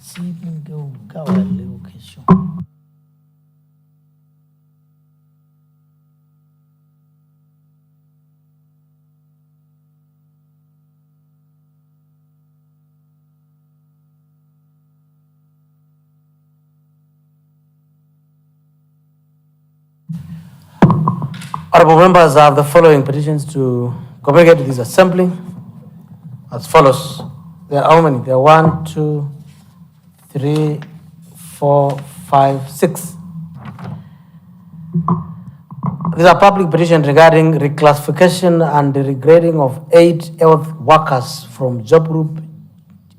Gawa leo kesho. Honorable members, I have the following petitions to communicate to this assembly as follows. There are how many? There are 1, 2, 3, 4, 5, 6. These are public petitions regarding reclassification and regrading of 8 health workers from job group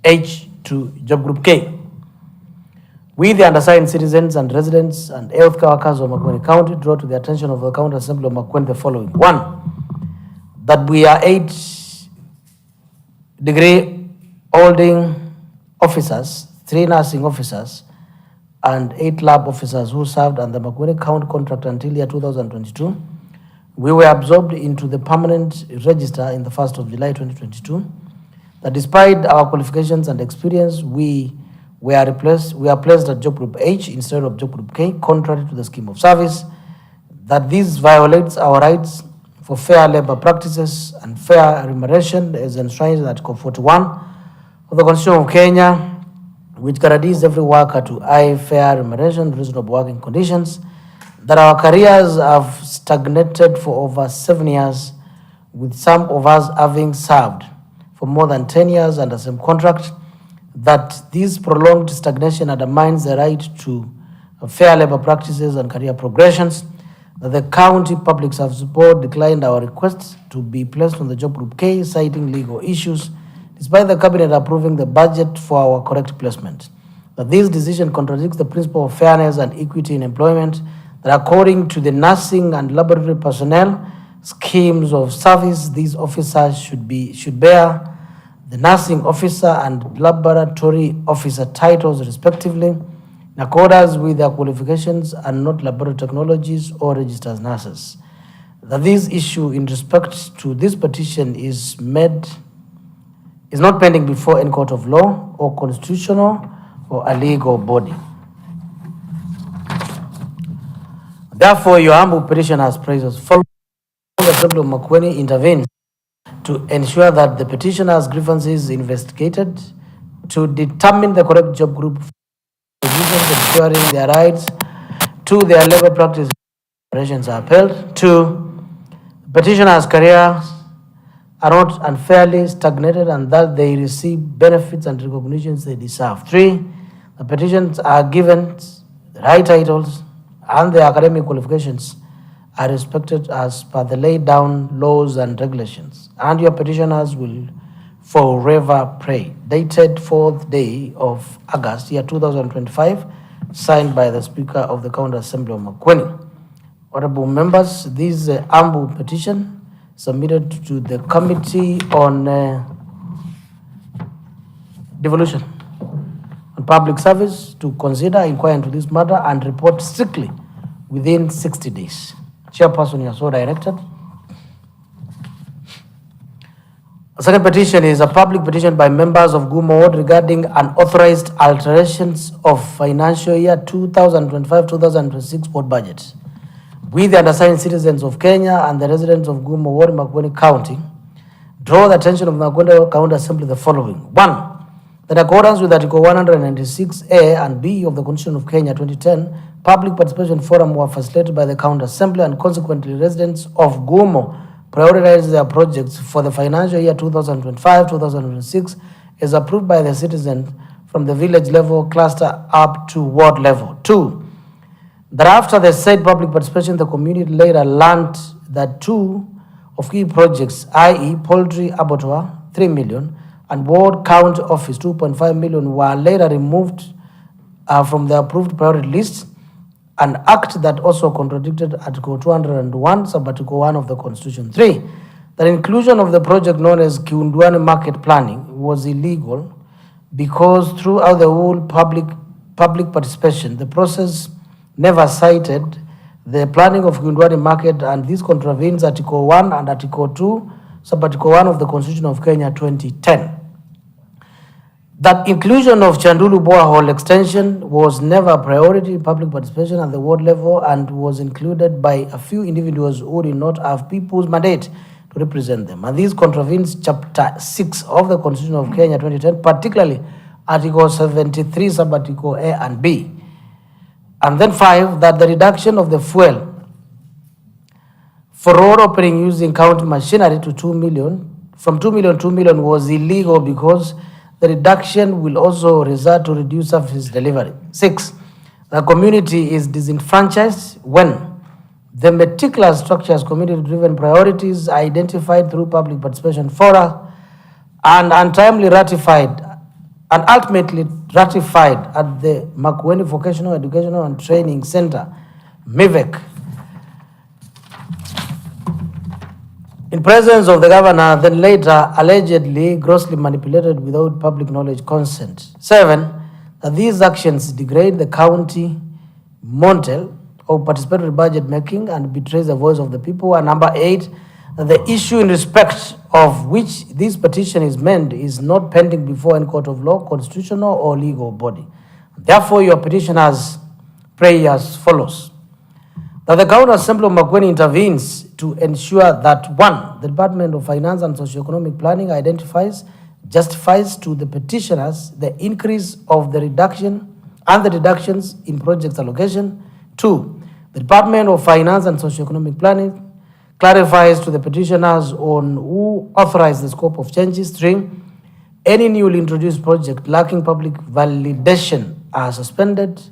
H to job group K. We, the undersigned citizens and residents and healthcare workers of Makueni County, draw to the attention of the County Assembly of Makueni the following. 1, that we are 8 degree holding officers, 3 nursing officers, and 8 lab officers who served on the Makueni County contract until year 2022. We were absorbed into the permanent register in the 1st of July 2022. That despite our qualifications and experience, we are placed at job group H instead of job group K, contrary to the scheme of service. That this violates our rights for fair labor practices and fair remuneration as enshrined in Article 41 of the Constitution of Kenya, which guarantees every worker to high fair remuneration, reasonable working conditions. That our careers have stagnated for over 7 years, with some of us having served for more than 10 years under the same contract. That this prolonged stagnation undermines the right to fair labor practices and career progressions. That the County Public Service Board declined our request to be placed on the job group K, citing legal issues, despite the Cabinet approving the budget for our correct placement. That this decision contradicts the principle of fairness and equity in employment. That according to the nursing and laboratory personnel schemes of service, these officers should bear the nursing officer and laboratory officer titles respectively, in accordance with their qualifications, and not laboratory technologies or registered as nurses. That this issue in respect to this petition is not pending before any court of law or constitutional or a legal body. Therefore, your humble petition has praised us. Following the Assembly of Makueni intervenes to ensure that the petitioner's grievances investigated, to determine the correct job group for ensuring their rights to their labor practice operations are upheld. 2, petitioner's careers are not unfairly stagnated and that they receive benefits and recognitions they deserve. 3, the petitions are given the right titles and their academic qualifications are respected as per the laid down laws and regulations, and your petitioners will forever pray. Dated 4th day of August, year 2025, signed by the Speaker of the County Assembly of Makueni. Honorable members, this humble petition submitted to the Committee on Devolution and Public Service to consider, inquire into this matter, and report strictly within 60 days. Chairperson, you are so directed. The second petition is a public petition by members of Gumo Ward regarding unauthorized alterations of financial year 2025-2026 board budget. We, the undersigned citizens of Kenya and the residents of Gumo Ward, Makueni County, draw the attention of the Makueni County Assembly the following. 1, that in accordance with Article 196A and B of the Constitution of Kenya 2010, public participation forum were facilitated by the County Assembly, and consequently residents of Gumo prioritized their projects for the financial year 2025-2026 as approved by the citizens from the village level cluster up to ward level. 2, that after the said public participation, the community later learned that 2 of key projects, i.e. poultry abattoir, 3 million, and ward count office, 2.5 million, were later removed from the approved priority list, an act that also contradicted Article 201, Sub-Article 1 of the Constitution. 3, that inclusion of the project known as Kiundwani Market Planning was illegal because throughout the whole public participation, the process never cited the planning of Kiundwani Market, and this contravenes Article 1 and Article 2, Sub-Article 1 of the Constitution of Kenya 2010. That inclusion of Chandulu borehole extension was never a priority in public participation at the ward level and was included by a few individuals who did not have people's mandate to represent them. And this contravenes Chapter 6 of the Constitution of Kenya 2010, particularly Article 73, Sub-Article A and B. And then 5, that the reduction of the fuel for road opening using county machinery to 2 million, from 2 million to 2 million was illegal because the reduction will also result to reduce service delivery. 6, the community is disenfranchised when the meticulous structures, community-driven priorities identified through public participation fora and untimely ratified and ultimately ratified at the Makueni Vocational Educational and Training Center, MIVEC, in presence of the governor, then later allegedly grossly manipulated without public knowledge consent. 7, that these actions degrade the county model of participatory budget making and betrays the voice of the people. And number 8, that the issue in respect of which this petition is meant is not pending before any court of law, constitutional or legal body. Therefore, your petitioners pray as follows: that the County Assembly of Makueni intervenes to ensure that 1, the Department of Finance and Socioeconomic Planning justifies to the petitioners the increase of the reduction and the reductions in projects allocation. 2, the Department of Finance and Socioeconomic Planning clarifies to the petitioners on who authorized the scope of changes. 3, any newly introduced project lacking public validation are suspended.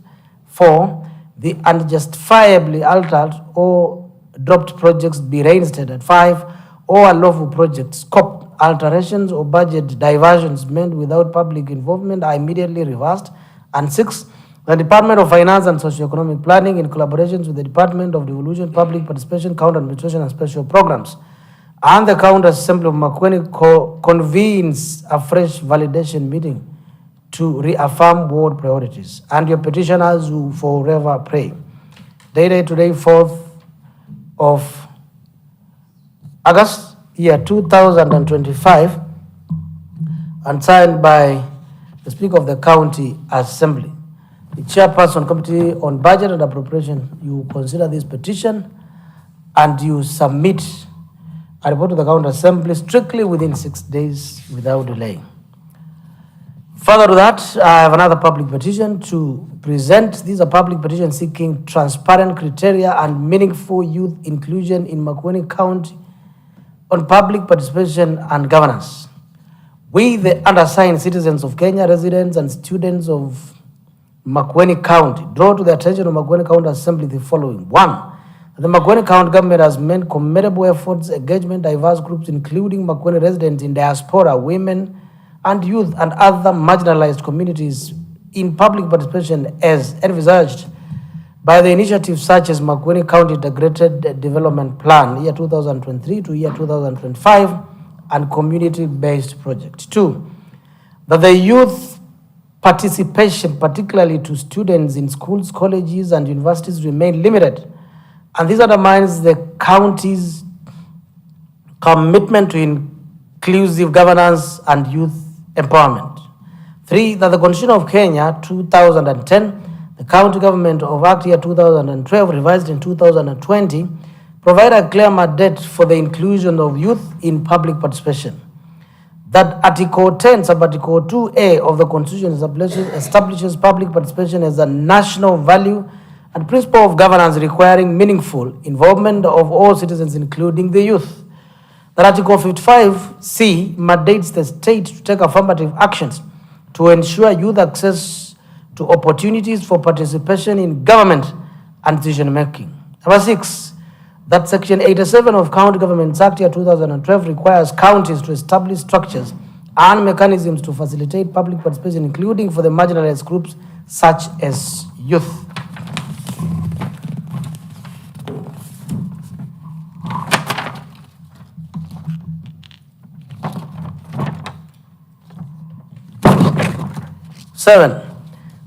4, the unjustifiably altered or dropped projects be reinstated. 5, all unlawful projects, scope alterations or budget diversions made without public involvement are immediately reversed. And 6, the Department of Finance and Socioeconomic Planning, in collaboration with the Department of Devolution, Public Participation, County Administration and Special Programs, and the County Assembly of Makueni convenes a fresh validation meeting to reaffirm ward priorities. And your petitioners will forever pray. Dated today, 4th of August, year 2025, and signed by the Speaker of the County Assembly. The Chairperson, Committee on Budget and Appropriation, you consider this petition and you submit a report to the County Assembly strictly within 6 days without delay. Further to that, I have another public petition to present. This is a public petition seeking transparent criteria and meaningful youth inclusion in Makueni County on public participation and governance. We, the undersigned citizens of Kenya, residents and students of Makueni County, draw to the attention of Makueni County Assembly the following. 1, the Makueni County government has made commendable efforts engagement diverse groups, including Makueni residents in diaspora, women, and youth and other marginalized communities in public participation as envisaged by the initiatives such as Makueni County Integrated Development Plan, year 2023 to year 2025, and community-based project. 2, that the youth participation, particularly to students in schools, colleges, and universities, remain limited, and this undermines the county's commitment to inclusive governance and youth empowerment. 3, that the Constitution of Kenya 2010, the County Government of Act year 2012, revised in 2020, provide a clear mandate for the inclusion of youth in public participation. That Article 10, Sub-Article 2A of the Constitution establishes public participation as a national value and principle of governance requiring meaningful involvement of all citizens, including the youth. That Article 55C mandates the state to take affirmative actions to ensure youth access to opportunities for participation in government and decision making. Number 6, that Section 87 of County Governments Act year 2012 requires counties to establish structures and mechanisms to facilitate public participation, including for the marginalized groups such as youth. Seven,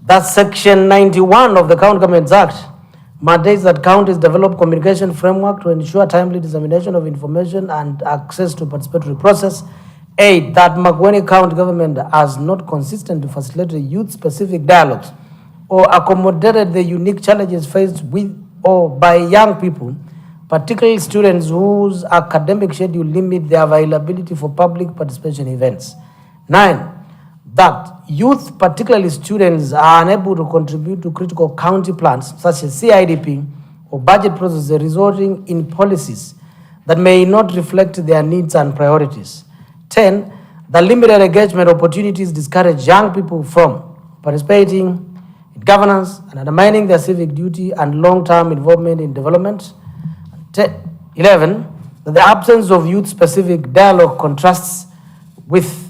that Section 91 of the County Governments Act mandates that counties develop communication framework to ensure timely dissemination of information and access to participatory process 8. That Makueni County government has not consistently facilitated youth-specific dialogues or accommodated the unique challenges faced with or by young people, particularly students whose academic schedule limit their availability for public participation events. 9. That youth, particularly students, are unable to contribute to critical county plans such as CIDP or budget processes, resulting in policies that may not reflect their needs and priorities. 10. The limited engagement opportunities discourage young people from participating in governance and undermining their civic duty and long-term involvement in development. 11. That the absence of youth-specific dialogue contrasts with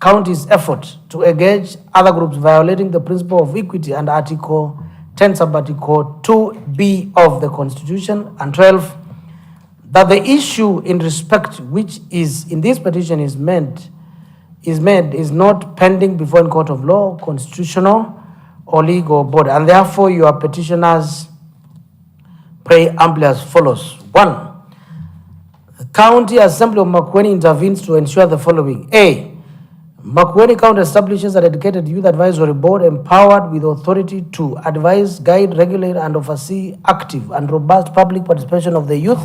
county's effort to engage other groups violating the principle of equity and Article 10 Sub-Article 2B of the Constitution. And 12. That the issue in respect which is in this petition is not pending before a court of law, constitutional or legal body, and therefore your petitioners pray amply as follows. 1. The County Assembly of Makueni intervenes to ensure the following. A. Makueni County establishes a dedicated youth advisory board empowered with authority to advise, guide, regulate, and oversee active and robust public participation of the youth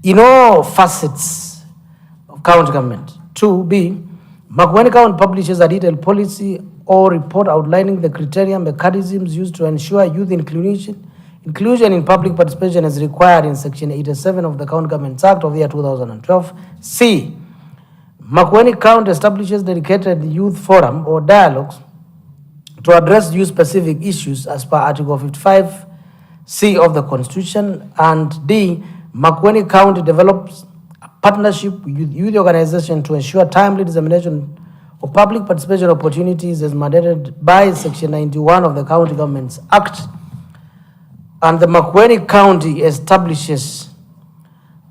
in all facets of county government. 2B. Makueni County publishes a detailed policy or report outlining the criteria and mechanisms used to ensure youth inclusion in public participation as required in Section 87 of the County Governments Act of the year 2012. C. Makueni County establishes dedicated youth forum or dialogues to address youth-specific issues as per Article 55C of the Constitution. And D. Makueni County develops a partnership with youth organizations to ensure timely dissemination of public participation opportunities as mandated by Section 91 of the County Governments Act. And the Makueni County establishes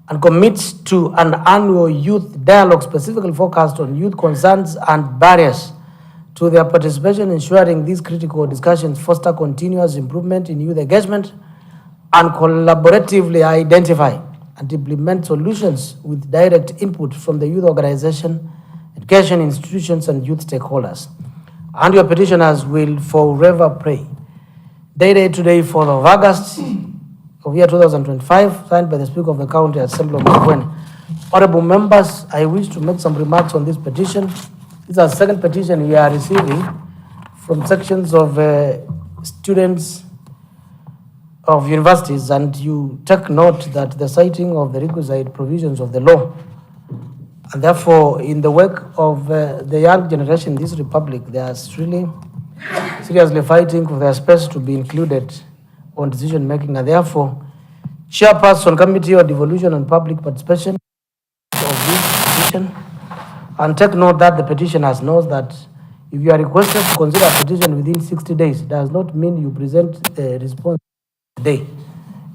and commits to an annual youth dialogue specifically focused on youth concerns and barriers to their participation, ensuring these critical discussions foster continuous improvement in youth engagement and collaboratively identify and implement solutions with direct input from the youth organization, education institutions, and youth stakeholders. And your petitioners will forever pray. Dated today, 4th of August of year 2025, signed by the Speaker of the County Assembly of Makueni. Honorable members, I wish to make some remarks on this petition. This is our second petition we are receiving from sections of students of universities, and you take note that the citing of the requisite provisions of the law. And therefore, in the work of the young generation in this republic, they are really seriously fighting for their space to be included on decision making, and therefore, Chairperson Committee on Devolution and Public Participation of this petition, and take note that the petitioners knows that if you are requested to consider a petition within 60 days, it does not mean you present a response today.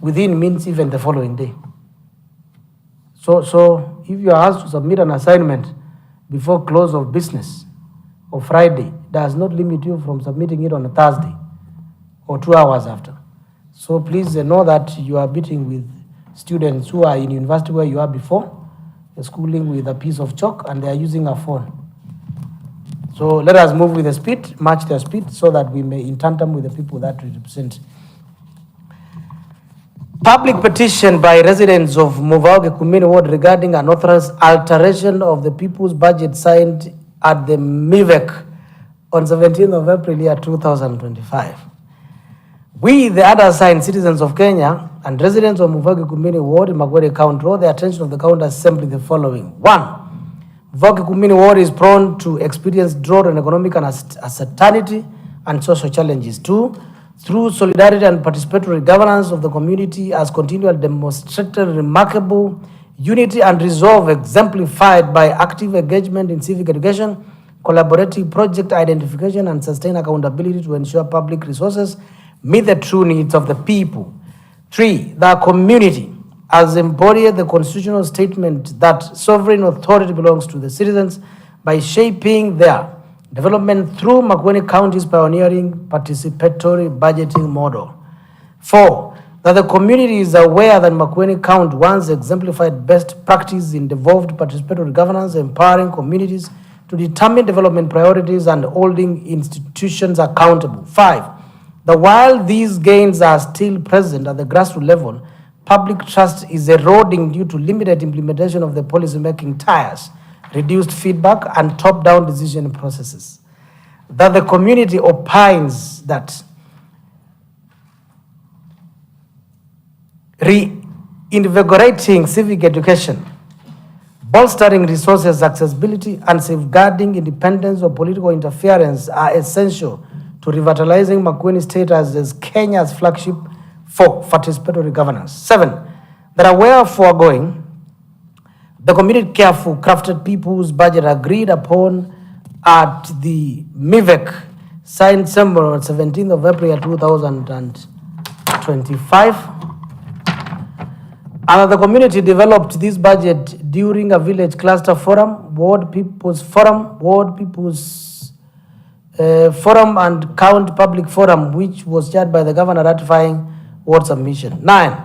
Within means even the following day. So if you are asked to submit an assignment before close of business or Friday, it does not limit you from submitting it on a Thursday or 2 hours after. So please know that you are meeting with students who are in university where you are before, schooling with a piece of chalk, and they are using a phone. So let us move with the speed, match their speed, so that we may in tandem with the people that we represent. Public petition by residents of Muvauge Community Ward regarding unauthorized alteration of the people's budget signed at the MIVEC on 17th of April year 2025. We, the other assigned citizens of Kenya and residents of Muvauge Community Ward in Makueni County, draw the attention of the County Assembly the following. 1. Muvauge Community Ward is prone to experience drought and economic uncertainty and social challenges. 2. Through solidarity and participatory governance of the community has continually demonstrated remarkable unity and resolve exemplified by active engagement in civic education, collaborative project identification, and sustained accountability to ensure public resources meet the true needs of the people. 3. The community has embodied the constitutional statement that sovereign authority belongs to the citizens by shaping their development through Makueni County's pioneering participatory budgeting model. 4. that the community is aware that Makueni County once exemplified best practice in devolved participatory governance, empowering communities to determine development priorities and holding institutions accountable. 5, that while these gains are still present at the grassroots level, public trust is eroding due to limited implementation of the policy-making tiers, reduced feedback, and top-down decision processes. That the community opines that reinvigorating civic education, bolstering resources accessibility, and safeguarding independence of political interference are essential to revitalizing Makueni status as Kenya's flagship for participatory governance. 7, that aware of foregoing, the community careful crafted people's budget agreed upon at the MIVEC signed symbol on 17th of April 2025. And the community developed this budget during a village cluster forum, ward people's forum, forum and county public forum, which was chaired by the governor ratifying ward submission. 9,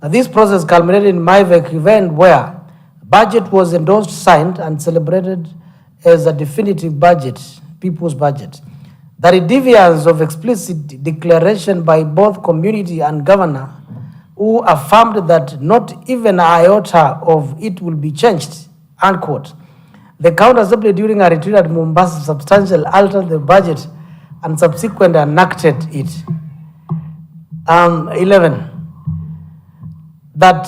this process culminated in MIVEC event where budget was endorsed, signed, and celebrated as a definitive budget, people's budget. The deviance of explicit declaration by both community and governor, who affirmed that not even an iota of it will be changed, unquote. The county assembly during a retreat at Mombasa substantially altered the budget and subsequently enacted it. 11, that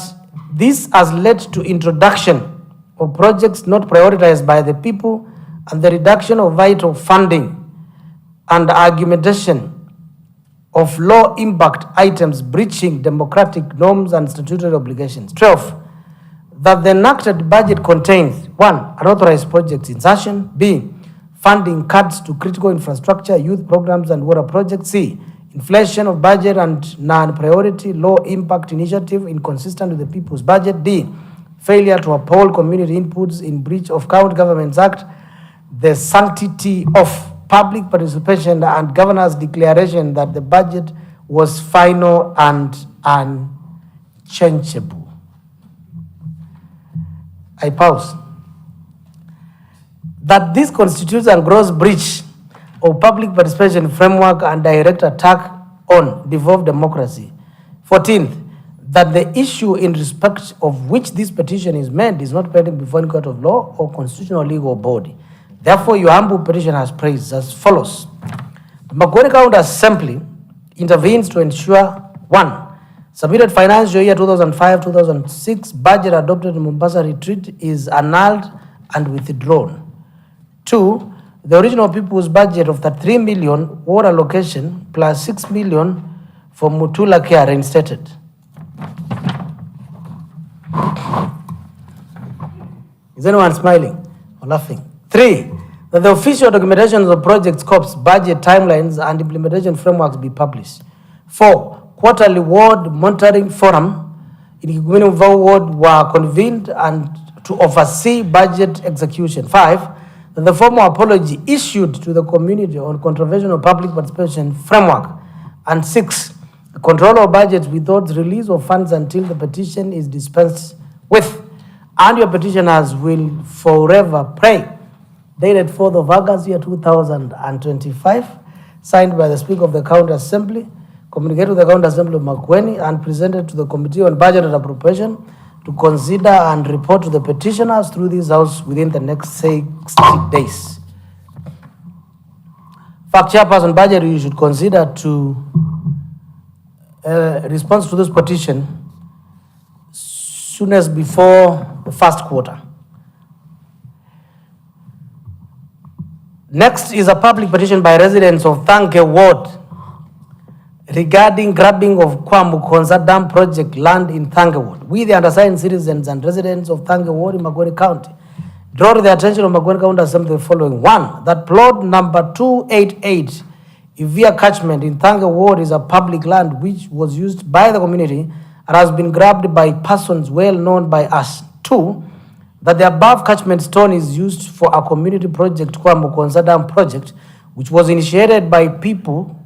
this has led to introduction of projects not prioritized by the people and the reduction of vital funding and argumentation of low-impact items breaching democratic norms and statutory obligations. 12, that the enacted budget contains 1, unauthorized projects insertion, B, funding cuts to critical infrastructure, youth programs, and water projects, C, inflation of budget and non-priority, low-impact initiative inconsistent with the people's budget, D, failure to uphold community inputs in breach of County Governments Act, the sanctity of public participation, and governor's declaration that the budget was final and unchangeable. I pause. That this constitutes a gross breach of public participation framework and direct attack on devolved democracy. 14th, that the issue in respect of which this petition is made is not pending before any court of law or constitutional legal body. Therefore, your humble petition has praised as follows. The Makueni County Assembly intervenes to ensure 1, submitted financial year 2005-2006 budget adopted in Mombasa retreat is annulled and withdrawn. 2, the original people's budget of the 3 million water allocation plus 6 million for Mutula care reinstated. Is anyone smiling or laughing? 3, that the official documentations of project scopes, budget timelines, and implementation frameworks be published. 4, quarterly ward monitoring forum in Kigumini ward were convened and to oversee budget execution. 5, that the formal apology issued to the community on contravention of public participation framework. And 6, the control of budgets without release of funds until the petition is dispensed with. And your petitioners will forever pray. Dated 4th of August, year 2025, signed by the Speaker of the County Assembly, communicated to the County Assembly of Makueni, and presented to the Committee on Budget and Appropriation to consider and report to the petitioners through this House within the next 60 days. Fact, Chairperson Budget, you should consider to respond to this petition soonest before the first quarter. Next is a public petition by residents of Thanke Ward regarding grabbing of Kwamukonza Dam project land in Thanke Ward. We, the undersigned citizens and residents of Thanke Ward in Makueni County, draw to the attention of Makueni County Assembly the following. 1, that plot number 288, Ivia Catchment in Thanke Ward is a public land which was used by the community and has been grabbed by persons well known by us. 2, that the above catchment stone is used for a community project, Kwamukonza Dam project, which was initiated by people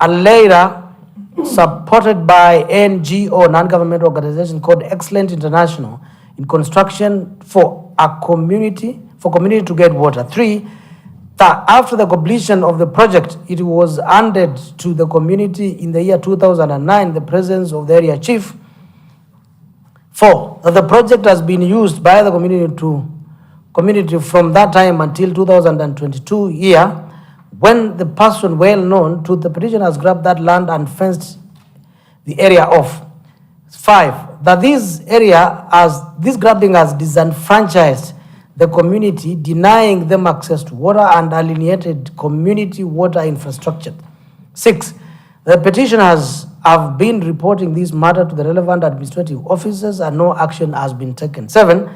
and later supported by NGO, non-governmental organization called Excellent International, in construction for community to get water. 3, that after the completion of the project, it was handed to the community in the year 2009, the presence of the area chief. 4, that the project has been used by the community from that time until 2022 year, when the person well known to the petition has grabbed that land and fenced the area off. 5, that this grabbing has disenfranchised the community, denying them access to water and alienated community water infrastructure. 6, the petitioners have been reporting this matter to the relevant administrative officers and no action has been taken. 7,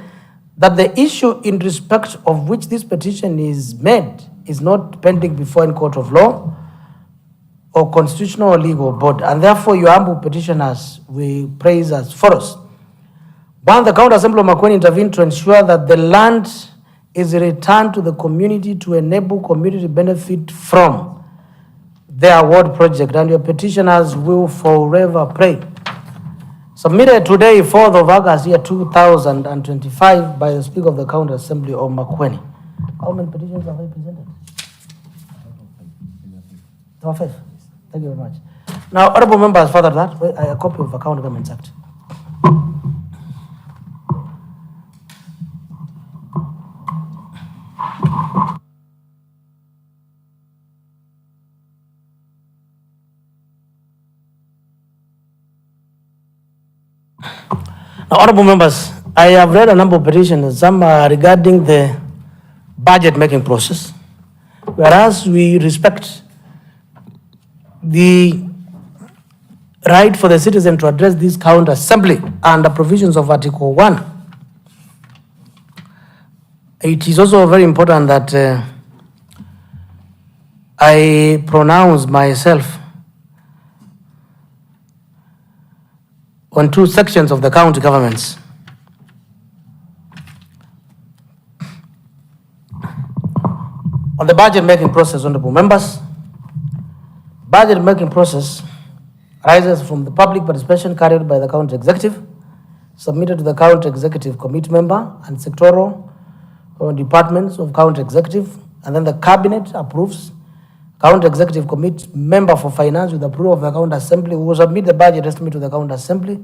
that the issue in respect of which this petition is made is not pending before any court of law or constitutional or legal board, and therefore your humble petitioners we praise as follows. 1, the County Assembly of Makueni intervened to ensure that the land is returned to the community to enable community benefit from their ward project, and your petitioners will forever pray. Submitted today, 4th of August, year 2025, by the Speaker of the County Assembly of Makueni. How many petitions have I presented? 5. Thank you very much. Now, honorable members, further that, a copy of the County Governments Act. Now, honorable members, I have read a number of petitions, some are regarding the budget making process, whereas we respect the right for the citizen to address this county assembly under provisions of Article 1. It is also very important that I pronounce myself on 2 sections of the county governments. On the budget making process, honorable members, budget making process arises from the public participation carried by the county executive, submitted to the county executive committee member and sectoral departments of county executive, and then the cabinet approves. County executive committee member for finance with approval of the county assembly will submit the budget estimate to the county assembly,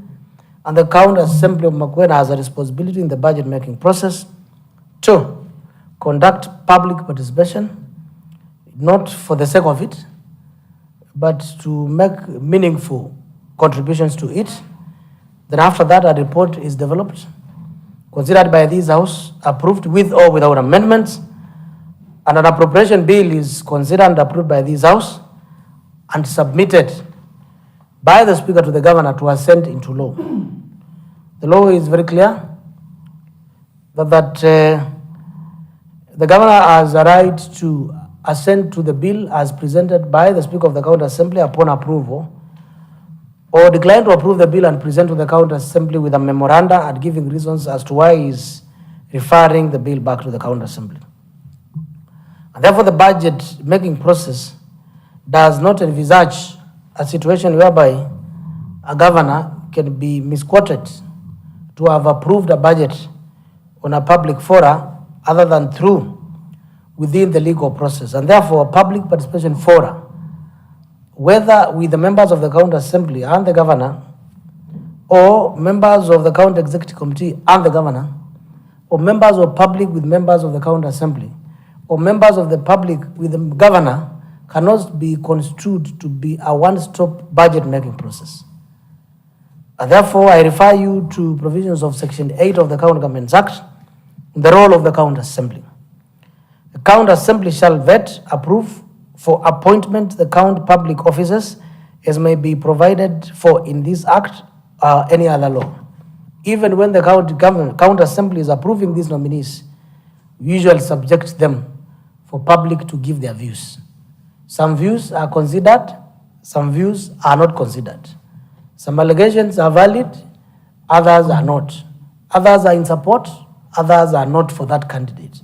and the county assembly of Makueni has a responsibility in the budget making process. 2, conduct public participation, not for the sake of it, but to make meaningful contributions to it. Then after that, a report is developed, considered by this house, approved with or without amendments, and an appropriation bill is considered and approved by this house and submitted by the Speaker to the Governor to assent into law. The law is very clear that the Governor has a right to assent to the bill as presented by the Speaker of the County Assembly upon approval, or decline to approve the bill and present to the County Assembly with a memoranda and giving reasons as to why he is referring the bill back to the County Assembly. And therefore, the budget making process does not envisage a situation whereby a governor can be misquoted to have approved a budget on a public fora other than through within the legal process. And therefore, public participation fora, whether with the members of the county assembly and the governor, or members of the county executive committee and the governor, or members of public with members of the county assembly, or members of the public with the governor, cannot be construed to be a one-stop budget-making process. And therefore, I refer you to provisions of Section 8 of the County Governments Act, the role of the county assembly. The county assembly shall vet, approve for appointment the county public officers as may be provided for in this act or any other law. Even when the county assembly is approving these nominees, we usually subject them for public to give their views. Some views are considered, some views are not considered. Some allegations are valid, others are not. Others are in support, others are not for that candidate.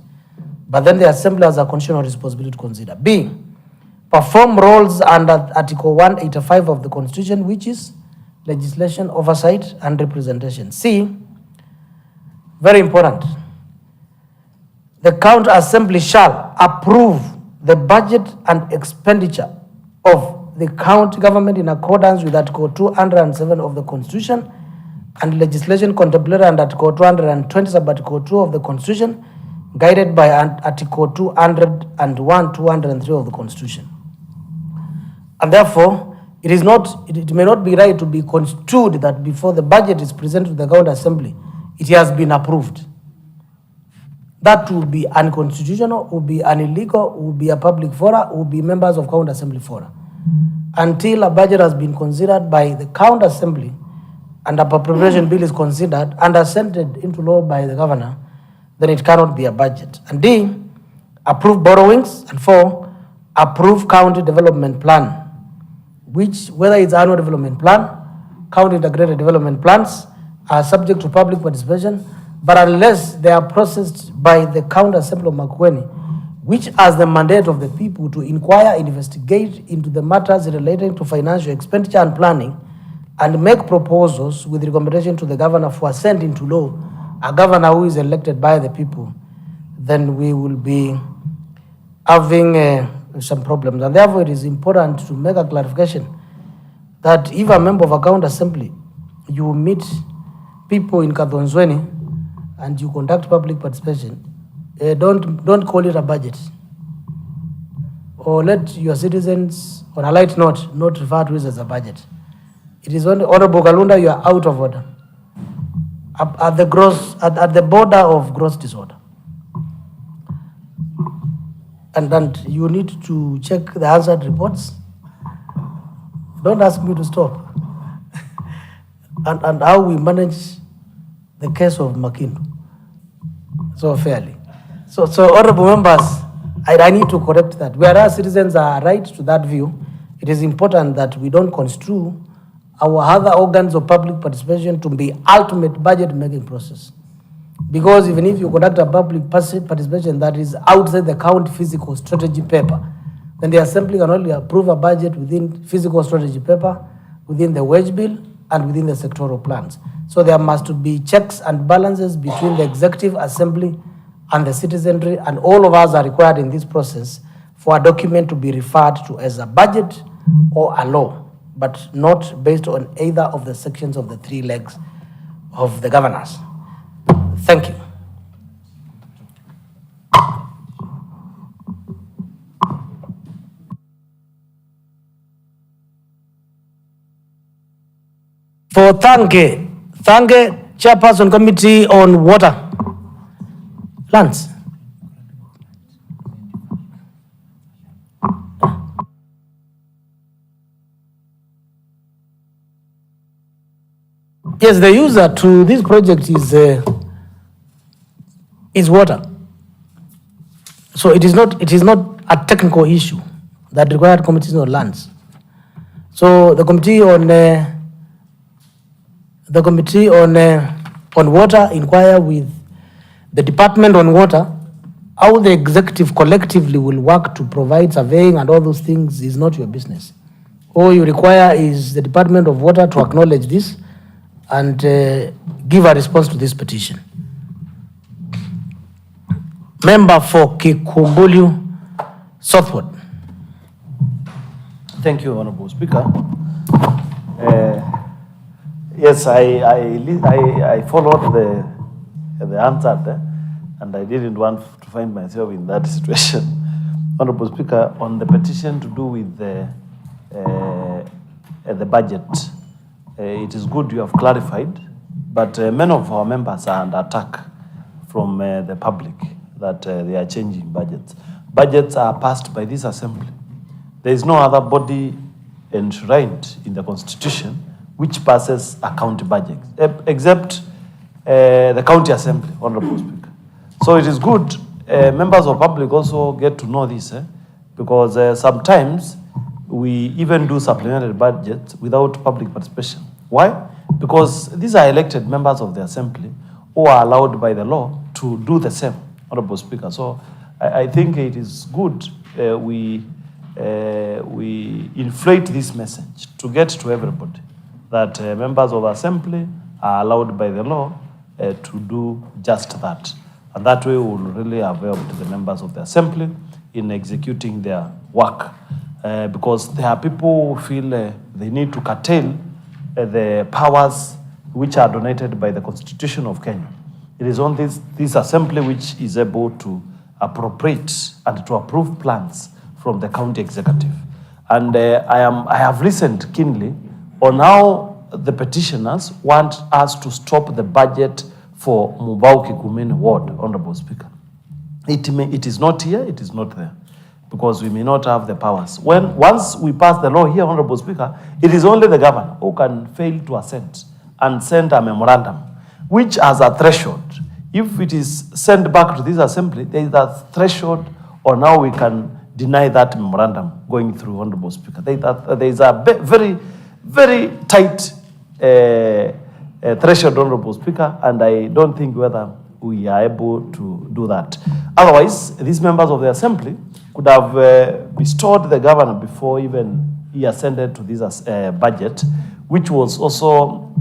But then the assembly has a constitutional responsibility to consider. B, perform roles under Article 185 of the Constitution, which is legislation, oversight, and representation. C, very important, the County Assembly shall approve the budget and expenditure of the county government in accordance with Article 207 of the Constitution and legislation contemplated under Article 220 sub-Article 2 of the Constitution, guided by Article 201, 203 of the Constitution. And therefore, it may not be right to be construed that before the budget is presented to the County Assembly, it has been approved. That would be unconstitutional, would be illegal, would be a public fora, would be members of County Assembly fora. Until a budget has been considered by the County Assembly and a appropriation bill is considered and assented into law by the governor, then it cannot be a budget. And D, approve borrowings. And 4, approve county development plan, which, whether it's annual development plan, county integrated development plans, are subject to public participation, but unless they are processed by the County Assembly of Makueni, which has the mandate of the people to inquire, investigate into the matters relating to financial expenditure and planning, and make proposals with recommendation to the governor for assent into law, a governor who is elected by the people, then we will be having some problems. And therefore, it is important to make a clarification that if a member of a County Assembly, you meet people in Kadhonzweni and you conduct public participation, don't call it a budget, or let your citizens, on a light note, not refer to it as a budget. It is only, Honorable Kalunda, you are out of order. At the border of gross disorder. And you need to check the answered reports. Don't ask me to stop. and how we manage the case of Makindu so fairly. So honorable members, I need to correct that. Whereas citizens are right to that view, it is important that we don't construe our other organs of public participation to be ultimate budget making process. Because even if you conduct a public participation that is outside the county physical strategy paper, then the Assembly can only approve a budget within physical strategy paper, within the wage bill, and within the sectoral plans. So there must be checks and balances between the Executive Assembly and the citizenry, and all of us are required in this process for a document to be referred to as a budget or a law, but not based on either of the sections of the 3 legs of the governance. Thank you. For Thange, Chairperson Committee on Water, Lands. Yes, the user to this project is water. So it is not a technical issue that required committees on lands. So the committee on water inquire with the Department on Water. How the executive collectively will work to provide surveying and all those things is not your business. All you require is the Department of Water to acknowledge this and give a response to this petition. Member for Kikumbulu Southward. Thank you, Honorable Speaker. Yes, I followed the answer there, and I didn't want to find myself in that situation. Honorable Speaker, on the petition to do with the budget, it is good you have clarified, but many of our members are under attack from the public that they are changing budgets. Budgets are passed by this Assembly. There is no other body enshrined in the Constitution which passes a county budget, except the County Assembly, Honorable Speaker. So it is good members of public also get to know this, because sometimes we even do supplementary budgets without public participation. Why? Because these are elected members of the Assembly who are allowed by the law to do the same, Honorable Speaker. So I think it is good we we inflate this message to get to everybody that members of the assembly are allowed by the law to do just that. And that way we will really have helped the members of the assembly in executing their work. Because there are people who feel they need to curtail the powers which are donated by the Constitution of Kenya. It is on this assembly which is able to appropriate and to approve plans from the county executive. And I have listened keenly on how the petitioners want us to stop the budget for Mubau Kikumeni ward, Honorable Speaker. It is not here, it is not there, because we may not have the powers. Once we pass the law here, Honorable Speaker, it is only the governor who can fail to assent and send a memorandum, which has a threshold. If it is sent back to this assembly, there is a threshold on how we can deny that memorandum going through, Honorable Speaker. There is a very, very tight threshold, Honorable Speaker, and I don't think whether we are able to do that. Otherwise, these members of the assembly could have bestowed the governor before even he ascended to this budget, which was also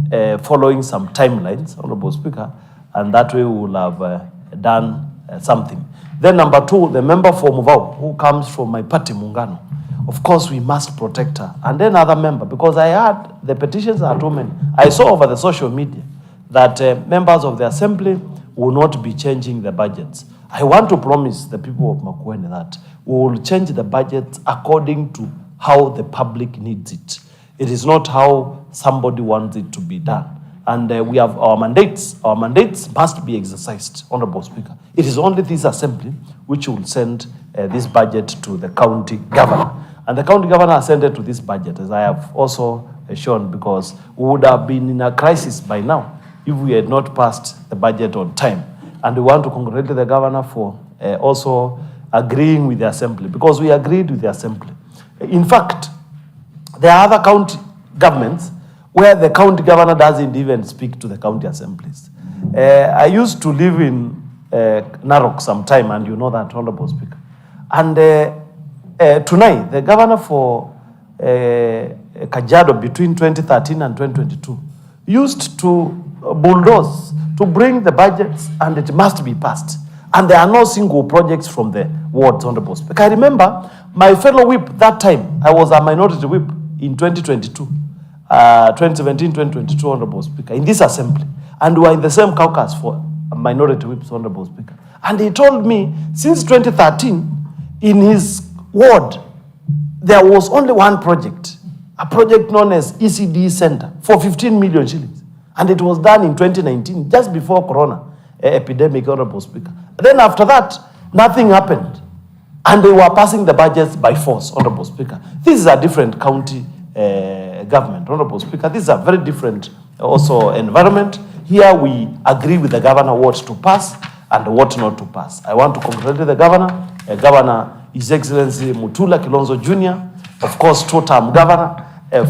following some timelines, Honorable Speaker, and that way we will have done something. Then number two, the member for Muvau, who comes from my party, Muungano, of course we must protect her. And then other member, because I heard the petitions are too many. I saw over the social media that members of the assembly will not be changing the budgets. I want to promise the people of Makueni that we will change the budget according to how the public needs it. It is not how somebody wants it to be done. And we have our mandates. Our mandates must be exercised, Honorable Speaker. It is only this assembly which will send this budget to the county governor. And the county governor ascended to this budget, as I have also shown, because we would have been in a crisis by now if we had not passed the budget on time. And we want to congratulate the governor for also agreeing with the assembly, because we agreed with the assembly. In fact, there are other county governments where the county governor doesn't even speak to the county assemblies. I used to live in Narok sometime, and you know that, Honorable Speaker. And tonight, the governor for Kajiado between 2013 and 2022 used to bulldoze to bring the budgets, and it must be passed. And there are no single projects from the wards, Honorable Speaker. I remember my fellow whip that time, I was a minority whip in 2022. 2017, 2022, Honorable Speaker, in this assembly. And we were in the same caucus for minority whips, Honorable Speaker. And he told me, since 2013, in his ward, there was only one project, a project known as ECD Center, for 15 million shillings. And it was done in 2019, just before Corona epidemic, Honorable Speaker. Then after that, nothing happened. And they were passing the budgets by force, Honorable Speaker. This is a different county government, Honorable Speaker. This is a very different also environment. Here we agree with the governor what to pass and what not to pass. I want to congratulate the governor, Governor His Excellency Mutula Kilonzo Jr., of course, two-term governor,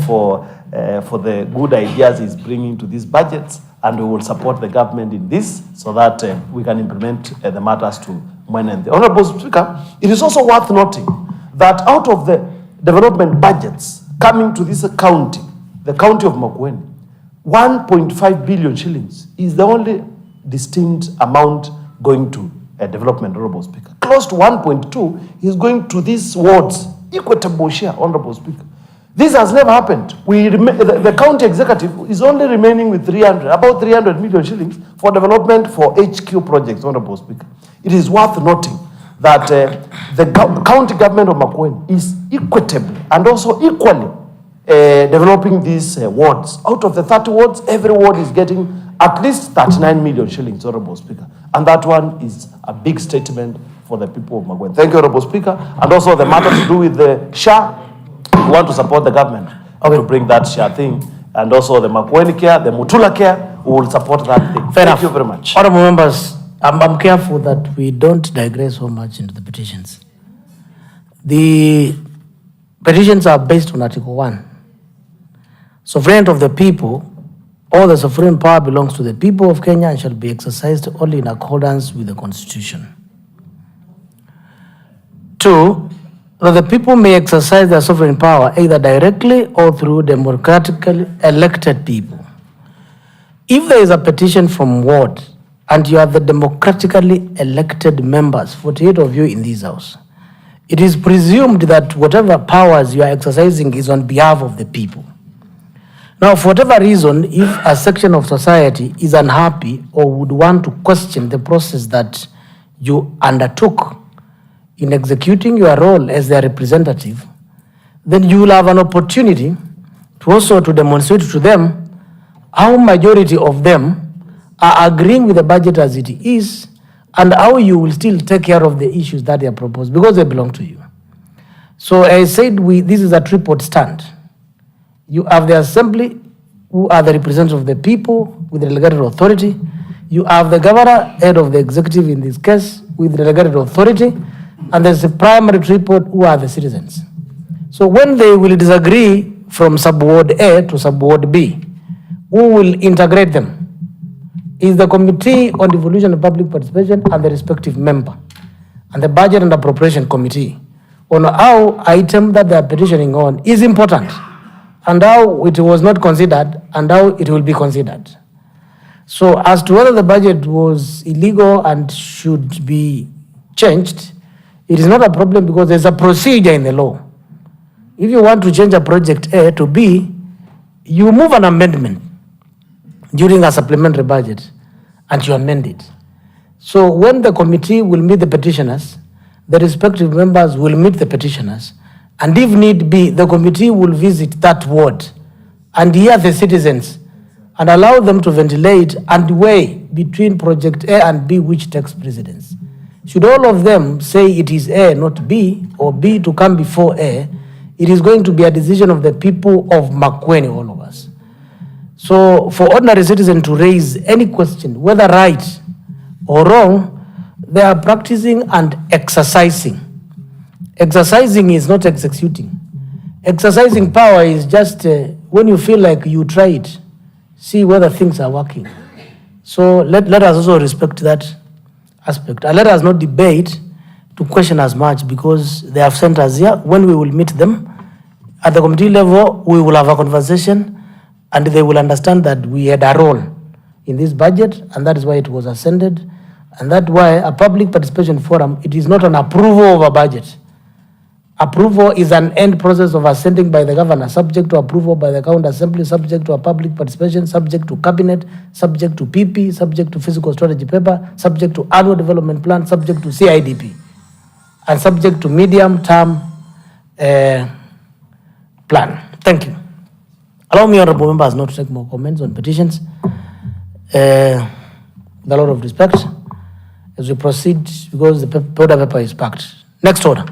for the good ideas he's bringing to these budgets, and we will support the government in this so that we can implement the matters to Mwenende. Honorable Speaker, it is also worth noting that out of the development budgets coming to this county, the county of Makueni, 1.5 billion shillings is the only distinct amount going to development, Honorable Speaker. Close to 1.2 is going to these wards, equitable share, Honorable Speaker. This has never happened. The county executive is only remaining with about 300 million shillings for development for HQ projects, Honorable Speaker. It is worth noting that the county government of Makueni is equitable and also equally developing these wards. Out of the 30 wards, every ward is getting at least 39 million shillings, Honorable Speaker. And that one is a big statement for the people of Makueni. Thank you, Honorable Speaker. And also the matter to do with the SHA, we want to support the government to bring that SHA thing. And also the Makueni care, the Mutula care, we will support that thing. Thank you very much. Honorable members, I'm careful that we don't digress so much into the petitions. The petitions are based on Article 1. Sovereignty of the people, all the sovereign power belongs to the people of Kenya and shall be exercised only in accordance with the Constitution. 2, Now, the people may exercise their sovereign power either directly or through democratically elected people. If there is a petition from ward and you are the democratically elected members, 48 of you in this house, it is presumed that whatever powers you are exercising is on behalf of the people. Now, for whatever reason, if a section of society is unhappy or would want to question the process that you undertook in executing your role as their representative, then you will have an opportunity to also to demonstrate to them how majority of them are agreeing with the budget as it is and how you will still take care of the issues that they are proposed because they belong to you. So I said this is a tripod stand. You have the assembly, who are the representatives of the people with delegated authority. You have the governor, head of the executive in this case, with delegated authority. And there's a primary tripod, who are the citizens. So when they will disagree from subward A to subward B, who will integrate them? Is the Committee on Devolution and Public Participation and the respective member, and the Budget and Appropriation Committee, on how item that they are petitioning on is important, and how it was not considered, and how it will be considered. So as to whether the budget was illegal and should be changed, it is not a problem because there's a procedure in the law. If you want to change a project A to B, you move an amendment during a supplementary budget and you amend it. So when the committee will meet the petitioners, the respective members will meet the petitioners, and if need be, the committee will visit that ward and hear the citizens and allow them to ventilate and weigh between project A and B which takes precedence. Should all of them say it is A, not B, or B to come before A, it is going to be a decision of the people of Makueni, all of us. So for ordinary citizens to raise any question, whether right or wrong, they are practicing and exercising. Exercising is not executing. Exercising power is just when you feel like you try it, see whether things are working. So let us also respect that aspect. And let us not debate to question as much because they have sent us here. When we will meet them at the committee level, we will have a conversation and they will understand that we had a role in this budget, and that is why it was ascended. And that's why a public participation forum, it is not an approval of a budget. Approval is an end process of ascending by the governor, subject to approval by the county assembly, subject to a public participation, subject to cabinet, subject to PP, subject to physical strategy paper, subject to annual development plan, subject to CIDP, and subject to medium-term plan. Thank you. Allow me, honorable members, not to take more comments on petitions. With a lot of respect, as we proceed, because the order paper is packed. Next order.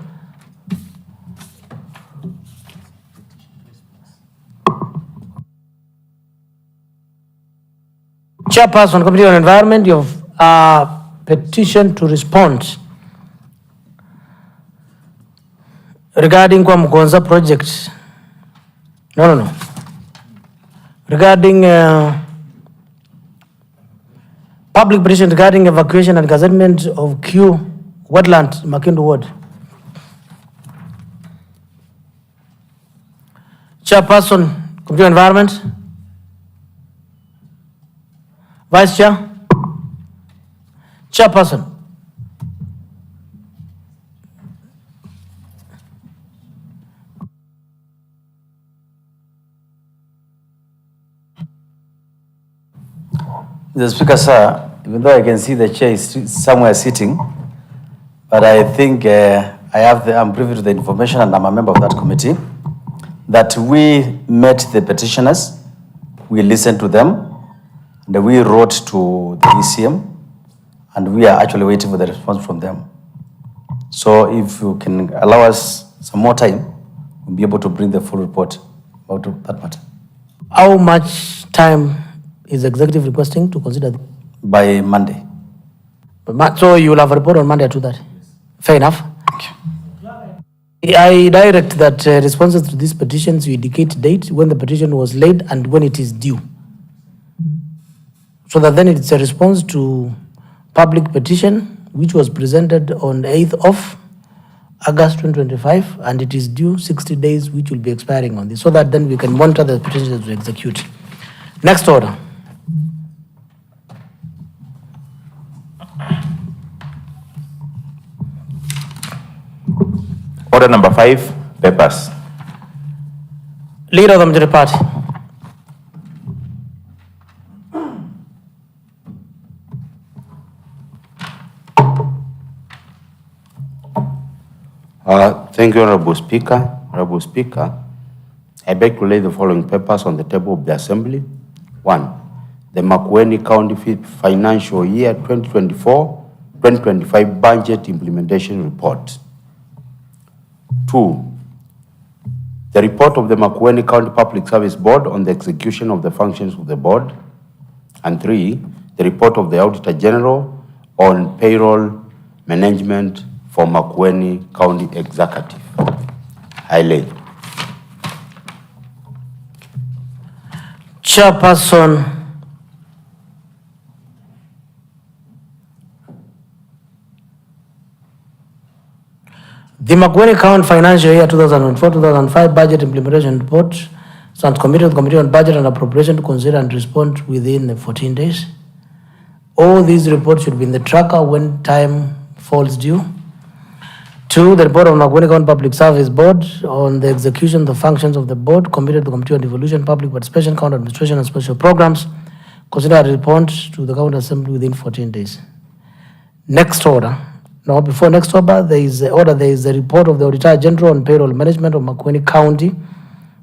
Chairperson, Committee on Environment, you have a petition to respond regarding Kwamgonza project. No. Regarding public petition regarding evacuation and gazettement of Q wetland, Makindu Ward. Chairperson, Committee on Environment. Vice Chair. Chairperson. Mr. Speaker, sir, even though I can see the chair is somewhere sitting, but I think I'm privy to the information, and I'm a member of that committee, that we met the petitioners, we listened to them, and we wrote to the ECM, and we are actually waiting for the response from them. So if you can allow us some more time, we'll be able to bring the full report about that matter. How much time is executive requesting to consider? By Monday. So you will have a report on Monday at 2:30? Yes. Fair enough. Thank you. I direct that responses to these petitions, you indicate date when the petition was laid and when it is due. So that then it's a response to public petition, which was presented on 8th of August 2025, and it is due 60 days, which will be expiring on this, so that then we can monitor the petitions to execute. Next order. Order number 5, papers. Leader of the majority party. Thank you, Honorable Speaker. Honorable Speaker, I beg to lay the following papers on the table of the Assembly. 1. The Makueni County Financial Year 2024-2025 Budget Implementation Report. 2. The report of the Makueni County Public Service Board on the execution of the functions of the board. And 3. The report of the Auditor General on payroll management for Makueni County Executive. I lay. Chairperson. The Makueni County Financial Year 2004-2005 Budget Implementation Report stands committed to the Committee on Budget and Appropriation to consider and respond within 14 days. All these reports should be in the tracker when time falls due. 2. The report of Makueni County Public Service Board on the execution of the functions of the board committed to the Committee on Devolution, Public Participation, County Administration and Special Programs. Consider and respond to the County Assembly within 14 days. Next order. Now, before next order, there is a report of the Auditor General on payroll management of Makueni County,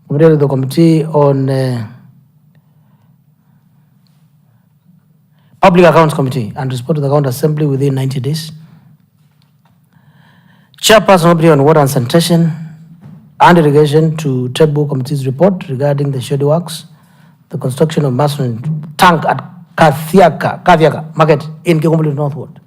committed to the Committee on Public Accounts Committee, and respond to the County Assembly within 90 days. Chairperson Committee on Water and Sanitation and Irrigation to table committee's report regarding the schedule works, the construction of masonry tank at Kathiaka Market in Kigombe Northward.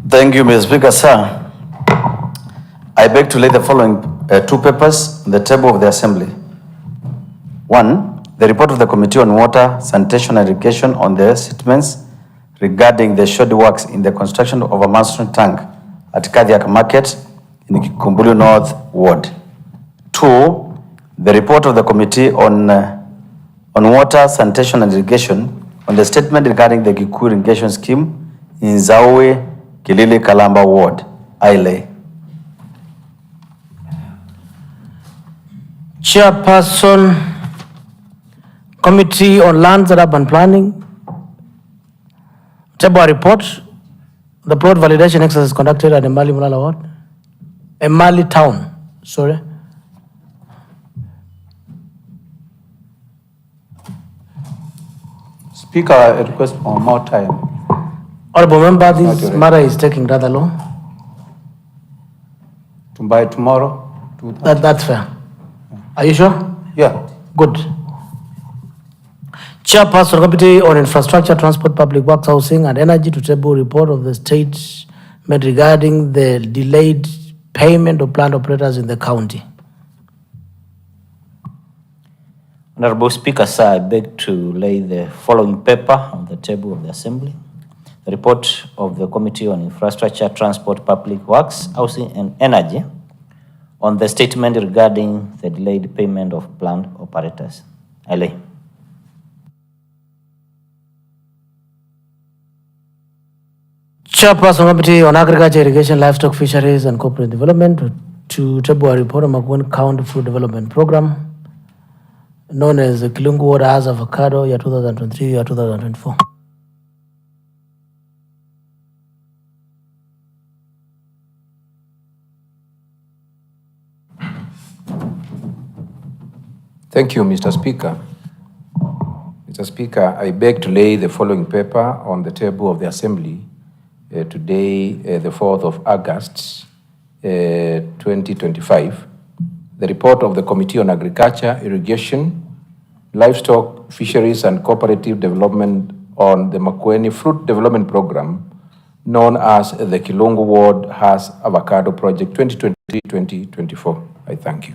Thank you, Mr. Speaker, sir. I beg to lay the following two papers on the table of the Assembly. 1. The report of the Committee on Water, Sanitation and Irrigation on the statements regarding the schedule works in the construction of a masonry tank at Kathiaka Market in Kikumbulu North Ward. 2. The report of the Committee on Water, Sanitation and Irrigation on the statement regarding the Kikuyu Irrigation Scheme in Zawe, Kilili Kalamba Ward. I lay. Chairperson, Committee on Lands and Urban Planning, table a report. The plot validation exercise conducted at Emali Mulala Ward, Emali Town, sorry. Speaker, I request for more time. Honorable member, this matter is taking rather long. By tomorrow? That's fair. Are you sure? Yeah. Good. Chairperson, Committee on Infrastructure, Transport, Public Works, Housing and Energy to table report of the statement regarding the delayed payment of plant operators in the county. Honorable Speaker, sir, I beg to lay the following paper on the table of the Assembly. The report of the Committee on Infrastructure, Transport, Public Works, Housing and Energy on the statement regarding the delayed payment of plant operators. I lay. Chairperson, Committee on Agriculture, Irrigation, Livestock, Fisheries and Corporate Development to table a report on Makueni County Food Development Program known as the Kilungu Water House Avocado, year 2023, year 2024. Thank you, Mr. Speaker. Mr. Speaker, I beg to lay the following paper on the table of the Assembly today, the 4th of August, 2025. The report of the Committee on Agriculture, Irrigation, Livestock, Fisheries and Cooperative Development on the Makueni Fruit Development Program, known as the Kilungu Ward Has Avocado Project 2023-2024. I thank you.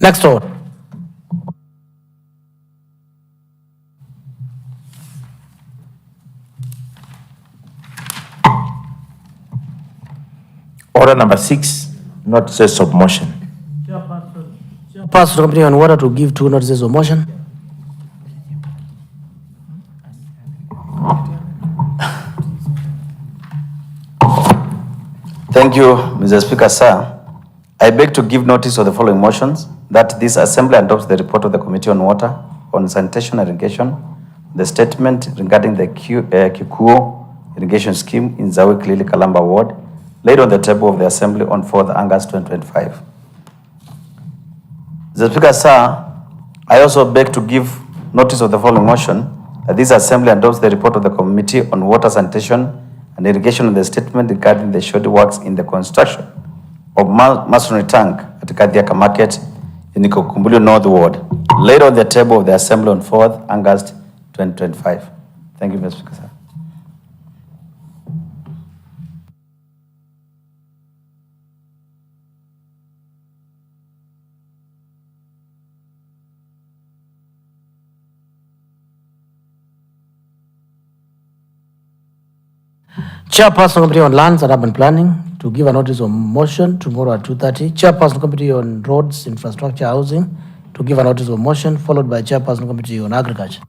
Next order. Order number 6, notices of motion. Pass to the Committee on Water to give 2 notices of motion. Thank you, Mr. Speaker, sir. I beg to give notice of the following motions: that this Assembly adopts the report of the Committee on Water, on Sanitation and Irrigation, the statement regarding the Kikuo irrigation scheme in Zawi Klili Kalamba Ward, laid on the table of the Assembly on 4th August 2025. Mr. Speaker, sir, I also beg to give notice of the following motion: that this Assembly adopts the report of the Committee on Water, Sanitation and Irrigation, and the statement regarding the shoddy works in the construction of masonry tank at Kadhiaka Market in Ikokumbulu North Ward, laid on the table of the Assembly on 4th August 2025. Thank you, Mr. Speaker, sir. Chairperson Committee on Lands and Urban Planning to give a notice of motion tomorrow at 2:30. Chairperson Committee on Roads, Infrastructure, Housing to give a notice of motion, followed by Chairperson Committee on Agriculture.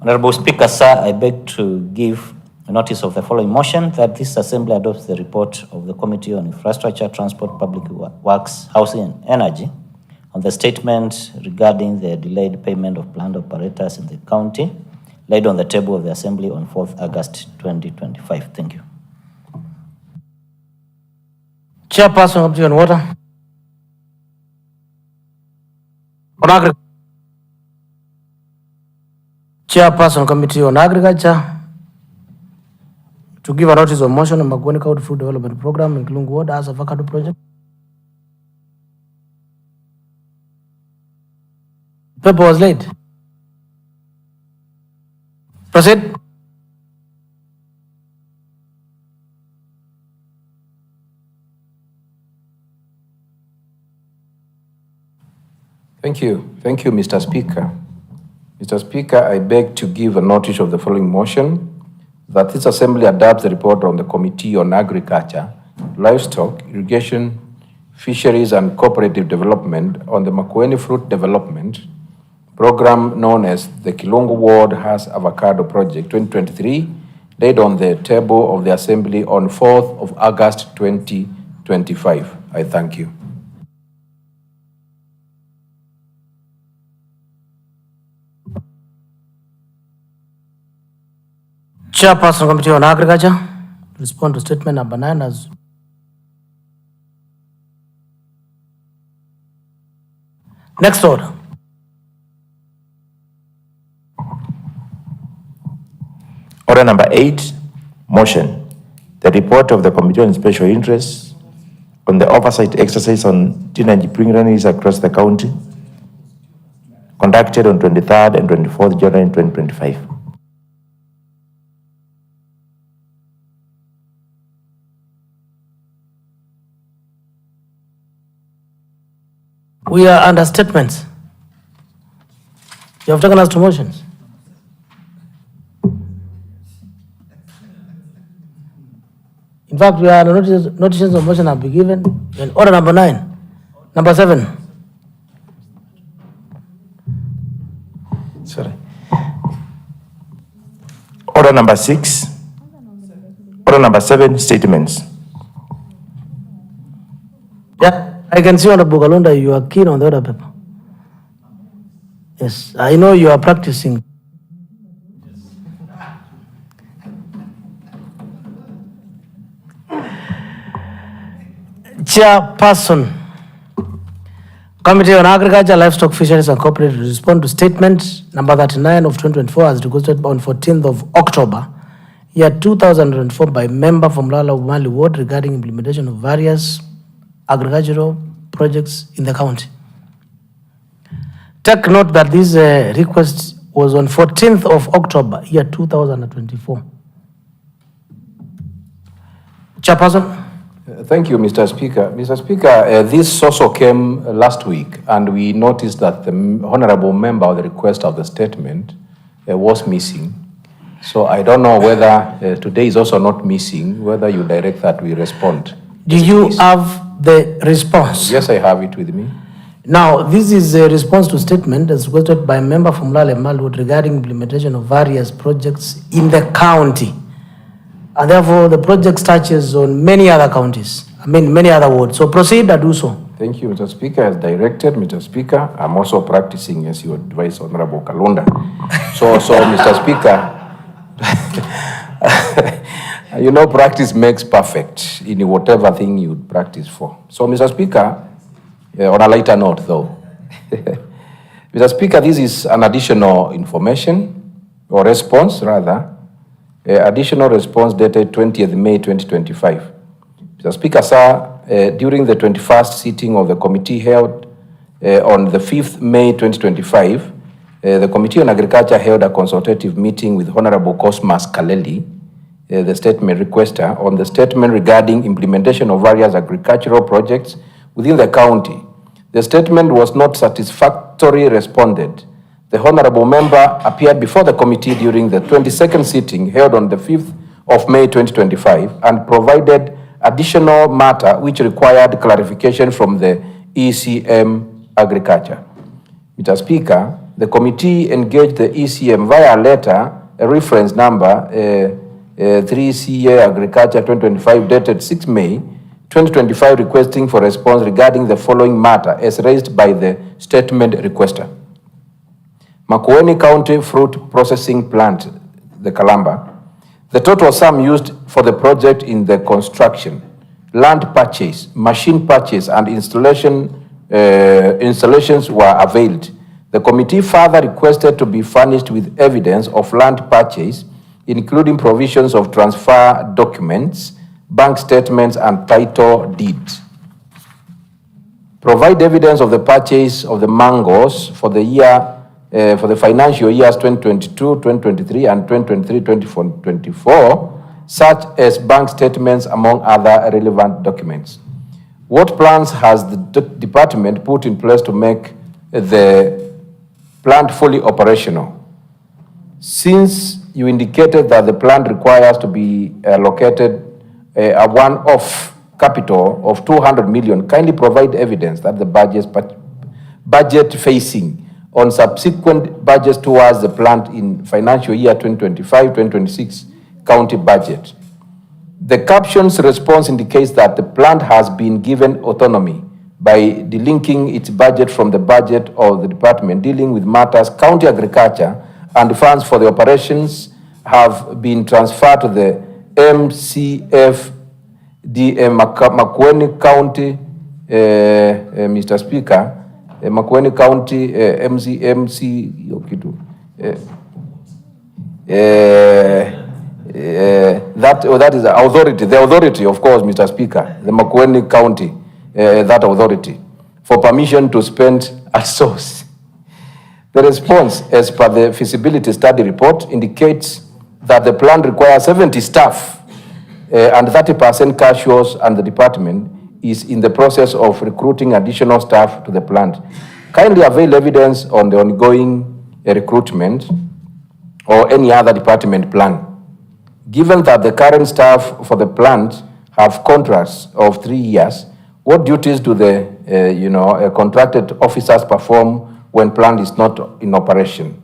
Honorable Speaker, sir, I beg to give a notice of the following motion: that this Assembly adopts the report of the Committee on Infrastructure, Transport, Public Works, Housing and Energy on the statement regarding the delayed payment of plant operators in the county, laid on the table of the Assembly on 4th August 2025. Thank you. Chairperson Committee on Water. On Agriculture. Chairperson Committee on Agriculture to give a notice of motion on Makueni County Food Development Program in Kilungu Ward as avocado project. Paper was laid. Proceed. Thank you. Thank you, Mr. Speaker. Mr. Speaker, I beg to give a notice of the following motion: that this Assembly adopts the report on the Committee on Agriculture, Livestock, Irrigation, Fisheries and Cooperative Development on the Makueni Fruit Development Program known as the Kilungu Ward Has Avocado Project 2023, laid on the table of the Assembly on 4th of August 2025. I thank you. Chairperson Committee on Agriculture, respond to statement number 9 as next order. Order number 8, motion. The report of the Committee on Special Interests on the oversight exercise on teenage pregnancies across the county, conducted on 23rd and 24th January 2025. We are under statements. You have taken us to motions. In fact, we are notices of motion have been given in order number 9. Number 7. Sorry. Order number 6. Order number 7, statements. Yeah, I can see on the Bugalunda you are keen on the other paper. Yes, I know you are practicing. Chairperson, Committee on Agriculture, Livestock, Fisheries and Cooperative to respond to statement number 39 of 2024 as requested on 14th of October, year 2004 by member from Lala Umali Ward regarding implementation of various agricultural projects in the county. Take note that this request was on 14th of October, year 2024. Chairperson. Thank you, Mr. Speaker. Mr. Speaker, this also came last week, and we noticed that the honorable member of the request of the statement was missing. So I don't know whether today is also not missing, whether you direct that we respond. Do you have the response? Yes, I have it with me. Now, this is a response to statement as requested by a member from Lale Malwood regarding implementation of various projects in the county. And therefore, the project touches on many other counties, many other wards. So proceed and do so. Thank you, Mr. Speaker. As directed, Mr. Speaker, I'm also practicing as you advise, Honorable Kalunda. So, Mr. Speaker, you know, practice makes perfect in whatever thing you practice for. So, Mr. Speaker, on a lighter note, though, Mr. Speaker, this is an additional information or response, rather. Additional response dated 20th May 2025. Mr. Speaker, sir, during the 21st sitting of the committee held on the 5th May 2025, the Committee on Agriculture held a consultative meeting with Honorable Cosmas Kaleli, the statement requester, on the statement regarding implementation of various agricultural projects within the county. The statement was not satisfactorily responded. The honorable member appeared before the committee during the 22nd sitting held on the 5th of May 2025 and provided additional matter which required clarification from the ECM Agriculture. Mr. Speaker, the committee engaged the ECM via a letter, a reference number 3CA Agriculture 2025 dated 6 May 2025 requesting for response regarding the following matter as raised by the statement requester. Makueni County Fruit Processing Plant, the Kalamba. The total sum used for the project in the construction, land purchase, machine purchase, and installations were availed. The committee further requested to be furnished with evidence of land purchase, including provisions of transfer documents, bank statements, and title deeds. Provide evidence of the purchase of the mangoes for the year for the financial years 2022, 2023, and 2023-2024, such as bank statements, among other relevant documents. What plans has the department put in place to make the plant fully operational? Since you indicated that the plant requires to be allocated a one-off capital of 200 million, kindly provide evidence that the budget facing on subsequent budgets towards the plant in financial year 2025-2026 county budget. The caption's response indicates that the plant has been given autonomy by delinking its budget from the budget of the department dealing with matters county agriculture, and funds for the operations have been transferred to the MCFDM Makueni County, Mr. Speaker, Makueni County MC that is the authority, of course, Mr. Speaker, the Makueni County, that authority, for permission to spend at source. The response, as per the feasibility study report, indicates that the plan requires 70 staff and 30% casuals, and the department is in the process of recruiting additional staff to the plant. Kindly avail evidence on the ongoing recruitment or any other department plan. Given that the current staff for the plant have contracts of 3 years, what duties do the contracted officers perform when plant is not in operation?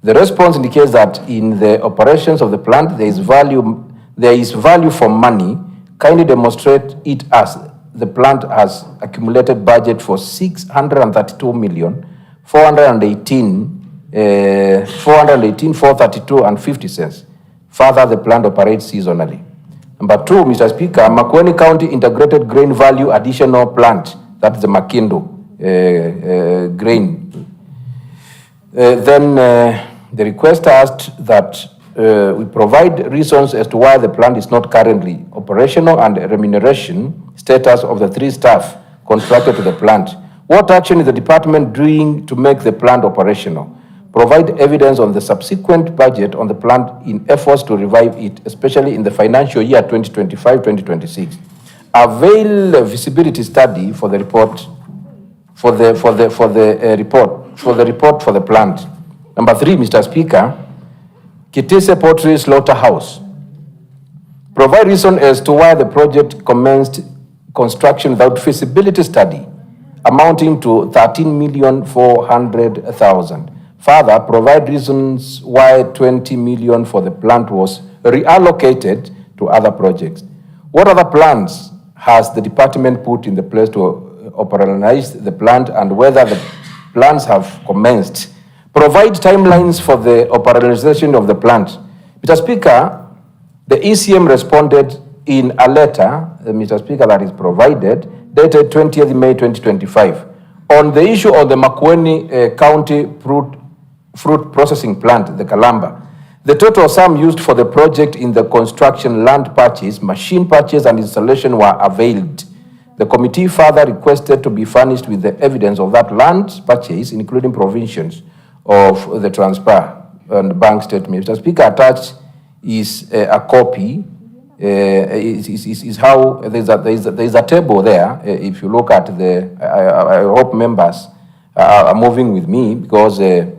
The response indicates that in the operations of the plant there is value for money. Kindly demonstrate it as the plant has accumulated budget for 632,418,432.50 cents. Further, the plant operates seasonally. Number 2, Mr. Speaker, Makueni County Integrated Grain Value Additional Plant, that's the Makindo grain. Then the request asked that we provide reasons as to why the plant is not currently operational and remuneration status of the 3 staff contracted to the plant. What action is the department doing to make the plant operational? provide evidence on the subsequent budget on the plant in efforts to revive it, especially in the financial year 2025-2026. Avail a visibility study for the report for the report for the plant. Number 3, Mr. Speaker, Kitese Poultry Slaughterhouse. Provide reason as to why the project commenced construction without feasibility study, amounting to 13,400,000. Further, provide reasons why 20 million for the plant was reallocated to other projects. What other plans has the department put in the place to operationalize the plant, and whether the plans have commenced? Provide timelines for the operationalization of the plant. Mr. Speaker, the ECM responded in a letter, Mr. Speaker, that is provided, dated 20th May 2025, on the issue of the Makueni County fruit processing plant, the Kalamba. The total sum used for the project in the construction, land purchase, machine purchase, and installation were availed. The committee further requested to be furnished with the evidence of that land purchase, including provisions of the transfer and bank statement. Mr. Speaker, attached is a copy. Is how there's a table there. If you look at I hope members are moving with me, because the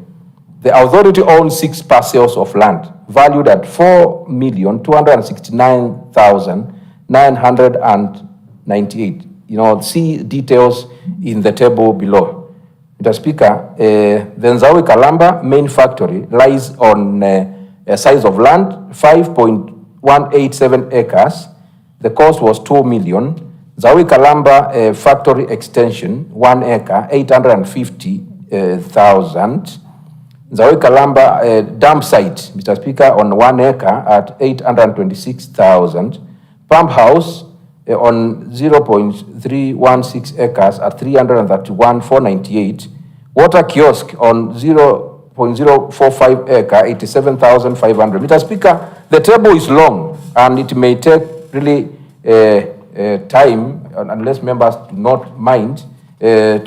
authority owns 6 parcels of land valued at 4,269,998. See details in the table below. Mr. Speaker, the Nzawi Kalamba main factory lies on a size of land 5.187 acres. The cost was 2 million. Nzawi Kalamba factory extension, 1 acre, 850,000. Nzawi Kalamba dump site, Mr. Speaker, on 1 acre at 826,000. Pump house on 0.316 acres at 331,498. Water kiosk on 0.045 acre, 87,500. Mr. Speaker, the table is long and it may take really time, unless members do not mind, to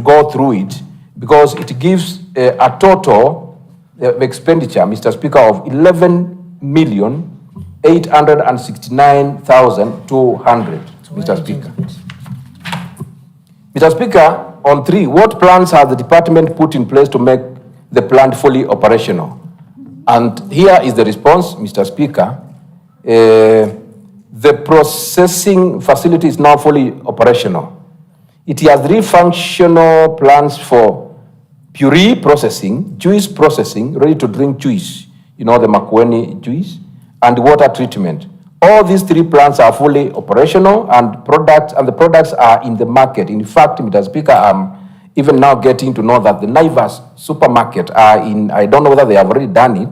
go through it, because it gives a total expenditure, Mr. Speaker, of 11,869,200, Mr. Speaker. Mr. Speaker, on 3, what plans has the department put in place to make the plant fully operational? And here is the response, Mr. Speaker. The processing facility is now fully operational. It has 3 functional plants for puree processing, juice processing, ready to drink juice, the Makueni juice, and water treatment. All these 3 plants are fully operational, and the products are in the market. In fact, Mr. Speaker, I'm even now getting to know that the Naivas supermarket are in, I don't know whether they have already done it,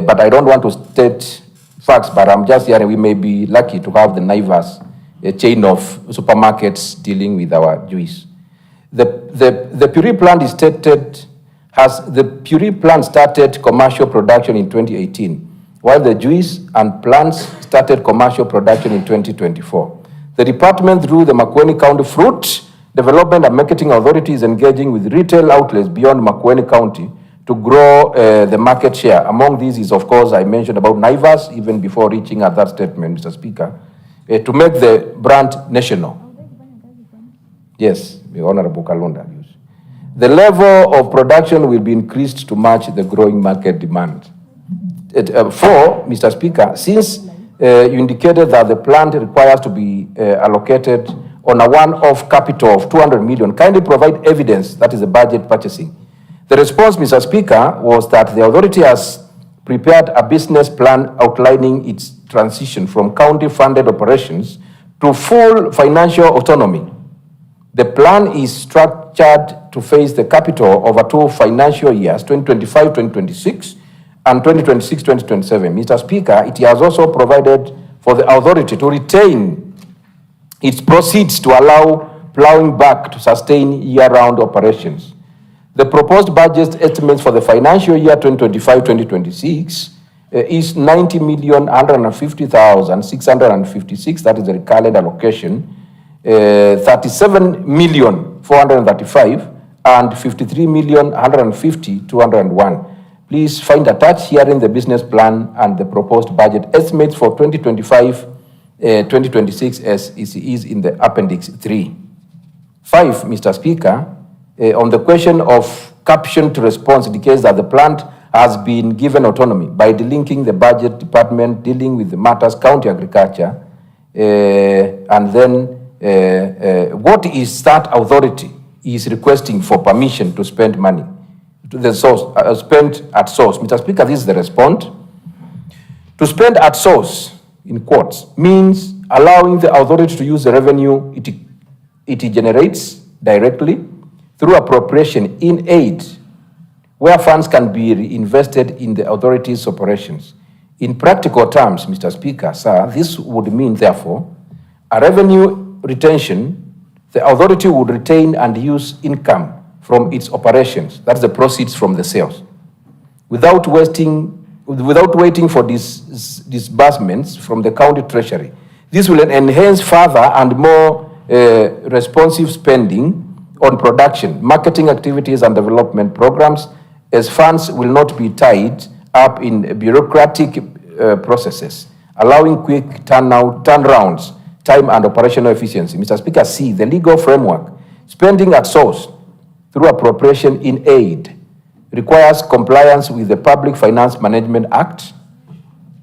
but I don't want to state facts, but I'm just hearing we may be lucky to have the Naivas, a chain of supermarkets dealing with our juice. The puree plant the puree plant started commercial production in 2018, while the juice and plants started commercial production in 2024. The department, through the Makueni County Fruit Development and Marketing Authority, is engaging with retail outlets beyond Makueni County to grow the market share. Among these is, of course, I mentioned about Naivas, even before reaching at that statement, Mr. Speaker, to make the brand national. Yes, the Honorable Kalonda. The level of production will be increased to match the growing market demand. 4, Mr. Speaker, since you indicated that the plant requires to be allocated on a one-off capital of 200 million, kindly provide evidence, that is the budget purchasing. The response, Mr. Speaker, was that the authority has prepared a business plan outlining its transition from county-funded operations to full financial autonomy. The plan is structured to face the capital over 2 financial years, 2025-2026 and 2026-2027. Mr. Speaker, it has also provided for the authority to retain its proceeds to allow plowing back to sustain year-round operations. The proposed budget estimates for the financial year 2025-2026 is 90,150,656. That is the recurrent allocation. 37,435,000 and 53,150,201. Please find attached herein the business plan and the proposed budget estimates for 2025-2026 as is in the Appendix 3. 5, Mr. Speaker, on the question of caption to response indicates that the plant has been given autonomy by delinking the budget department dealing with the matters county agriculture, and then what is that authority is requesting for permission to spend money to the source, spend at source. Mr. Speaker, this is the response. To spend at source, in quotes, means allowing the authority to use the revenue it generates directly through appropriation in aid, where funds can be reinvested in the authority's operations. In practical terms, Mr. Speaker, sir, this would mean, therefore, a revenue retention. The authority would retain and use income from its operations, that's the proceeds from the sales, without waiting for disbursements from the county treasury. This will enhance further and more responsive spending on production, marketing activities and development programs, as funds will not be tied up in bureaucratic processes, allowing quick turnarounds, time and operational efficiency. Mr. Speaker, C, the legal framework, spending at source through appropriation in aid requires compliance with the Public Finance Management Act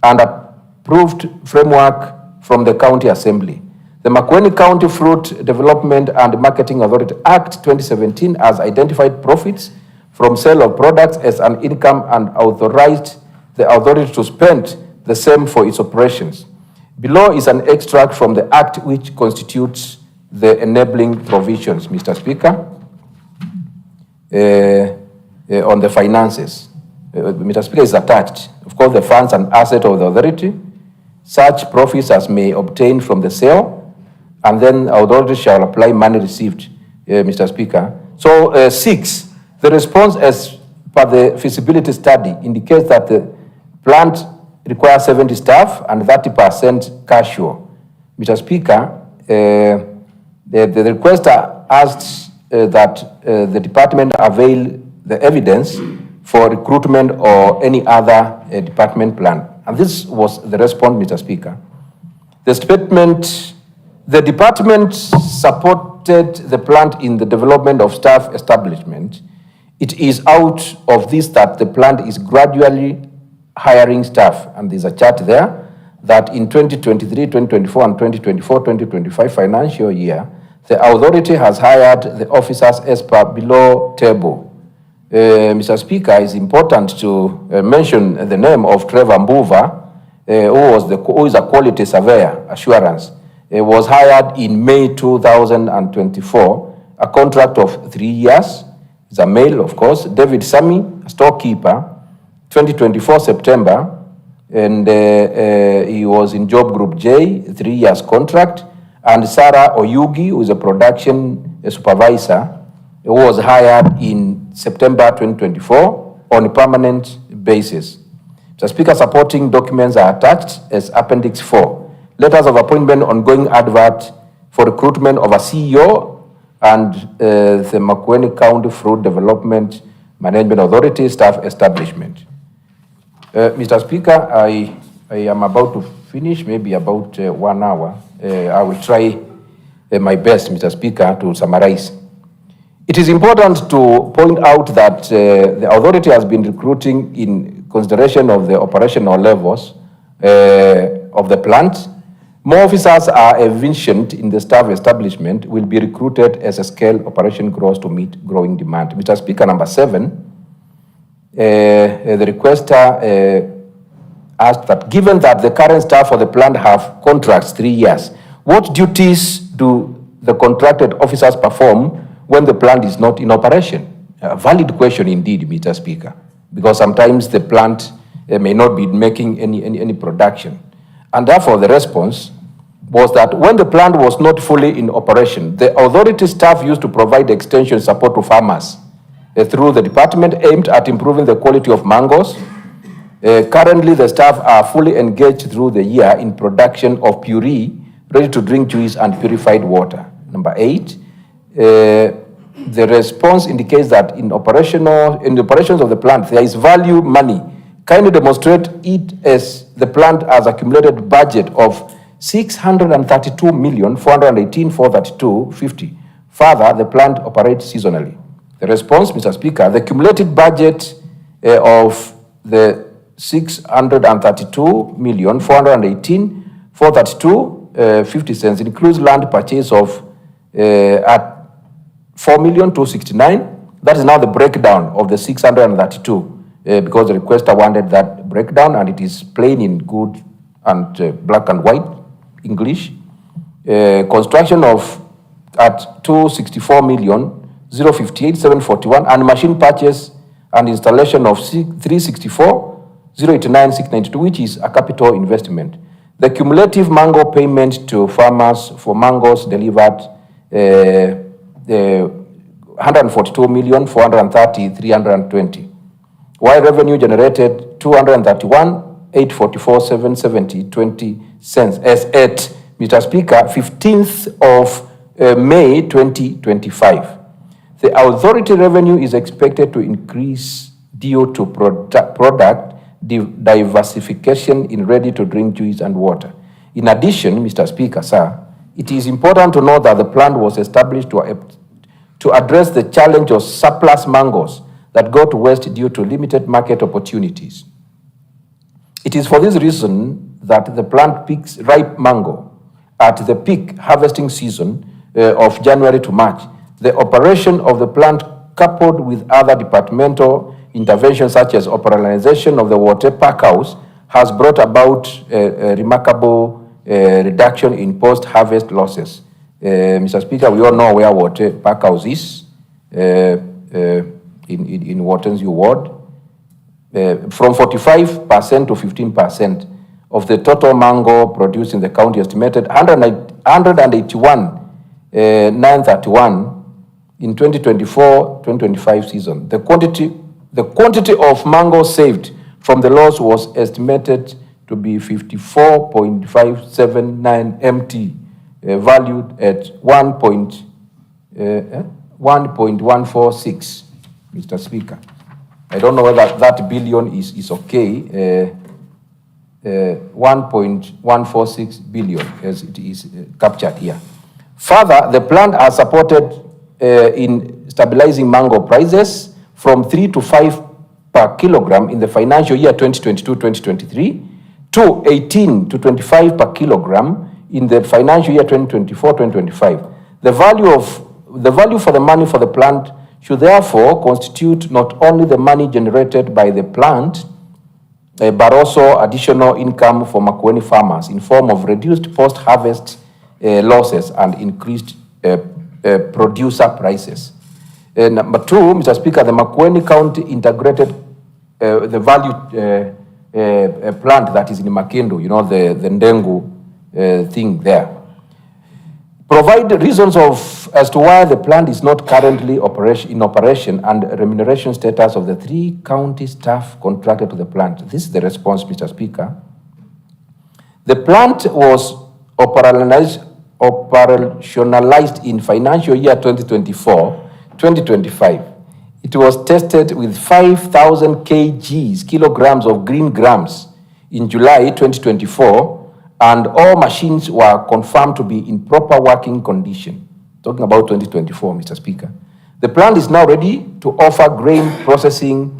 and approved framework from the County Assembly. The Makueni County Fruit Development and Marketing Authority Act 2017 has identified profits from sale of products as an income and authorized the authority to spend the same for its operations. Below is an extract from the Act which constitutes the enabling provisions, Mr. Speaker. On the finances. Mr. Speaker, is attached, of course, the funds and assets of the authority, such profits as may obtain from the sale, and then authority shall apply money received, Mr. Speaker. So 6, the response as per the feasibility study indicates that the plant requires 70 staff and 30% casual. Mr. Speaker, the requester asks that the department avail the evidence for recruitment or any other department plan. And this was the response, Mr. Speaker. The statement, the department supported the plant in the development of staff establishment. It is out of this that the plant is gradually hiring staff. And there's a chart there that in 2023, 2024, and 2024-2025 financial year, the authority has hired the officers as per below table. Mr. Speaker, it's important to mention the name of Trevor Mbuva, who is a quality surveyor assurance. Was hired in May 2024, a contract of 3 years. He's a male, of course. David Sami, a storekeeper, 2024 September, and he was in job group J, 3 years contract. And Sarah Oyugi, who is a production supervisor, who was hired in September 2024 on a permanent basis. Mr. Speaker, supporting documents are attached as Appendix 4. Letters of appointment, ongoing advert for recruitment of a CEO and the Makueni County Fruit Development Management Authority staff establishment. Mr. Speaker, I am about to finish, maybe about 1 hour. I will try my best, Mr. Speaker, to summarize. It is important to point out that the authority has been recruiting in consideration of the operational levels of the plant. More officers are envisioned in the staff establishment will be recruited as a scale operation grows to meet growing demand. Mr. Speaker, number 7, the requester asked that given that the current staff for the plant have contracts 3 years, what duties do the contracted officers perform when the plant is not in operation? A valid question indeed, Mr. Speaker, because sometimes the plant may not be making any production. And therefore the response was that when the plant was not fully in operation, the authority staff used to provide extension support to farmers through the department aimed at improving the quality of mangoes. Currently, the staff are fully engaged through the year in production of puree, ready-to-drink juice and purified water. Number 8, the response indicates that in the operations of the plant, there is value money. Kindly demonstrate it as the plant has accumulated budget of 632,418,432.50. Further, the plant operates seasonally. The response, Mr. Speaker, the cumulative budget of the 632,418,432.50 includes land purchase of at 4,269,000. That is now the breakdown of the 632 because the requester wanted that breakdown, and it is plain in good and black and white English. Construction of at 264,058,741, and machine purchase and installation of 364,089,692, which is a capital investment. The cumulative mango payment to farmers for mangoes delivered 142,430,320, while revenue generated 231,844,770.20 as at, Mr. Speaker, 15th of May 2025. The authority revenue is expected to increase due to product diversification in ready-to-drink juice and water. In addition, Mr. Speaker, sir, it is important to note that the plan was established to address the challenge of surplus mangoes that go to waste due to limited market opportunities. It is for this reason that the plant picks ripe mango at the peak harvesting season of January to March. The operation of the plant, coupled with other departmental interventions such as operationalization of the water pack house, has brought about a remarkable reduction in post-harvest losses. Mr. Speaker, we all know where water pack house is in Waternsview Ward. From 45% to 15% of the total mango produced in the county, estimated 181,931 in 2024-2025 season. The quantity of mango saved from the loss was estimated to be 54.579 MT, valued at 1.146, Mr. Speaker. I don't know whether that billion is okay. 1.146 billion as it is captured here. Further, the plant has supported in stabilizing mango prices from 3 to 5 per kilogram in the financial year 2022-2023 to 18 to 25 per kilogram in the financial year 2024-2025. The value for the money for the plant should therefore constitute not only the money generated by the plant, but also additional income for Makueni farmers in form of reduced post-harvest losses and increased producer prices. Number two, Mr. Speaker, the Makueni County integrated the value plant that is in Makindu, you know, the Ndengu thing there. Provide reasons as to why the plant is not currently in operation and remuneration status of the 3 county staff contracted to the plant. This is the response, Mr. Speaker. The plant was operationalized in financial year 2024-2025. It was tested with 5,000 kilograms of green grams in July 2024, and all machines were confirmed to be in proper working condition. Talking about 2024, Mr. Speaker. The plant is now ready to offer grain processing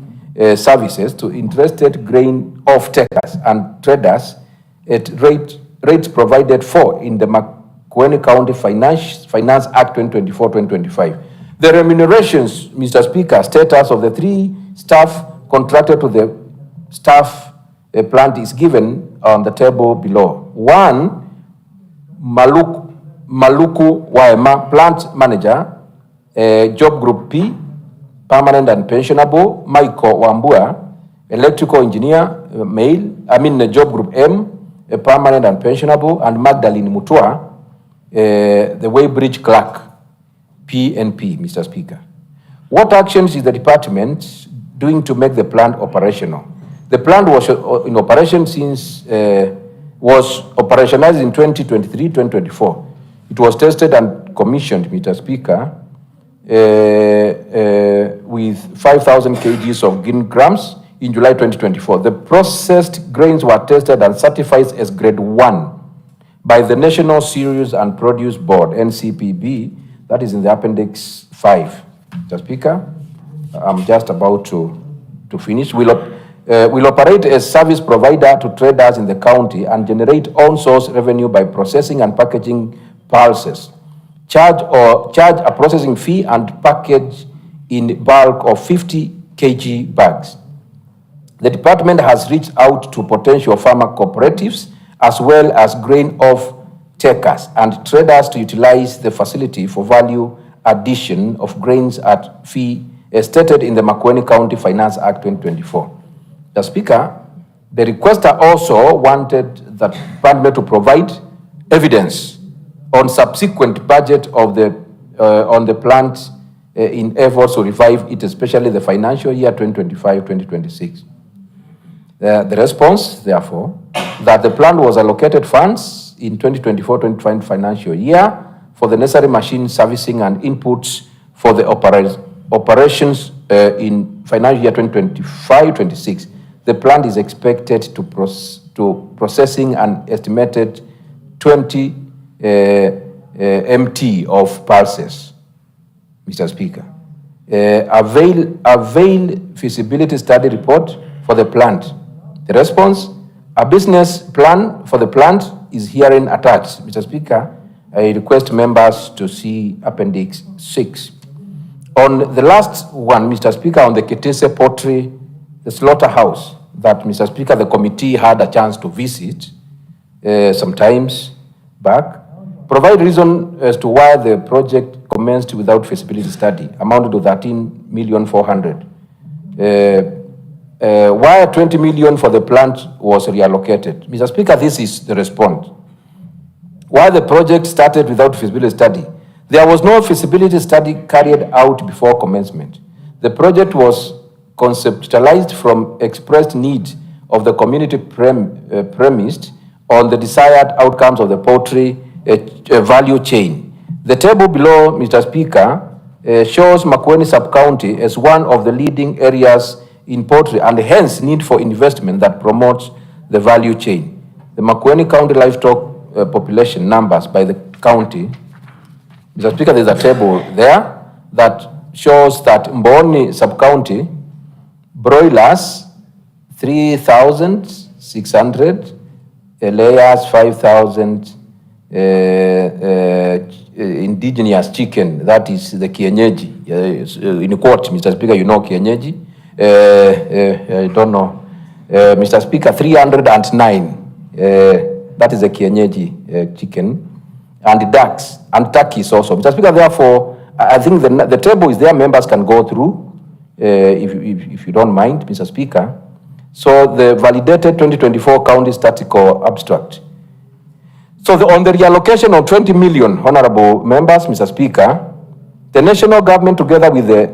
services to interested grain off-takers and traders at rates provided for in the Makueni County Finance Act 2024-2025. The remunerations, Mr. Speaker, status of the 3 staff contracted to the staff plant is given on the table below. 1, Maluku Waema, plant manager, job group P, permanent and pensionable. Michael Wambua, electrical engineer, job group M, a permanent and pensionable, and Magdalene Mutua, the weighbridge clerk, PNP, Mr. Speaker. What actions is the department doing to make the plant operational? The plant was in operation was operationalized in 2023-2024. It was tested and commissioned, Mr. Speaker, with 5,000 kgs of green grams in July 2024. The processed grains were tested and certified as grade 1 by the National Cereals and Produce Board, NCPB, that is in the Appendix 5. Mr. Speaker, I'm just about to finish. Will operate as service provider to traders in the county and generate own source revenue by processing and packaging pulses. Charge a processing fee and package in bulk of 50 kg bags. The department has reached out to potential farmer cooperatives as well as grain off-takers and traders to utilize the facility for value addition of grains at fee as stated in the Makueni County Finance Act 2024. The Speaker, the requester also wanted the department to provide evidence on subsequent budget of on the plant in efforts to revive it, especially the financial year 2025-2026. The response, therefore, that the plant was allocated funds in 2024-25 financial year for the necessary machine servicing and inputs for the operations in financial year 2025-26. The plant is expected to processing an estimated 20 MT of pulses, Mr. Speaker. Avail feasibility study report for the plant. The response, a business plan for the plant is herein attached. Mr. Speaker, I request members to see Appendix 6. On the last one, Mr. Speaker, on the Ketese Poultry, the slaughterhouse, that, Mr. Speaker, the committee had a chance to visit sometimes back, provide reason as to why the project commenced without feasibility study, amounted to 13,400,000. Why 20 million for the plant was reallocated? Mr. Speaker, this is the response. Why the project started without feasibility study? There was no feasibility study carried out before commencement. The project was conceptualized from expressed need of the community premised on the desired outcomes of the poultry value chain. The table below, Mr. Speaker, shows Makueni sub-county as one of the leading areas in poultry and hence need for investment that promotes the value chain. The Makueni County livestock population numbers by the county. Mr. Speaker, there's a table there that shows that Mboni sub-county, broilers 3,600, layers 5,000, indigenous chicken, that is the kienyeji. In quote, Mr. Speaker, you know kienyeji. I don't know. Mr. Speaker, 309, that is the kienyeji chicken, and ducks, and turkeys also. Mr. Speaker, therefore, I think the table is there, members can go through, if you don't mind, Mr. Speaker. So the validated 2024 county statistical abstract. So on the reallocation of 20 million, honorable members, Mr. Speaker, the national government together with the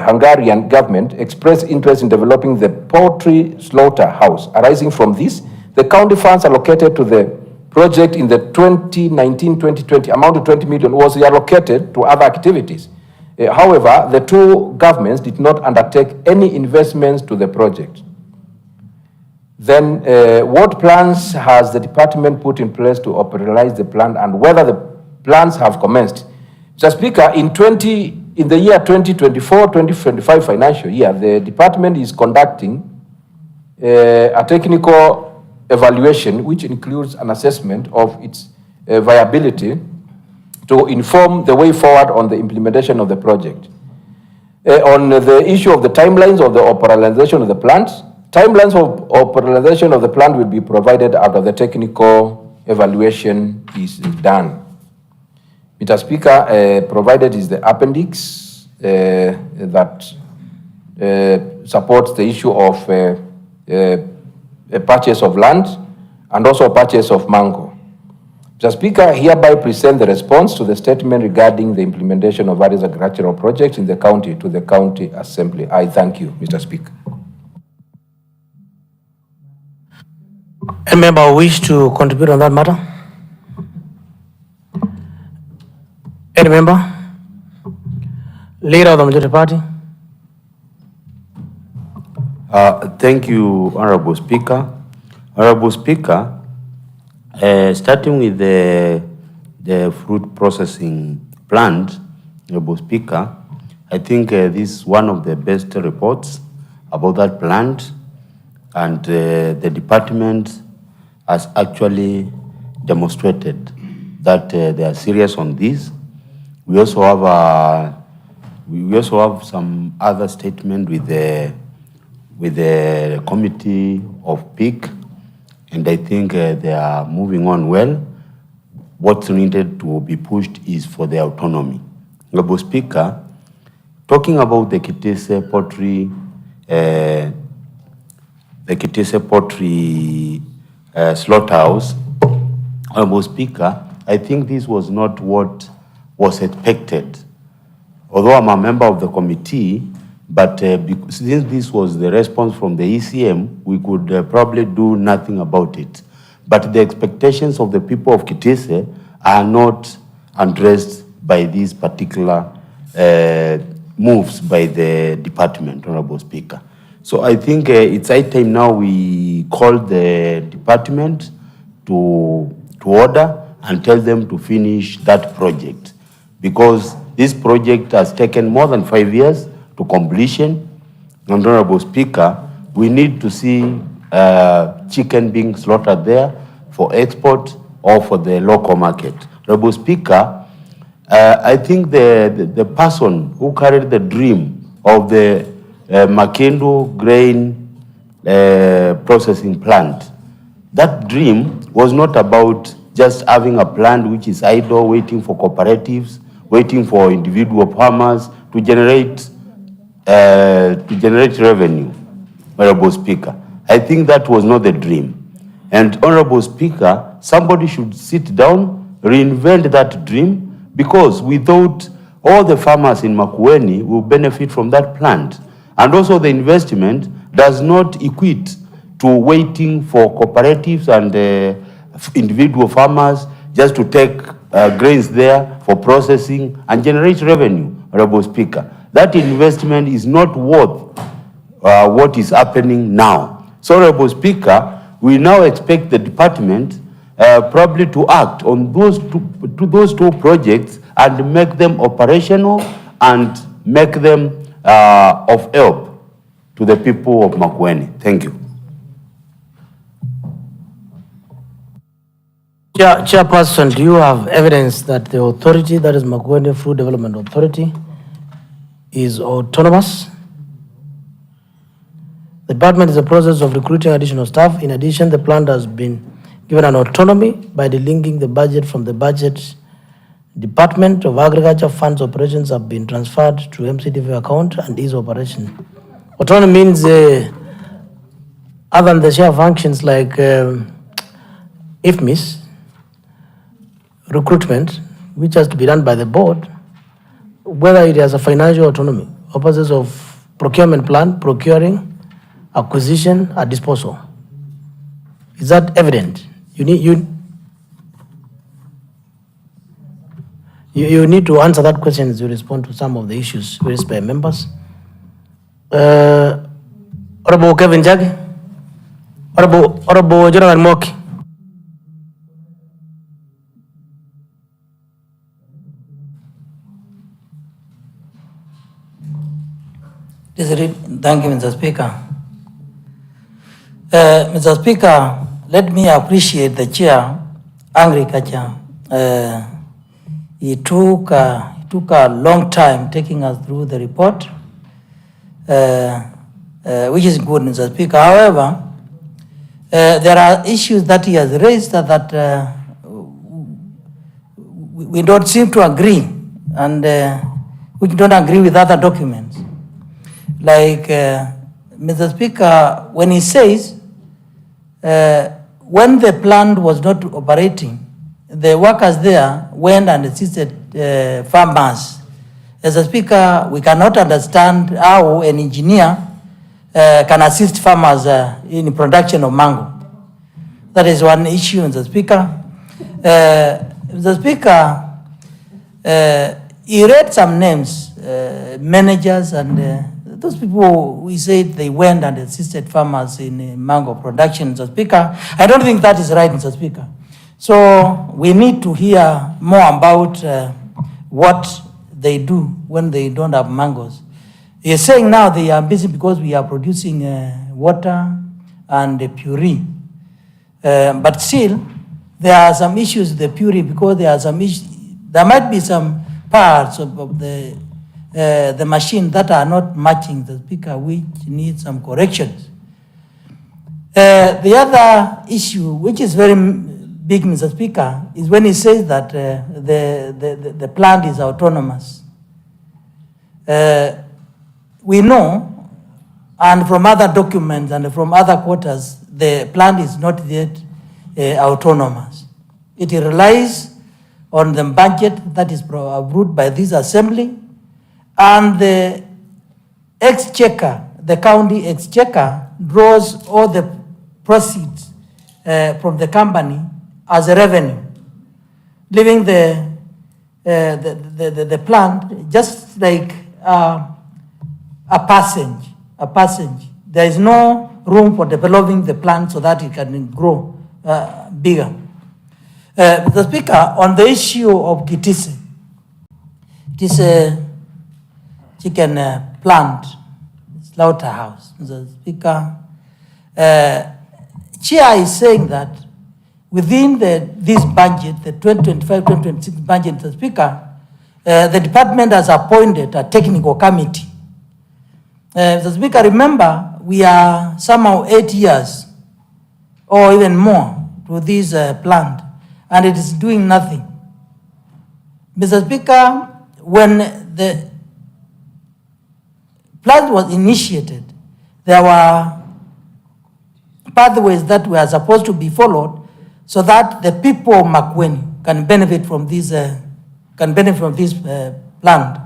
Hungarian government expressed interest in developing the poultry slaughterhouse. Arising from this, the county funds allocated to the project in the 2019-2020 amount of 20 million was reallocated to other activities. However, the two governments did not undertake any investments to the project. Then, what plans has the department put in place to operationalize the plan and whether the plans have commenced? Mr. Speaker, in the year 2024-2025 financial year, the department is conducting a technical evaluation which includes an assessment of its viability to inform the way forward on the implementation of the project. On the issue of the timelines of the operationalization of the plant, timelines of operationalization of the plant will be provided after the technical evaluation is done. Mr. Speaker, provided is the appendix that supports the issue of a purchase of land and also a purchase of mango. Mr. Speaker, hereby present the response to the statement regarding the implementation of various agricultural projects in the county to the County Assembly. I thank you, Mr. Speaker. Any member wish to contribute on that matter? Any member? Leader of the majority party. Thank you, Honorable Speaker. Honorable Speaker, starting with the fruit processing plant, Honorable Speaker, I think this is one of the best reports about that plant, and the department has actually demonstrated that they are serious on this. We also have some other statement with the committee of PIC, and I think they are moving on well. What's needed to be pushed is for the autonomy. Honorable Speaker, talking about the Kitese Poultry slaughterhouse, Honorable Speaker, I think this was not what was expected. Although I'm a member of the committee, but since this was the response from the ECM, we could probably do nothing about it. But the expectations of the people of Kitese are not addressed by these particular moves by the department, Honorable Speaker. So I think it's high time now we call the department to order and tell them to finish that project, because this project has taken more than 5 years to completion. And Honorable Speaker, we need to see chicken being slaughtered there for export or for the local market. Honorable Speaker, I think the person who carried the dream of the Makendo grain processing plant, that dream was not about just having a plant which is idle, waiting for cooperatives, waiting for individual farmers to generate revenue, Honorable Speaker. I think that was not the dream. And Honorable Speaker, somebody should sit down, reinvent that dream, because without all the farmers in Makueni will benefit from that plant. And also the investment does not equate to waiting for cooperatives and individual farmers just to take grains there for processing and generate revenue, Honorable Speaker. That investment is not worth what is happening now. So, Honorable Speaker, we now expect the department probably to act on those two projects and make them operational and make them of help to the people of Makueni. Thank you. Chairperson, do you have evidence that the authority, that is Makueni Fruit Development Authority, is autonomous? The department is in the process of recruiting additional staff. In addition, the plant has been given an autonomy by delinking the budget from the budget Department of Agriculture. Funds operations have been transferred to MCDV account and is operation. Autonomy means other than the share functions like IFMIS, recruitment, which has to be done by the board, whether it has a financial autonomy, purposes of procurement plan, procuring, acquisition, or disposal. Is that evident? You need to answer that question as you respond to some of the issues raised by members. Honorable Kevin Jage, Honorable General Moki. Thank you, Mr. Speaker. Mr. Speaker, let me appreciate the chair, Agriculture. He took a long time taking us through the report, which is good, Mr. Speaker. However, there are issues that he has raised that we don't seem to agree, and we don't agree with other documents. Like, Mr. Speaker, when he says, when the plant was not operating, the workers there went and assisted farmers. As a speaker, we cannot understand how an engineer can assist farmers in production of mango. That is one issue, Mr. Speaker. Mr. Speaker, he read some names managers, and those people, we said they went and assisted farmers in mango production, Mr. Speaker. I don't think that is right, Mr. Speaker. So we need to hear more about what they do when they don't have mangoes. You're saying now they are busy because we are producing water and puree. But still, there are some issues with the puree because there are some issues. There might be some parts of the machine that are not matching, the Speaker, which needs some corrections. The other issue, which is very big, Mr. Speaker, is when he says that the plant is autonomous. We know, and from other documents and from other quarters, the plant is not yet autonomous. It relies on the budget that is approved by this assembly, and the exchequer, the county exchequer, draws all the proceeds from the company as a revenue, leaving the plant just like a passage. There is no room for developing the plant so that it can grow bigger. Mr. Speaker, on the issue of Kitise, it is a chicken plant, slaughterhouse. Mr. Speaker, Chair is saying that within this budget, the 2025-2026 budget, Mr. Speaker, the department has appointed a technical committee. Mr. Speaker, remember, we are somehow 8 years or even more to this plant, and it is doing nothing. Mr. Speaker, when the plant was initiated, there were pathways that were supposed to be followed so that the people of Makueni can benefit from this plant.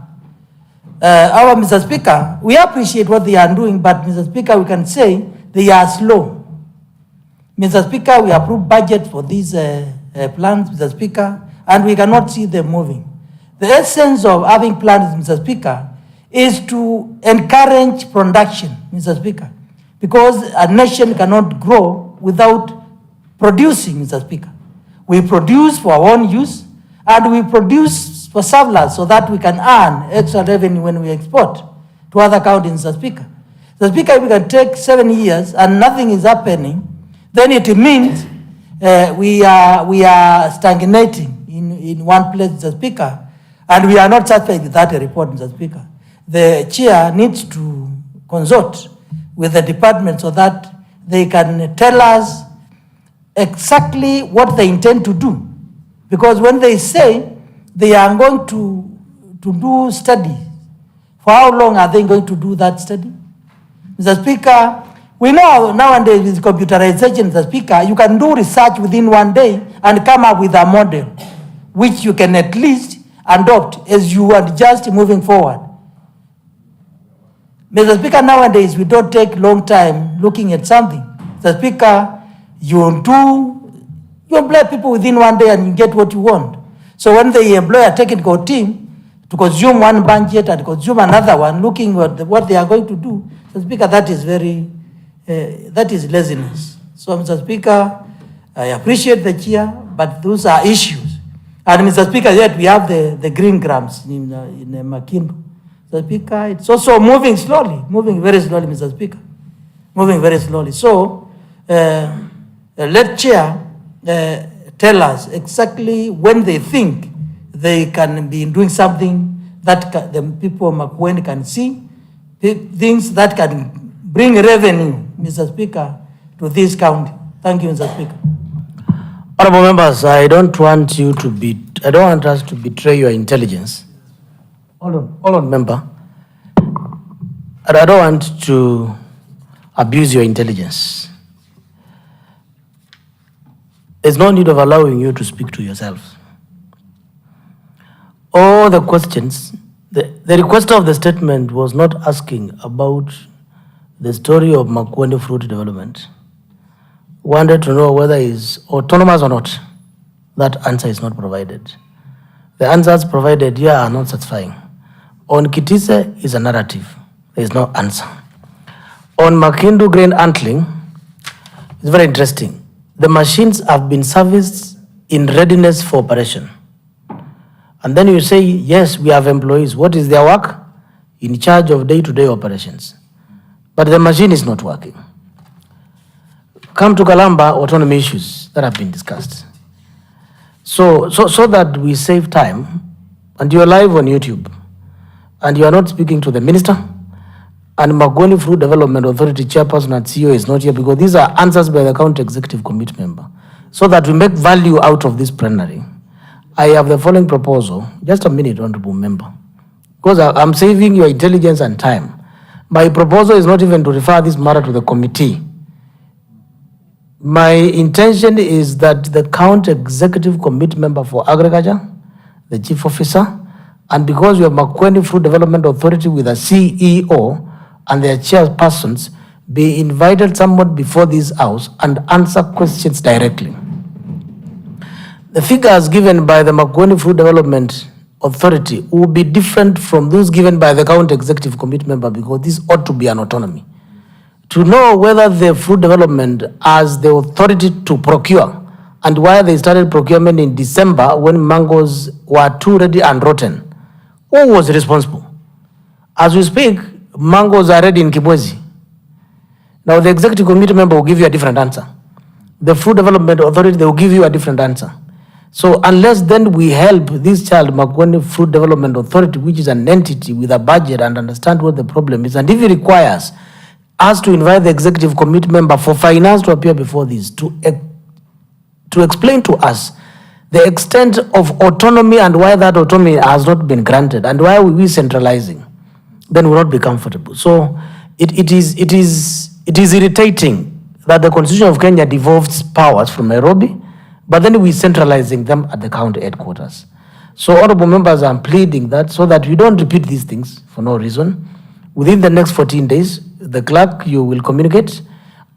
Our Mr. Speaker, we appreciate what they are doing, but Mr. Speaker, we can say they are slow. Mr. Speaker, we approve budget for these plants, Mr. Speaker, and we cannot see them moving. The essence of having plants, Mr. Speaker, is to encourage production, Mr. Speaker, because a nation cannot grow without producing, Mr. Speaker. We produce for our own use, and we produce for surplus so that we can earn extra revenue when we export to other countries, Mr. Speaker. Mr. Speaker, if we can take 7 years and nothing is happening, then it means we are stagnating in one place, Mr. Speaker, and we are not satisfied with that report, Mr. Speaker. The chair needs to consult with the department so that they can tell us exactly what they intend to do. Because when they say they are going to do study, for how long are they going to do that study? Mr. Speaker, we know nowadays with computerization, Mr. Speaker, you can do research within 1 day and come up with a model which you can at least adopt as you are just moving forward. Mr. Speaker, nowadays we don't take long time looking at something. Mr. Speaker, you employ people within 1 day and you get what you want. So when they employ a technical team to consume one budget and consume another one, looking at what they are going to do, Mr. Speaker, that is laziness. So, Mr. Speaker, I appreciate the chair, but those are issues. And Mr. Speaker, yet we have the green grams in Makindu. Mr. Speaker, it's also moving slowly, moving very slowly, Mr. Speaker, moving very slowly. So, let chair tell us exactly when they think they can be doing something that the people of Makueni can see, things that can bring revenue, Mr. Speaker, to this county. Thank you, Mr. Speaker. Honorable members, I don't want us to betray your intelligence. Hold on, member. I don't want to abuse your intelligence. There's no need of allowing you to speak to yourself. All the questions, the requester of the statement was not asking about the story of Makueni fruit development. Wanted to know whether it's autonomous or not. That answer is not provided. The answers provided here are not satisfying. On Kitise is a narrative. There is no answer. On Makindu grain handling, it's very interesting. The machines have been serviced in readiness for operation. And then you say, yes, we have employees. What is their work? In charge of day-to-day operations. But the machine is not working. Come to Kalamba, autonomy issues that have been discussed. So that we save time, and you are live on YouTube, and you are not speaking to the minister, and Magoni Fruit Development Authority chairperson and CEO is not here, because these are answers by the county executive committee member. So that we make value out of this plenary, I have the following proposal. Just a minute, honorable member. Because I'm saving your intelligence and time. My proposal is not even to refer this matter to the committee. My intention is that the county executive committee member for agriculture, the chief officer, and because we have Makueni Fruit Development Authority with a CEO and their chairpersons, be invited somewhat before this house and answer questions directly. The figures given by the Makueni Fruit Development Authority will be different from those given by the county executive committee member, because this ought to be an autonomy. To know whether the fruit development has the authority to procure, and why they started procurement in December when mangoes were too ready and rotten. Who was responsible? As we speak, mangoes are ready in Kibwezi. Now the executive committee member will give you a different answer. The Fruit Development Authority, they will give you a different answer. So unless then we help this child, Makueni Fruit Development Authority, which is an entity with a budget, and understand what the problem is, and if it requires us to invite the executive committee member for finance to appear before this, to explain to us the extent of autonomy and why that autonomy has not been granted and why we centralizing, then we'll not be comfortable. So it is irritating that the Constitution of Kenya devolves powers from Nairobi, but then we're centralizing them at the county headquarters. So honorable members, I'm pleading that so that we don't repeat these things for no reason. Within the next 14 days, the clerk, you will communicate,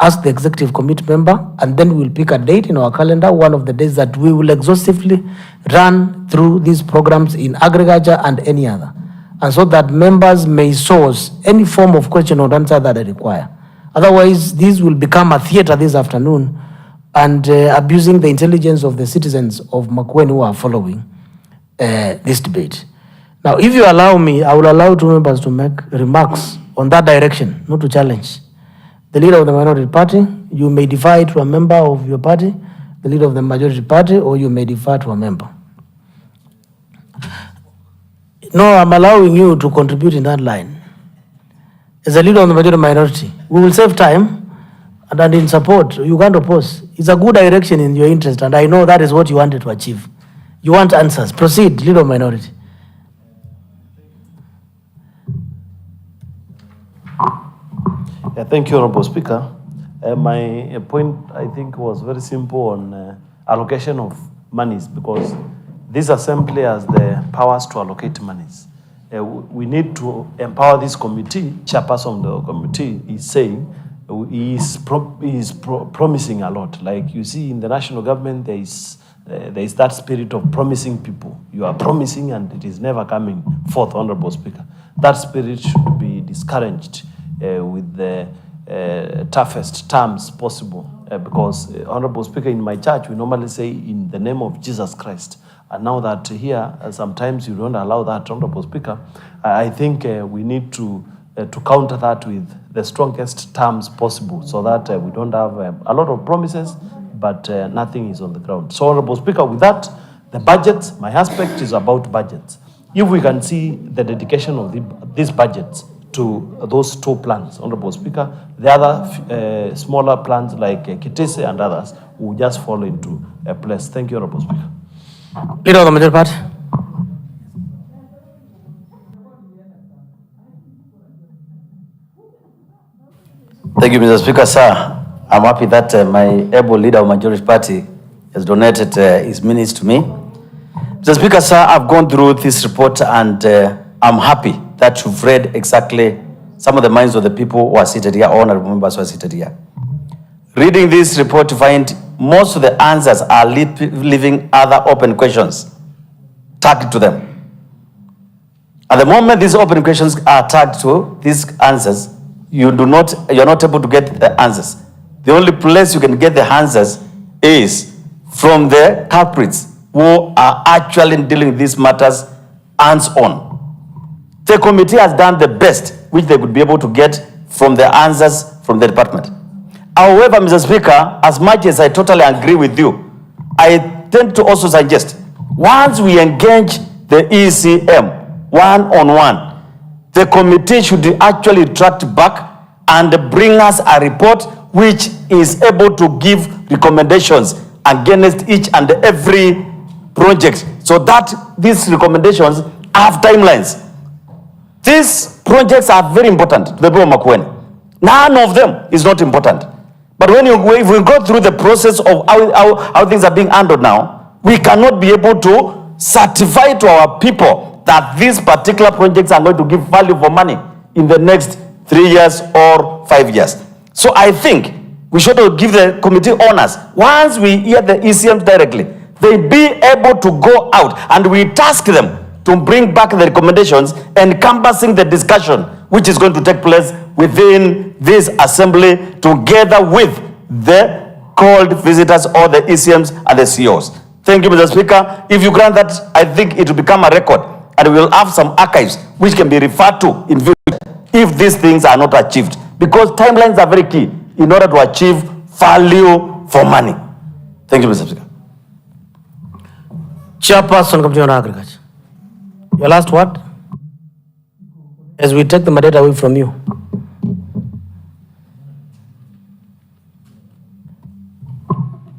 ask the executive committee member, and then we'll pick a date in our calendar, one of the days that we will exhaustively run through these programs in agriculture and any other. And so that members may source any form of question or answer that they require. Otherwise, this will become a theater this afternoon and abusing the intelligence of the citizens of Makueni who are following this debate. Now, if you allow me, I will allow two members to make remarks on that direction, not to challenge. The leader of the minority party, you may defer to a member of your party, the leader of the majority party, or you may defer to a member. No, I'm allowing you to contribute in that line. As a leader of the majority minority, we will save time, and in support, you can't oppose. It's a good direction in your interest, and I know that is what you wanted to achieve. You want answers. Proceed, leader of minority. Yeah, thank you, Honorable Speaker. My point, I think, was very simple on allocation of monies, because this assembly has the powers to allocate monies. We need to empower this committee. Chairperson of the committee is saying he is promising a lot. Like you see in the national government, there is that spirit of promising people. You are promising and it is never coming forth, Honorable Speaker. That spirit should be discouraged with the toughest terms possible. Because, Honorable Speaker, in my church, we normally say in the name of Jesus Christ. And now that here, sometimes you don't allow that, Honorable Speaker, I think we need to counter that with the strongest terms possible, so that we don't have a lot of promises, but nothing is on the ground. So, Honorable Speaker, with that, the budget, my aspect is about budgets. If we can see the dedication of these budgets to those two plans, Honorable Speaker, the other smaller plans like Kitese and others will just fall into place. Thank you, Honorable Speaker. Leader of the majority party. Thank you, Mr. Speaker, sir. I'm happy that my able leader of majority party has donated his minutes to me. Mr. Speaker, sir, I've gone through this report and I'm happy that you've read exactly some of the minds of the people who are seated here, honorable members who are seated here. Reading this report, you find most of the answers are leaving other open questions tagged to them. At the moment these open questions are tagged to these answers, you're not able to get the answers. The only place you can get the answers is from the culprits who are actually dealing with these matters hands-on. The committee has done the best which they could be able to get from the answers from the department. However, Mr. Speaker, as much as I totally agree with you, I tend to also suggest, once we engage the ECM one-on-one, the committee should actually track back and bring us a report which is able to give recommendations against each and every project, so that these recommendations have timelines. These projects are very important to the people of Makueni. None of them is not important. But if we go through the process of how things are being handled now, we cannot be able to certify to our people that these particular projects are going to give value for money in the next 3 years or 5 years. So I think we should give the committee honors. Once we hear the ECMs directly, they be able to go out and we task them to bring back the recommendations encompassing the discussion which is going to take place within this assembly together with the called visitors or the ECMs and the CEOs. Thank you, Mr. Speaker. If you grant that, I think it will become a record and we will have some archives which can be referred to in future if these things are not achieved, because timelines are very key in order to achieve value for money. Thank you, Mr. Speaker. Chairperson, Committee on Agriculture. Your last word? As we take the mandate away from you.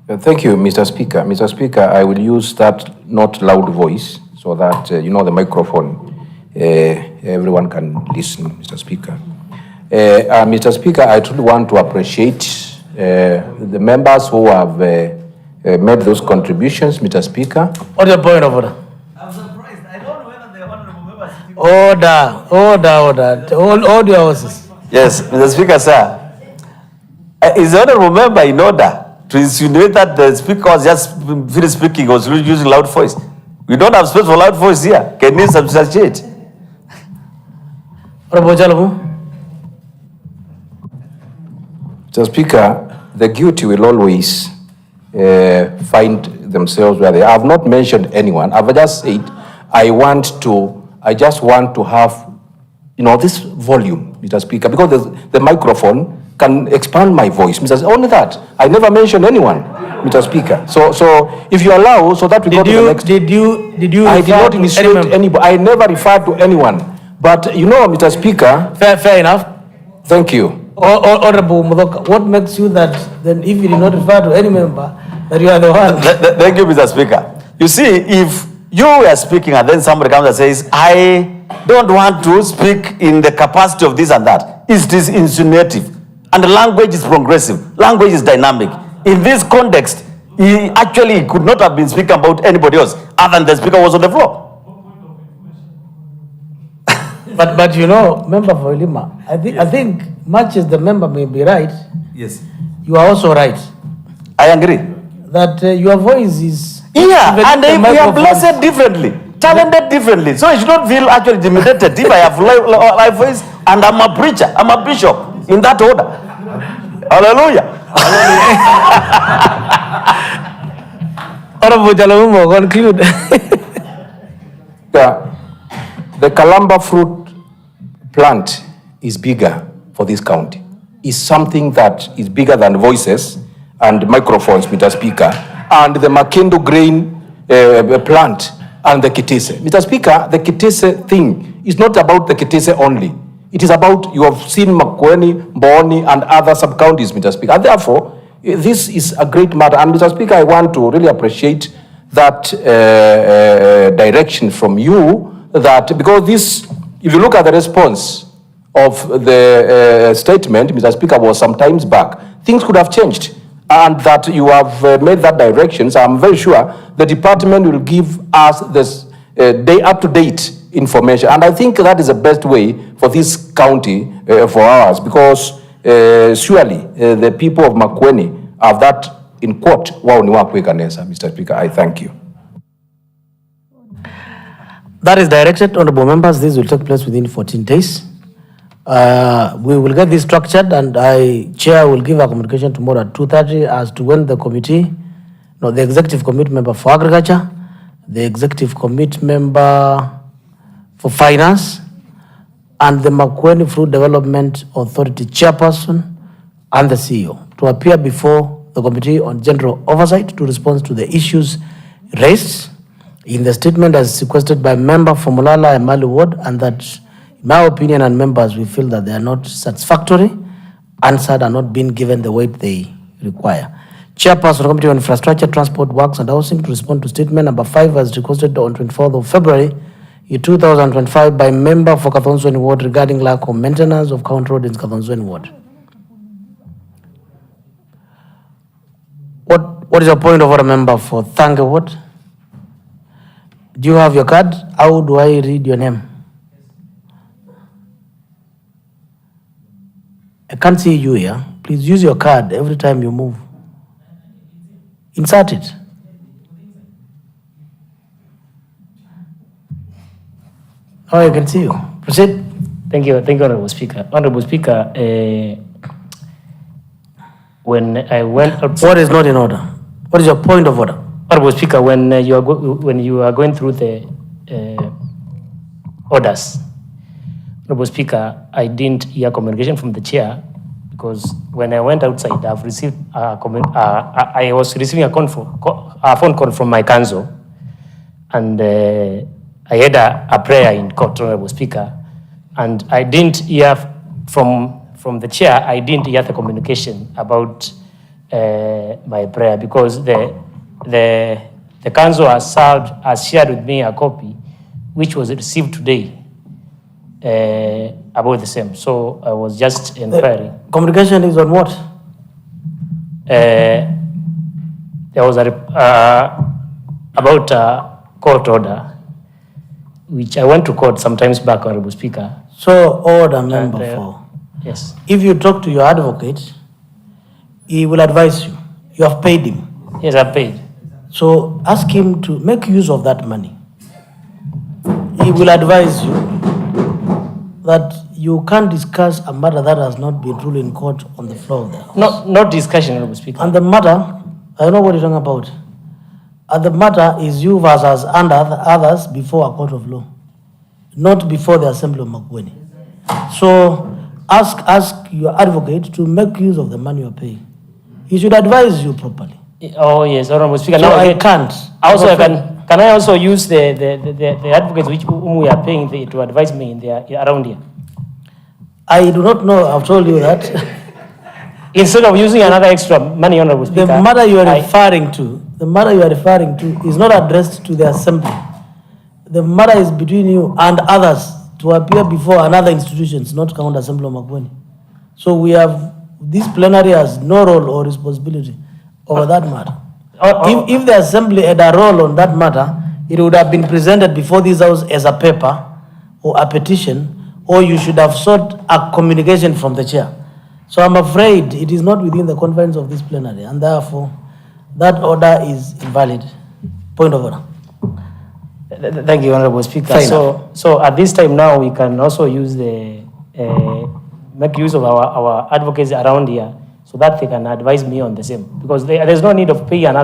Thank you, Mr. Speaker. Mr. Speaker, I will use that not loud voice so that, the microphone, everyone can listen, Mr. Speaker. Mr. Speaker, I truly want to appreciate the members who have made those contributions, Mr. Speaker. What's your point of order? I'm surprised. I don't know whether the honorable members... Order. Hold your horses. Yes, Mr. Speaker, sir. Is the honorable member in order to insinuate that the speaker was just finished speaking, was using loud voice? We don't have space for loud voice here. Can you substantiate? Honorable Jalamu. Mr. Speaker, the guilty will always find themselves where they are. I have not mentioned anyone. I've just said I just want to have, this volume, Mr. Speaker, because the microphone can expand my voice. Only that. I never mentioned anyone, Mr. Speaker. So if you allow, so that we go to the next. Did you I did not initiate anybody. I never referred to anyone. But Mr. Speaker. Fair enough. Thank you. Honorable Mudoka, what makes you that then if you did not refer to any member, that you are the one? Thank you, Mr. Speaker. You see, if you were speaking and then somebody comes and says, I don't want to speak in the capacity of this and that, it is insinuative. And the language is progressive. Language is dynamic. In this context, he actually could not have been speaking about anybody else other than the speaker was on the floor. But member for Lima, I think much as the member may be right, yes, you are also right. I agree. That your voice is... Yeah, and if we are blessed differently, talented differently, so you should not feel actually intimidated if I have live voice and I'm a preacher, I'm a bishop, in that order. Hallelujah. Honorable Jalamu, conclude. The Kalamba fruit plant is bigger for this county. It's something that is bigger than voices and microphones, Mr. Speaker, and the Makendo grain plant and the Kitese. Mr. Speaker, the Kitese thing is not about the Kitese only. It is about, you have seen Makueni, Mboni, and other sub-counties, Mr. Speaker. And therefore, this is a great matter. And Mr. Speaker, I want to really appreciate that direction from you, that because this, if you look at the response of the statement, Mr. Speaker, was some times back, things could have changed. And that you have made that direction. So I'm very sure the department will give us this up-to-date information. And I think that is the best way for this county, for ours, because surely the people of Makueni have that in quote, wow, Mr. Speaker, I thank you. That is directed, honorable members. This will take place within 14 days. We will get this structured, and Chair will give a communication tomorrow at 2:30 as to when the committee, no, the executive committee member for agriculture, the executive committee member for finance, and the Makueni Fruit Development Authority chairperson and the CEO to appear before the Committee on General Oversight to respond to the issues raised in the statement as requested by member for Mulala and Mali Ward, and that, in my opinion and members, we feel that they are not satisfactory, answered, and not being given the weight they require. Chairperson of the Committee on Infrastructure, Transport, Works and Housing to respond to statement number 5 as requested on 24th of February 2025 by member for Kathonsweni Ward regarding lack of maintenance of County Road in Kathonsweni Ward. What is your point of order, member for Thange Ward? Do you have your card? How do I read your name? I can't see you here. Please use your card every time you move. Insert it. Oh, I can see you. Proceed. Thank you, Honorable Speaker. Honorable Speaker, when I went out... What is not in order? What is your point of order? Honorable Speaker, when you are going through the orders, Honorable Speaker, I didn't hear communication from the chair because when I went outside, I've received I was receiving a phone call from my counsel, and I had a prayer in court, Honorable Speaker, and I didn't hear from the chair. I didn't hear the communication about my prayer because the council has shared with me a copy which was received today about the same. So I was just inquiring. Communication is on what? There was about a court order which I went to court sometimes back, Honorable Speaker. So order member for. Yes. If you talk to your advocate, he will advise you. You have paid him. Yes, I paid. So ask him to make use of that money. He will advise you that you can't discuss a matter that has not been ruled in court on the floor of the House. Not discussion, Honorable Speaker. And the matter, I know what you're talking about. And the matter is you versus and others before a court of law, not before the Assembly of Makueni. So ask your advocate to make use of the money you're paying. He should advise you properly. Oh yes, Honorable Speaker. So now I can't. Also, can I also use the advocates whom we are paying to advise me in around here? I do not know. I've told you that. Instead of using another extra money, Honorable Speaker. The matter you are referring to is not addressed to the Assembly. The matter is between you and others to appear before another institutions, not County Assembly of Makueni. So this plenary has no role or responsibility over that matter. If the Assembly had a role on that matter, it would have been presented before this House as a paper or a petition, or you should have sought a communication from the chair. So I'm afraid it is not within the confines of this plenary, and therefore that order is invalid. Point of order. Thank you, Honorable Speaker. So at this time now, we can also use make use of our advocates around here so that they can advise me on the same. Because there's no need of paying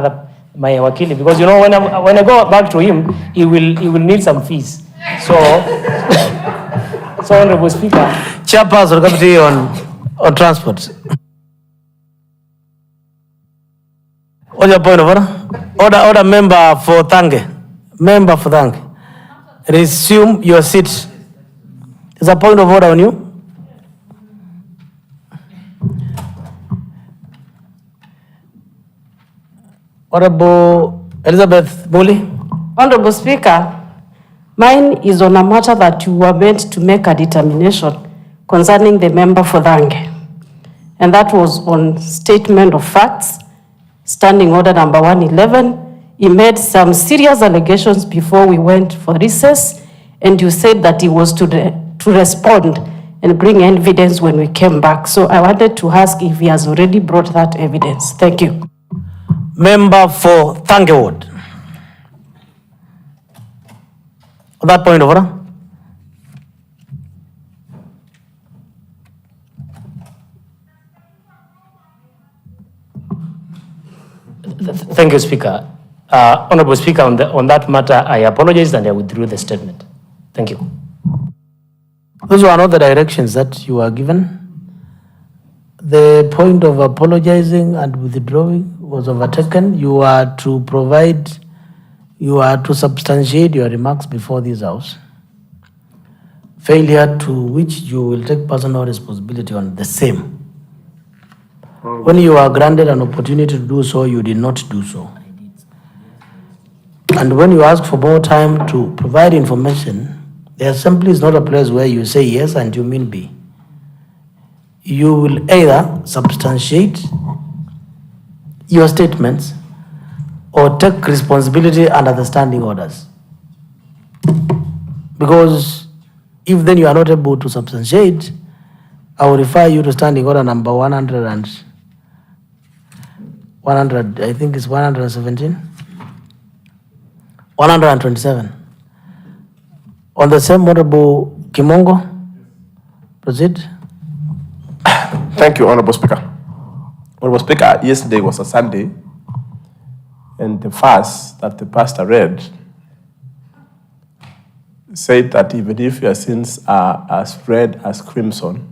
my wakili, because you know when I go back to him, he will need some fees. So, Honorable Speaker. Chairperson Committee on Transport. What's your point of order? Order member for Thange. Member for Thange. Resume your seat. Is a point of order on you? Honorable Elizabeth Boli. Honorable Speaker, mine is on a matter that you were meant to make a determination concerning the member for Thange. And that was on statement of facts, standing order number 111. He made some serious allegations before we went for recess, and you said that he was to respond and bring evidence when we came back. So I wanted to ask if he has already brought that evidence. Thank you. Member for Thange Ward. On that point of order? Thank you, Speaker. Honorable Speaker, on that matter, I apologize and I withdrew the statement. Thank you. Those were not the directions that you were given. The point of apologizing and withdrawing was overtaken. You are to substantiate your remarks before this House. Failure to which you will take personal responsibility on the same. When you are granted an opportunity to do so, you did not do so. And when you ask for more time to provide information, the assembly is not a place where you say yes and you mean B. You will either substantiate your statements or take responsibility under the standing orders. Because if then you are not able to substantiate, I will refer you to standing order number 100, I think it's 117, 127. On the same, Honorable Kimongo, proceed. Thank you, Honorable Speaker. Honorable Speaker, yesterday was a Sunday, and the verse that the pastor read said that even if your sins are as red as crimson,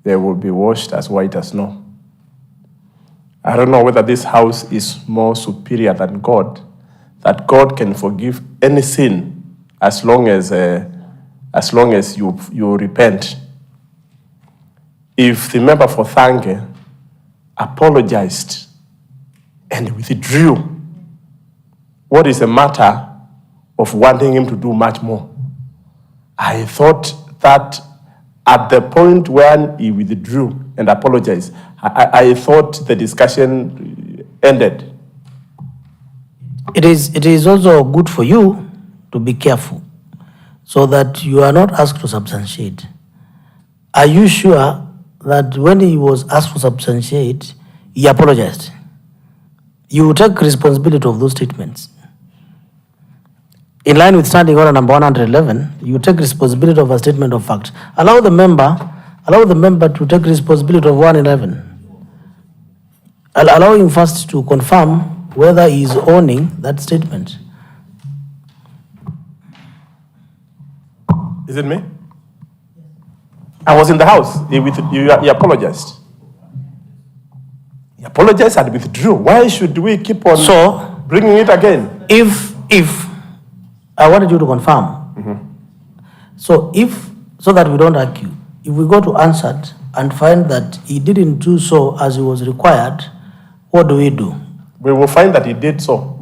they will be washed as white as snow. I don't know whether this house is more superior than God, that God can forgive any sin as long as you repent. If the member for Thange apologized and withdrew, what is the matter of wanting him to do much more? I thought that at the point when he withdrew and apologized, I thought the discussion ended. It is also good for you to be careful so that you are not asked to substantiate. Are you sure that when he was asked to substantiate, he apologized? You take responsibility of those statements. In line with standing order number 111, you take responsibility of a statement of fact. Allow the member to take responsibility of 111. Allow him first to confirm whether he is owning that statement. Is it me? I was in the house. He apologized. He apologized and withdrew. Why should we keep on bringing it again? If I wanted you to confirm. So that we don't argue, if we go to answered and find that he didn't do so as he was required, what do? We will find that he did so.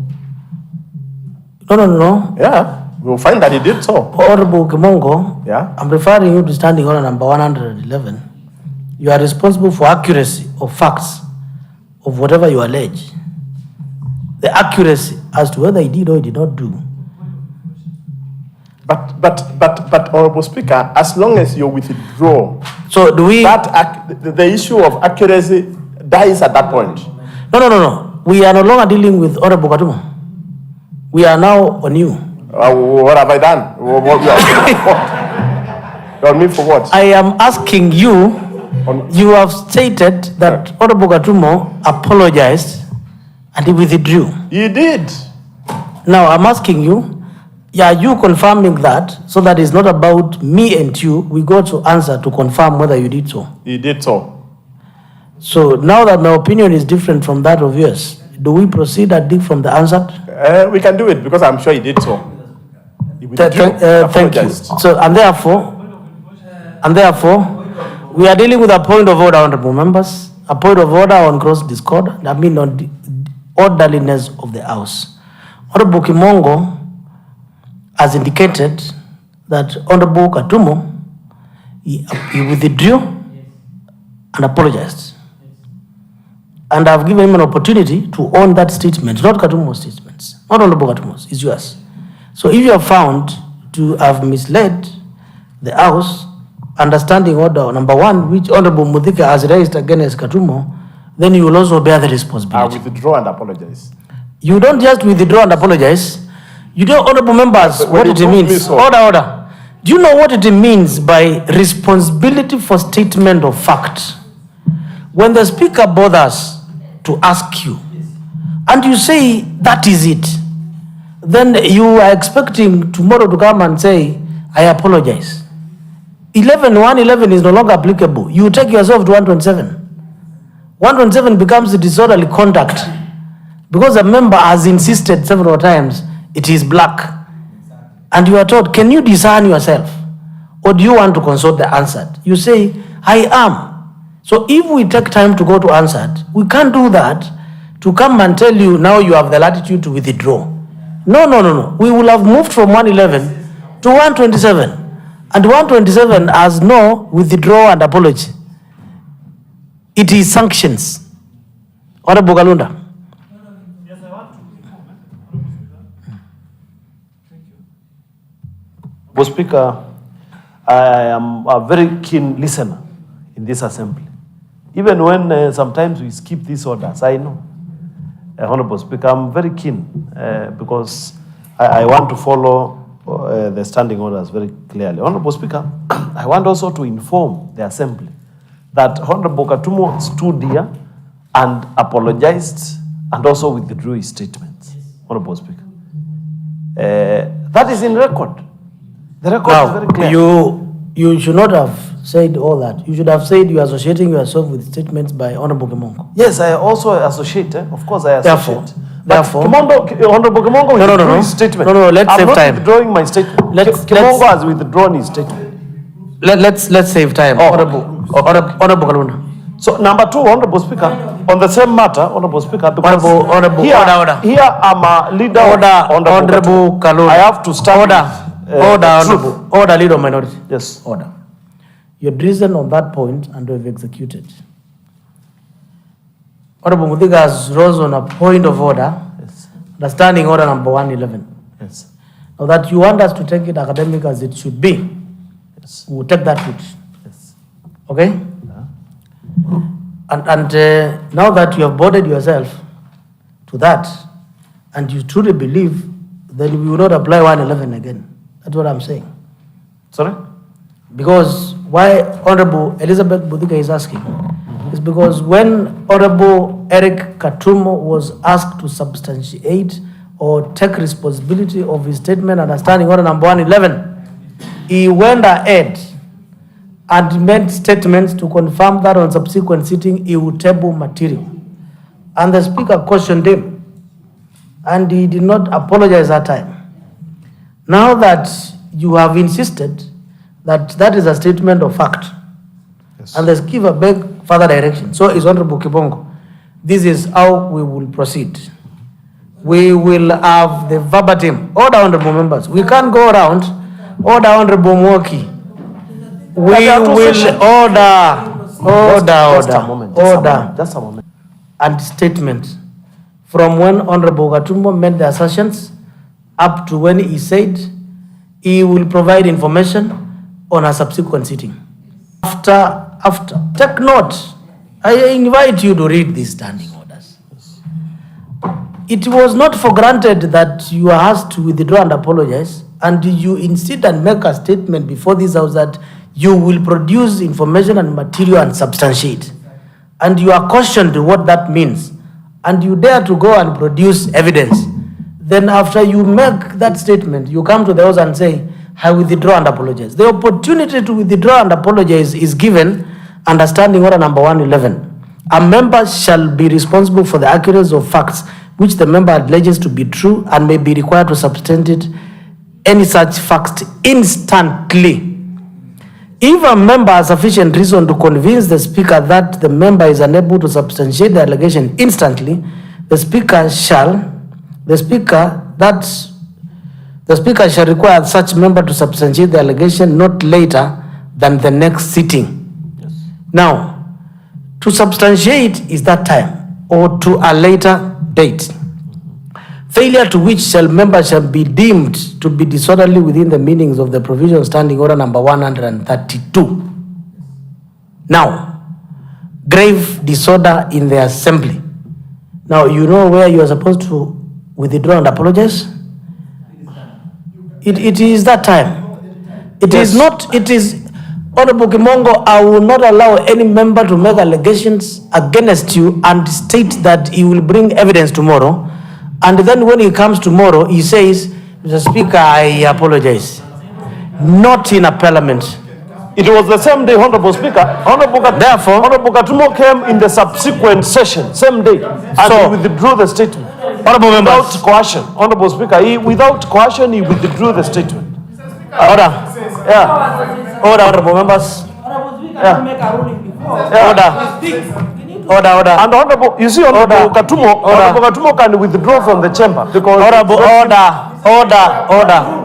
No. Yeah, we will find that he did so. Honorable Kimongo, yeah? I'm referring you to standing order number 111. You are responsible for accuracy of facts of whatever you allege. The accuracy as to whether he did or he did not do. But Honorable Speaker, as long as you withdraw, so do we? The issue of accuracy dies at that point. No. We are no longer dealing with Honorable Katumo. We are now on you. What have I done? You on me for what? I am asking you. You have stated that Honorable Katumo apologized and he withdrew. He did. Now I'm asking you. Yeah, you confirming that, so that it's not about me and you. We go to answer to confirm whether you did so. He did so. So now that my opinion is different from that of yours, do we proceed and dig from the answer? We can do it because I'm sure he did so. He thank you. So and therefore, we are dealing with a point of order, honorable members, a point of order on gross discord. I mean on the orderliness of the House. Honorable Kimongo has indicated that Honorable Katumo, he withdrew and apologized. And I've given him an opportunity to own that statement, not Katumo's statements, not Honorable Katumo's, it's yours. So if you are found to have misled the House, understanding order number 1, which Honorable Muthika has raised against Katumo, then you will also bear the responsibility. I withdraw and apologize. You don't just withdraw and apologize. You know, honorable members, But what you it told me means. so. Order. Do you know what it means by responsibility for statement of fact? When the speaker bothers to ask you, and you say, that is it, then you are expecting tomorrow to come and say, I apologize. 111 is no longer applicable. You take yourself to 127. 127 becomes disorderly conduct because a member has insisted several times it is black. And you are told, can you discern yourself? Or do you want to consult the answered? You say, I am. So if we take time to go to answered, we can't do that to come and tell you now you have the latitude to withdraw. No. We will have moved from 111 to 127. And 127 has no withdrawal and apology. It is sanctions. Honorable Kalunda. Mr. Speaker, I am a very keen listener in this assembly. Even when sometimes we skip these orders, I know. Honorable Speaker, I'm very keen because I want to follow the standing orders very clearly. Honorable Speaker, I want also to inform the assembly that Honorable Katumo stood here and apologized and also withdrew his statements. Honorable Speaker. That is in record. The record is very clear. You should not have said all that. You should have said you are associating yourself with statements by Honorable Kimongo. Yes, I also associate. Of course, I associate. Therefore, Honorable Kimongo withdrew his statement. No, let's save time. I'm not withdrawing my statement. Kimongo has withdrawn his statement. Let's save time. Honorable Kalunda. So number two, Honorable Speaker, on the same matter, Honorable Speaker, because Honorable, here I'm a leader. Honorable Kalunda. I have to stand. Order, leader of minority. Yes. Order. You had reasoned on that point and you have executed. Honorable Muthiga has rose on a point of order. Yes. Understanding order number 111. Yes. Now that you want us to take it academic as it should be, Yes. we will take that route. Yes. Okay? Yeah. And now that you have boarded yourself to that, and you truly believe, then we will not apply 111 again. That's what I'm saying. Sorry? Because why Honorable Elizabeth Muthiga is asking is because when Honorable Eric Katumo was asked to substantiate or take responsibility of his statement understanding order number 111, he went ahead and made statements to confirm that on subsequent sitting he would table material. And the speaker cautioned him, and he did not apologize that time. Now that you have insisted that that is a statement of fact, yes, and let's give a big further direction. So is Honorable Kibongo. This is how we will proceed. We will have the verbatim. Order, honorable members. We can't go around. Order, Honorable Mwoki. We will order. Just a moment. And statement from when Honorable Gatumbo made the assertions up to when he said he will provide information on a subsequent sitting. After, take note. I invite you to read these standing orders. It was not for granted that you are asked to withdraw and apologize, and you insist and make a statement before this house that you will produce information and material and substantiate. And you are cautioned what that means, and you dare to go and produce evidence. Then after you make that statement, you come to the house and say, I withdraw and apologize. The opportunity to withdraw and apologize is given understanding order number 111. A member shall be responsible for the accuracy of facts which the member alleges to be true and may be required to substantiate any such facts instantly. If a member has sufficient reason to convince the speaker that the member is unable to substantiate the allegation instantly, the speaker shall require such member to substantiate the allegation not later than the next sitting. Yes. Now, to substantiate is that time or to a later date. Failure to which member shall be deemed to be disorderly within the meanings of the provision standing order number 132. Now, grave disorder in the assembly. Now, you know where you are supposed to withdraw and apologize? It is that time. It is not, it is, Honorable Kimongo, I will not allow any member to make allegations against you and state that he will bring evidence tomorrow. And then when he comes tomorrow, he says, Mr. Speaker, I apologize. Not in a parliament. It was the same day, Honorable Speaker. Therefore, Honorable Katumo came in the subsequent session, same day, and So- he withdrew the statement. Honorable Without members, coercion, Honorable Speaker, without coercion, he withdrew the statement. order, Yeah, honorable members, order. and Honorable, you see, Honorable Katumo can withdraw from the chamber because. Honorable,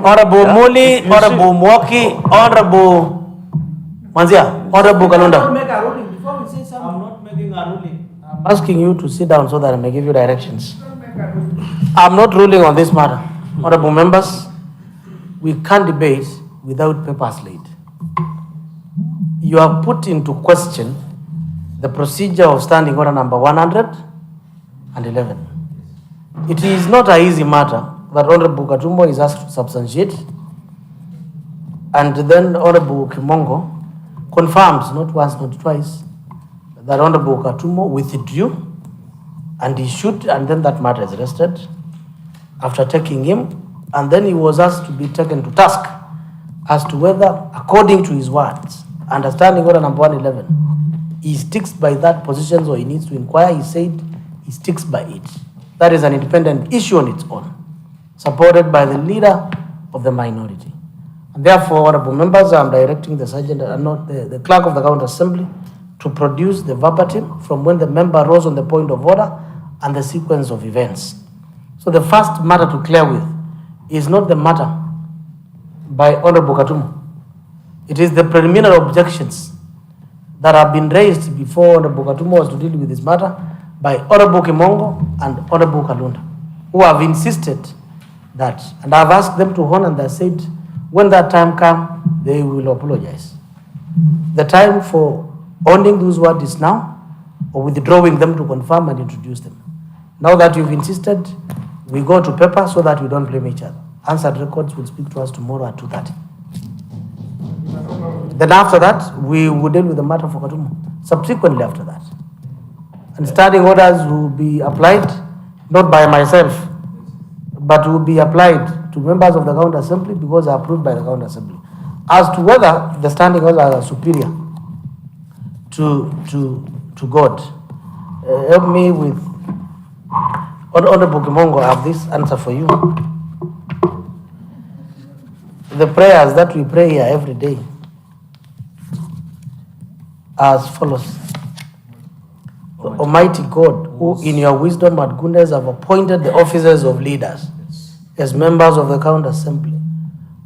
Honorable Muli, Honorable Mwoki, Honorable Manzia, Honorable Kalunda. I'm asking you to sit down so that I may give you directions. I'm not ruling on this matter. Honorable members, we can't debate without papers laid. You have put into question the procedure of standing order number 111. It is not an easy matter that Honorable Katumbo is asked to substantiate, and then Honorable Kimongo confirms, not once, not twice, that Honorable Katumbo withdrew, and he should, and then that matter is rested after taking him, and then he was asked to be taken to task as to whether, according to his words, understanding order number 111, he sticks by that position or he needs to inquire. He said he sticks by it. That is an independent issue on its own, supported by the leader of the minority. And therefore, honorable members, I am directing the sergeant, not the clerk of the County Assembly, to produce the verbatim from when the member rose on the point of order and the sequence of events. So the first matter to clear with is not the matter by Honorable Katumo. It is the preliminary objections that have been raised before Honorable Katumo was to deal with this matter by Honorable Kimongo and Honorable Kalunda, who have insisted that, and I've asked them to honor, and they said when that time comes, they will apologize. The time for owning those words is now, or withdrawing them to confirm and introduce them. Now that you've insisted, we go to paper so that we don't blame each other. Answered records will speak to us tomorrow at 2:30. Then after that, we will deal with the matter for Katumo. Subsequently after that. And standing orders will be applied, not by myself, but will be applied to members of the County Assembly because they are approved by the County Assembly. As to whether the standing orders are superior to God, help me with, Honorable Kimongo, I have this answer for you. The prayers that we pray here every day as follows. Almighty God, who in your wisdom and goodness have appointed the officers of leaders as members of the County Assembly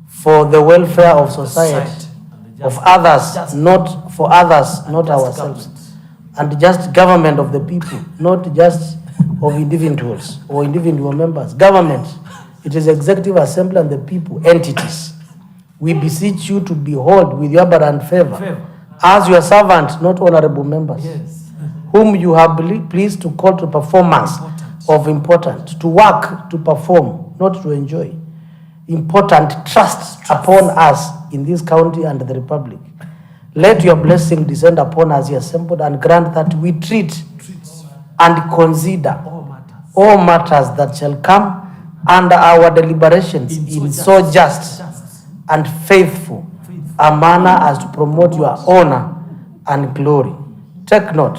for the welfare of society, of others, not for others, not ourselves, and just government of the people, not just of individuals or individual members. Government, it is executive assembly and the people, entities. We beseech you to behold with your abundant favor as your servant, not honorable members, whom you have pleased to call to performance of important, to work, to perform, not to enjoy. Important trust upon us in this county and the republic. Let your blessing descend upon us here assembled and grant that we treat and consider all matters that shall come under our deliberations in so just and faithful a manner as to promote your honor and glory. Take note,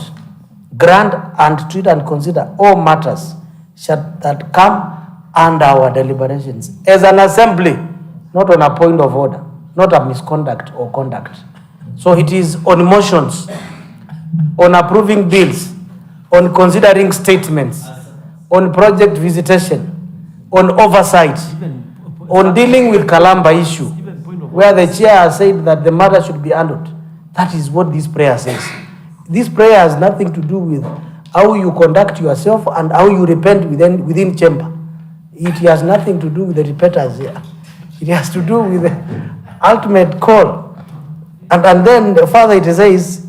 grant and treat and consider all matters that come under our deliberations as an assembly, not on a point of order, not a misconduct or conduct. So it is on motions, on approving bills, on considering statements, on project visitation, on oversight, on dealing with Kalamba issue, where the chair has said that the matter should be handled. That is what this prayer says. This prayer has nothing to do with how you conduct yourself and how you repent within chamber. It has nothing to do with the repenters here. It has to do with the ultimate call. And then further it says,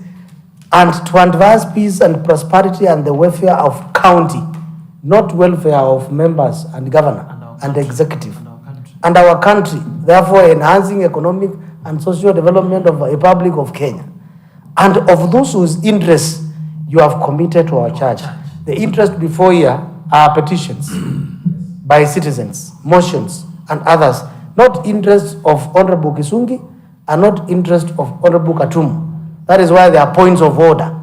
and to advance peace and prosperity and the welfare of county, not welfare of members and governor and executive. and our country, therefore enhancing economic and social development of a Republic of Kenya. And of those whose interests you have committed to our church. The interest before here are petitions by citizens, motions, and others, not interests of Honorable Kisungi and not interest of Honorable Katum. That is why there are points of order.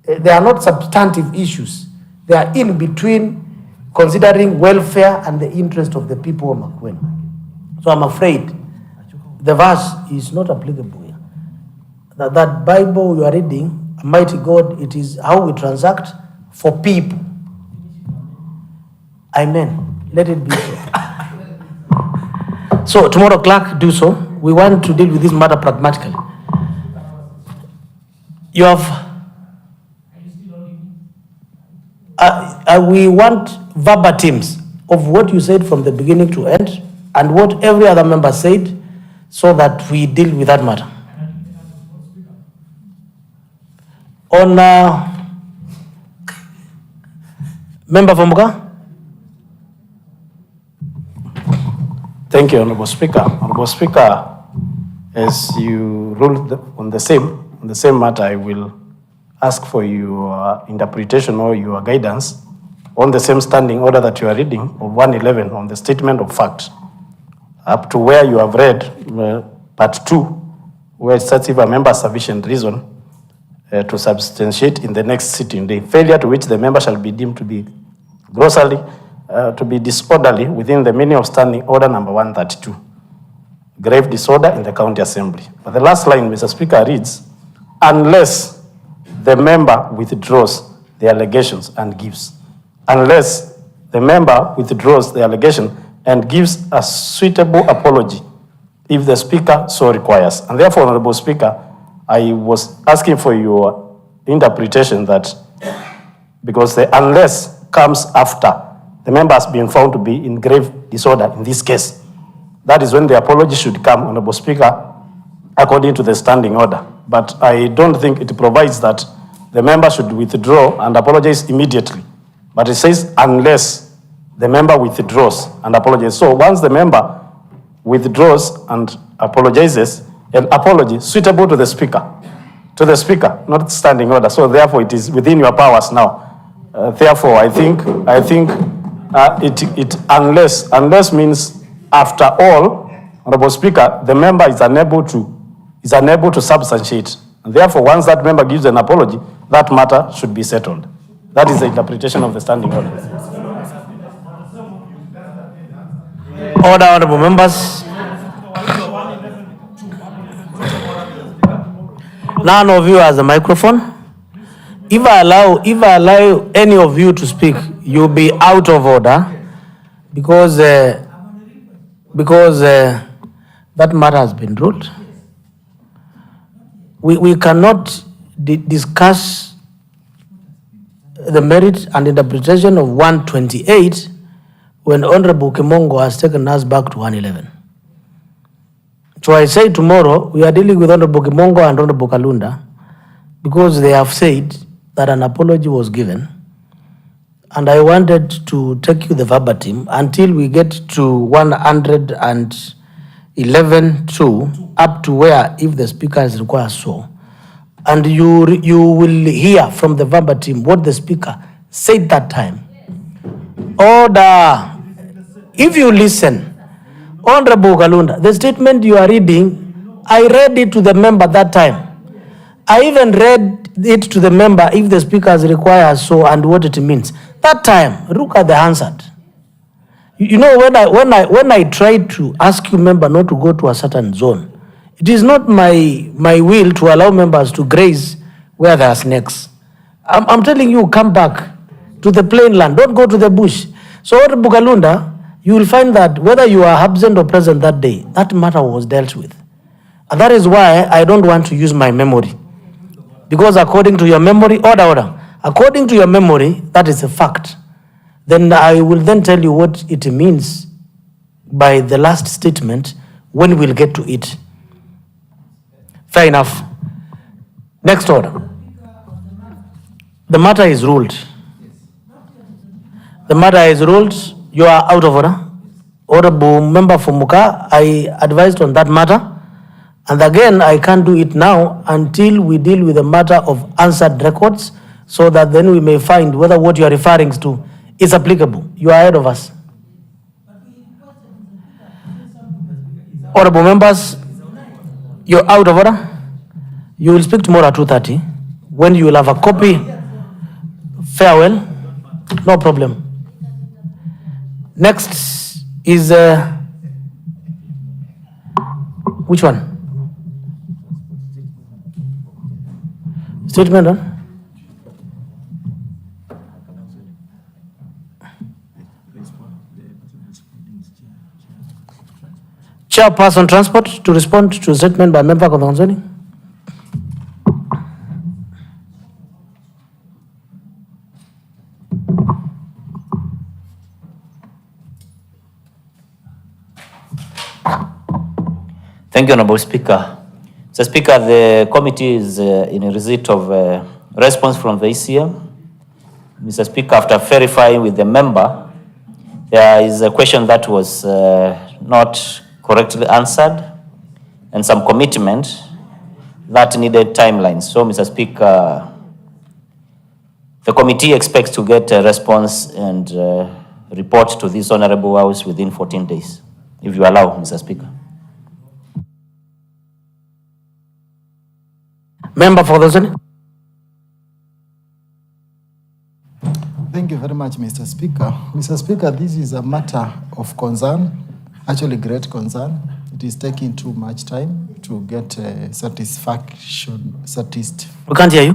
They are not substantive issues. They are in between, considering welfare and the interest of the people of Makueni. So I'm afraid the verse is not applicable here. That Bible you are reading, Almighty God, it is how we transact for people. Amen. Let it be so. So tomorrow, clerk, do so. We want to deal with this matter pragmatically. You have, we want verbatims of what you said from the beginning to end and what every other member said so that we deal with that matter. On Member from Bunge. Thank you, Honorable Speaker. Honorable Speaker, as you ruled on the same matter, I will ask for your interpretation or your guidance on the same standing order that you are reading of 111 on the statement of fact, up to where you have read part 2, where it starts if a member has sufficient reason to substantiate in the next sitting day, failure to which the member shall be deemed to be grossly to be disorderly within the meaning of standing order number 132, grave disorder in the county assembly. But the last line, Mr. Speaker, reads, unless the member withdraws the allegations and gives. Unless the member withdraws the allegation and gives a suitable apology if the Speaker so requires. And therefore, Honorable Speaker, I was asking for your interpretation that because the unless comes after the member has been found to be in grave disorder in this case, that is when the apology should come, Honorable Speaker, according to the standing order. But I don't think it provides that the member should withdraw and apologize immediately. But it says unless the member withdraws and apologizes. So once the member withdraws and apologizes, an apology suitable to the Speaker, not standing order. So therefore it is within your powers now. Therefore, I think it unless means after all, Honorable Speaker, the member is unable to substantiate. And therefore, once that member gives an apology, that matter should be settled. That is the interpretation of the standing order. Order, honorable members. None of you has a microphone. If I allow any of you to speak, you'll be out of order because that matter has been ruled. We cannot discuss the merit and interpretation of 128 when Honorable Kimongo has taken us back to 111. So I say tomorrow we are dealing with Honorable Kimongo and Honorable Kalunda because they have said that an apology was given, and I wanted to take you the verbatim until we get to 111(2) up to where if the Speaker is required so. And you will hear from the verbatim what the Speaker said that time. Order. If you listen, Honorable Kalunda, the statement you are reading, I read it to the member that time. I even read it to the member if the Speaker requires so and what it means. That time, look at the answered. You know, when I tried to ask you, member, not to go to a certain zone, it is not my will to allow members to graze where there are snakes. I'm telling you, come back to the plain land. Don't go to the bush. So, Honorable Kalunda, you will find that whether you are absent or present that day, that matter was dealt with. And that is why I don't want to use my memory. Because according to your memory, order. According to your memory, that is a fact. Then I will then tell you what it means by the last statement when we'll get to it. Fair enough. Next order. The matter is ruled. The matter is ruled. You are out of order. Honorable Member for Muka, I advised on that matter. And again, I can't do it now until we deal with the matter of answered records, so that then we may find whether what you are referring to is applicable. You are ahead of us. Honorable members, you're out of order. You will speak tomorrow at 2:30 when you will have a copy. Farewell. No problem. Next is which one? Statement, huh? Chairperson Transport to respond to statement by member concerning. Thank you, Honorable Speaker. Mr. Speaker, the committee is in receipt of response from the ECM. Mr. Speaker, after verifying with the member, there is a question that was not correctly answered and some commitment that needed timelines. So, Mr. Speaker, the committee expects to get a response and report to this Honorable House within 14 days, if you allow, Mr. Speaker. Member for the Senate. Thank you very much, Mr. Speaker. Mr. Speaker, this is a matter of concern, actually great concern. It is taking too much time to get satisfaction. We can't hear you.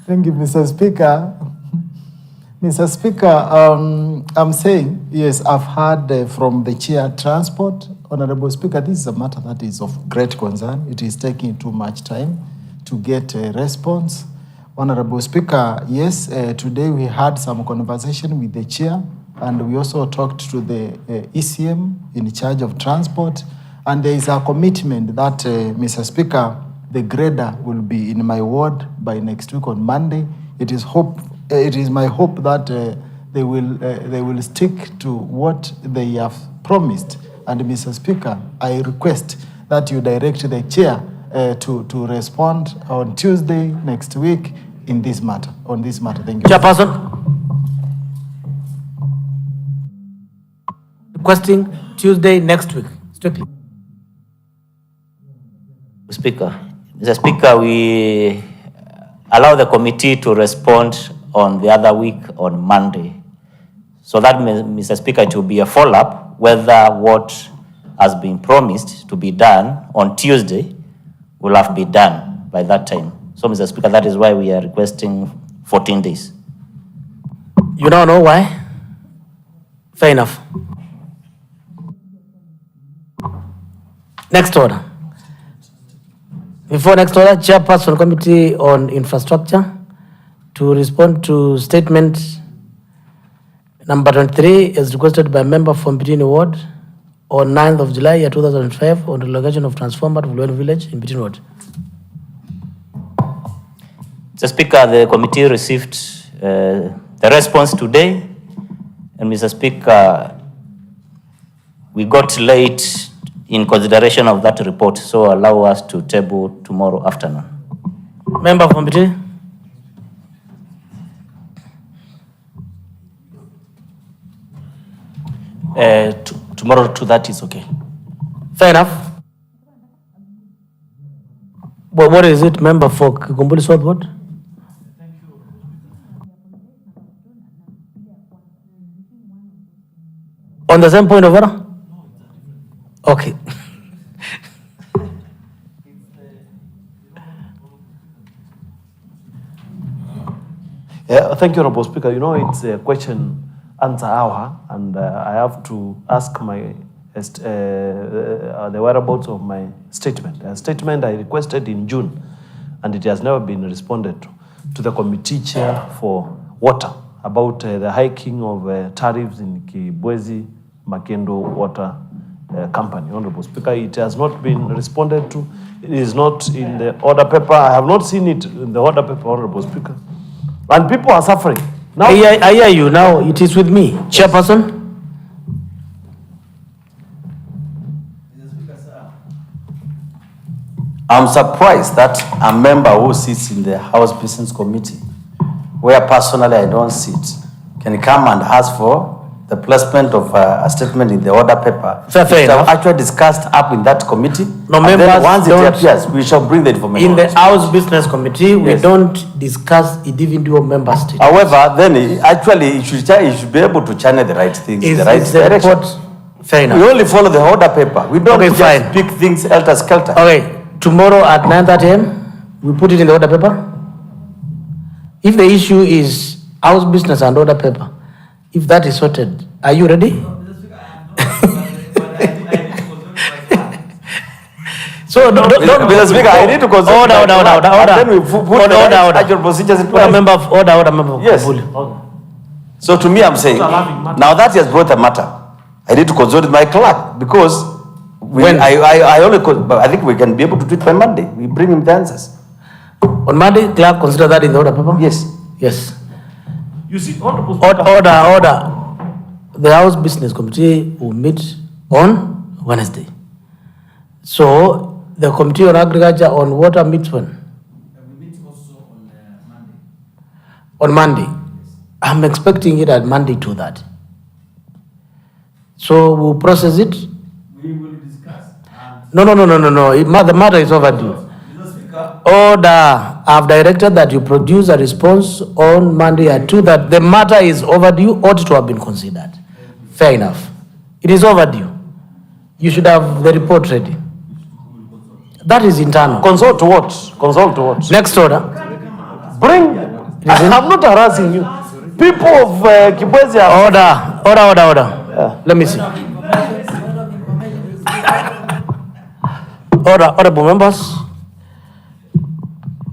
Thank you, Mr. Speaker. Mr. Speaker, I'm saying, yes, I've heard from the Chair Transport. Honorable Speaker, this is a matter that is of great concern. It is taking too much time to get a response. Honorable Speaker, yes, today we had some conversation with the Chair, and we also talked to the ECM in charge of transport, and there is a commitment that, Mr. Speaker, the grader will be in my ward by next week on Monday. It is my hope that they will stick to what they have promised. And Mr. Speaker, I request that you direct the Chair to respond on Tuesday next week in this matter. On this matter, thank you. Chairperson, requesting Tuesday next week. Strictly. Speaker, Mr. Speaker, we allow the committee to respond on the other week on Monday. So that, Mr. Speaker, it will be a follow-up whether what has been promised to be done on Tuesday will have been done by that time. So, Mr. Speaker, that is why we are requesting 14 days. You don't know why? Fair enough. Next order. Before next order, Chairperson Committee on Infrastructure to respond to statement number 23 as requested by member from Between Ward on 9th of July, 2005 on the relocation of transformer to Bulwen Village in Between Ward. Mr. Speaker, the committee received the response today, and Mr. Speaker, we got late in consideration of that report, so allow us to table tomorrow afternoon. Member from Between. Tomorrow 2:30 is okay. Fair enough. But what is it, member for Kikumbuli South Ward? On the same point of order? Okay. Yeah, thank you, Honorable Speaker. You know, it's a question answer hour, and I have to ask my the whereabouts of my statement. A statement I requested in June, and it has never been responded to the committee chair for water about the hiking of tariffs in Kibwezi Makendo Water Company. Honorable Speaker, it has not been responded to. It is not in the order paper. I have not seen it in the order paper, Honorable Speaker. And people are suffering. Now, I hear you. Now it is with me. Chairperson? I'm surprised that a member who sits in the House Business Committee, where personally I don't sit, can come and ask for the placement of a statement in the order paper. Fair Which enough. I've actually discussed up in that committee. No, And then members once it don't- appears, we shall bring the information. In the House Business Committee, we Yes. don't discuss individual member states. However, then you should be able to channel the right things in Is the right the direction. report fair enough? We only follow the order paper. We don't Okay, just fine. pick things helter-skelter. Okay, tomorrow at 9:30 a.m., we put it in the order paper. If the issue is House Business and order paper, if that is sorted, are you ready? So Mr. Speaker, I need to consult. Order. And then we put the right actual procedures in place. Order member of order member of Yes. Kabul. So to me, I'm saying, now that he has brought a matter, I need to consult with my clerk because When? I think we can be able to do it by Monday. We bring him the answers. On Monday, clerk consider that in the order paper? Yes. Yes. You see, Honorable Order. The House Business Committee will meet on Wednesday. So the Committee on Agriculture on Water meets when? We meet also on Monday. On Monday. I'm expecting it at Monday to that. So we'll process it. We will discuss. No. The matter is overdue. Order. I've directed that you produce a response on Monday at 2 that the matter is overdue, ought to have been considered. Fair enough. It is overdue. You should have the report ready. That is internal. consult to what? Consult to what? Next order. Bring. I'm not harassing you. People of Kibwezi are. Order. Let me see. Honorable members,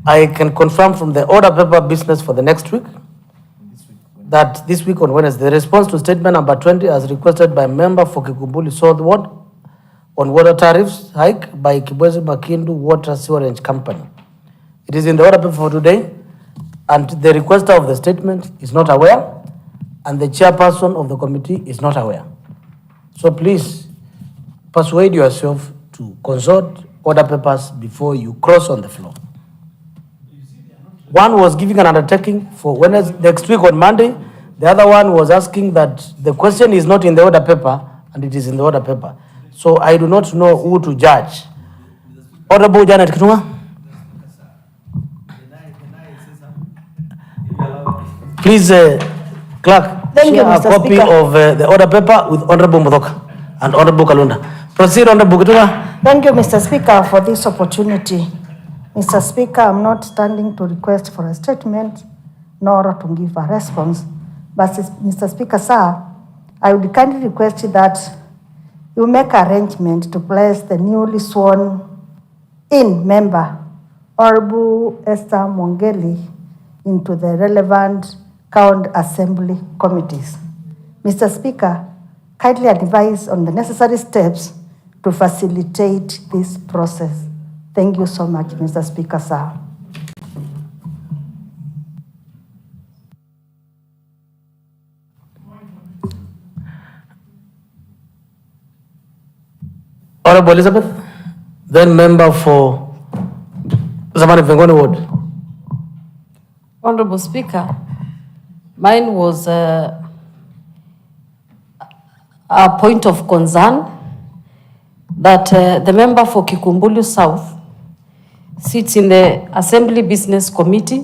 I can confirm from the order paper business for the next week that this week on Wednesday, the response to statement number 20 as requested by member for Kikumbuli South Ward on water tariffs hike by Kibwezi Makindu Water Sewerage Company. It is in the order paper for today, and the requester of the statement is not aware, and the chairperson of the committee is not aware. So please persuade yourself to consult order papers before you cross on the floor. One was giving an undertaking for Wednesday, next week on Monday. The other one was asking that the question is not in the order paper and it is in the order paper. So I do not know who to judge. Honorable Janet Kitunga. Please, clerk, Thank you, share a Mr. copy Speaker. of the order paper with Honorable Mudoka and Honorable Kalunda. Proceed, Honorable Kitunga. Thank you, Mr. Speaker, for this opportunity. Mr. Speaker, I'm not standing to request for a statement nor to give a response. But Mr. Speaker, sir, I would kindly request that you make arrangement to place the newly sworn in member, Honorable Esther Mwangeli, into the relevant county assembly committees. Mr. Speaker, kindly advise on the necessary steps to facilitate this process. Thank you so much, Mr. Speaker, sir. Honorable Elizabeth, then member for Zamani Vengoni Ward. Honorable Speaker, mine was a point of concern that the member for Kikumbulu South sits in the Assembly Business Committee,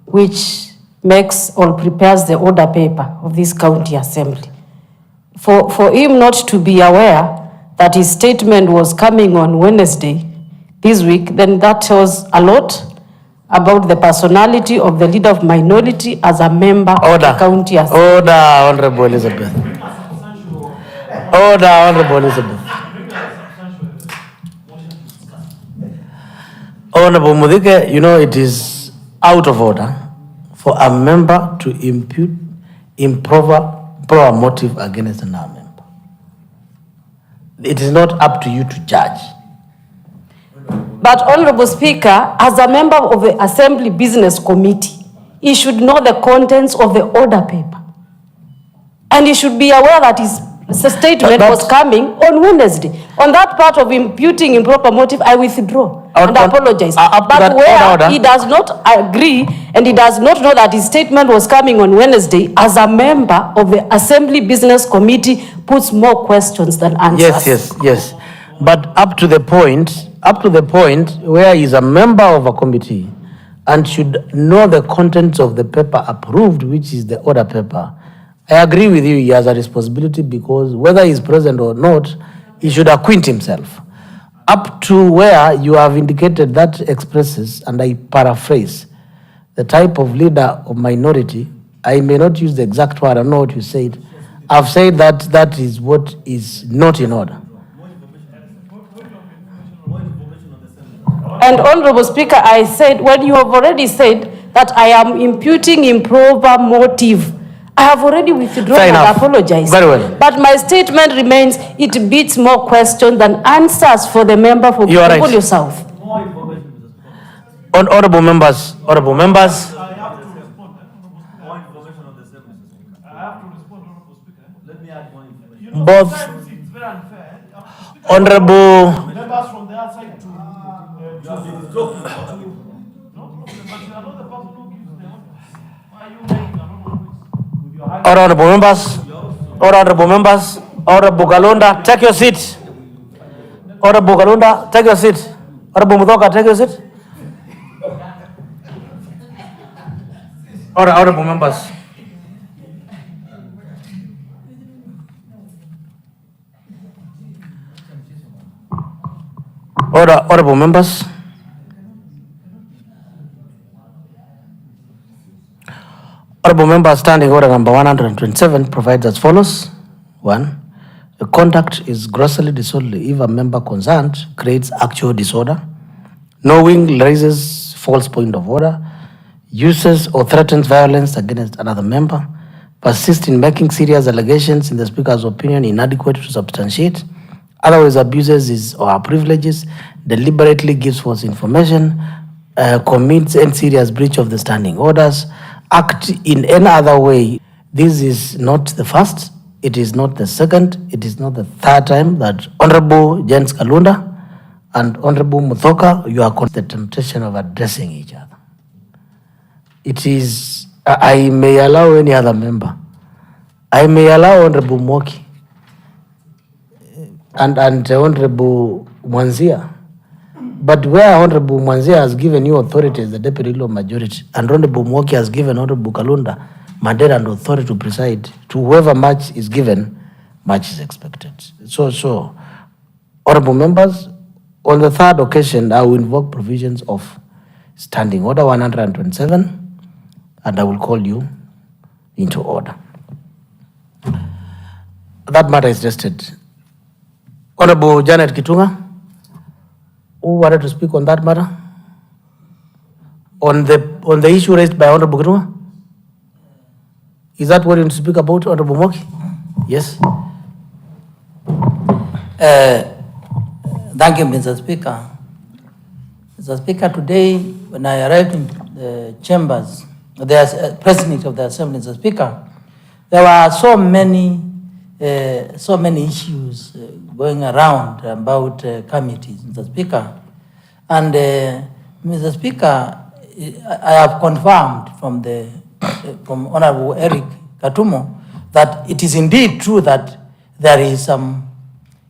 which makes or prepares the order paper of this county assembly. For him not to be aware that his statement was coming on Wednesday this week, then that tells a lot about the personality of the leader of minority as a member of the county assembly. Order, Honorable Elizabeth. Order, Honorable Elizabeth. Honorable Mudike, you know it is out of order for a member to impute improper motive against another member. It is not up to you to judge. But Honorable Speaker, as a member of the Assembly Business Committee, he should know the contents of the order paper. And he should be aware that statement was coming on Wednesday. On that part of imputing improper motive, I withdraw and apologize. But where he does not agree and he does not know that his statement was coming on Wednesday, as a member of the Assembly Business Committee, puts more questions than answers. Yes. But up to the point where he's a member of a committee and should know the contents of the paper approved, which is the order paper. I agree with you, he has a responsibility because whether he's present or not, he should acquaint himself. Up to where you have indicated that expresses, and I paraphrase, the type of leader of minority. I may not use the exact word, I know what you said. I've said that that is what is not in order. And Honorable Speaker, I said, when you have already said that I am imputing improper motive, I have already withdrawn and apologized. Very well. But my statement remains, it beats more questions than answers for the member for You are right. yourself. Honorable members. Both honorable members, Honorable Galunda, take your seat. Honorable Galunda, take your seat. Honorable Muthoka, take your seat. Honorable members. Honorable members. Honorable members, standing order number 127 provides as follows. 1. The conduct is grossly disorderly if a member concerned creates actual disorder, knowing raises false point of order, uses or threatens violence against another member, persists in making serious allegations in the Speaker's opinion inadequate to substantiate, otherwise abuses his or her privileges, deliberately gives false information, commits any serious breach of the standing orders, act in any other way. This is not the first, it is not the second, it is not the third time that Honorable James Kalunda and Honorable Muthoka, you are caught the temptation of addressing each other. It is, I may allow any other member. I may allow Honorable Moki and Honorable Mwanzia. But where Honorable Mwanzia has given you authority as the Deputy Leader of Majority, and Honorable Moki has given Honorable Kalunda mandate and authority to preside, to whoever much is given, much is expected. So, Honorable members, on the third occasion, I will invoke provisions of Standing Order 127, and I will call you into order. That matter is rested. Honorable Janet Kitunga, who wanted to speak on that matter? On the issue raised by Honorable Kitunga? Is that what you want to speak about, Honorable Moki? Yes. Thank you, Mr. Speaker. Mr. Speaker, today when I arrived in the chambers, the president of the Assembly, Mr. Speaker, there were so many issues going around about committees, Mr. Speaker. And Mr. Speaker, I have confirmed from Honorable Eric Katumo that it is indeed true that there is some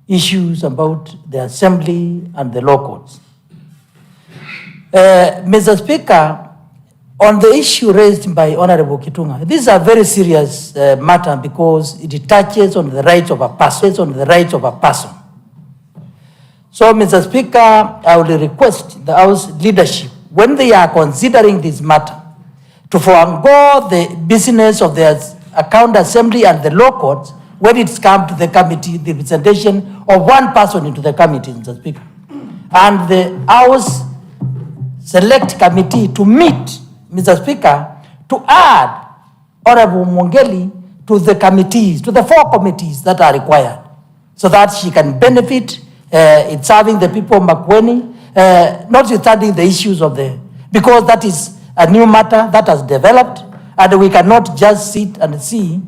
issues about the Assembly and the law courts. Mr. Speaker, on the issue raised by Honorable Kitunga, this is a very serious matter because it touches on the rights of a person. So, Mr. Speaker, I will request the House leadership, when they are considering this matter, to forego the business of the account assembly and the law courts when it's come to the committee, the representation of one person into the committee, Mr. Speaker. And the House Select Committee to meet, Mr. Speaker, to add Honorable Mongeli to the committees, to the 4 committees that are required, so that she can benefit in serving the people of Makueni, notwithstanding the issues of because that is a new matter that has developed, and we cannot just sit and see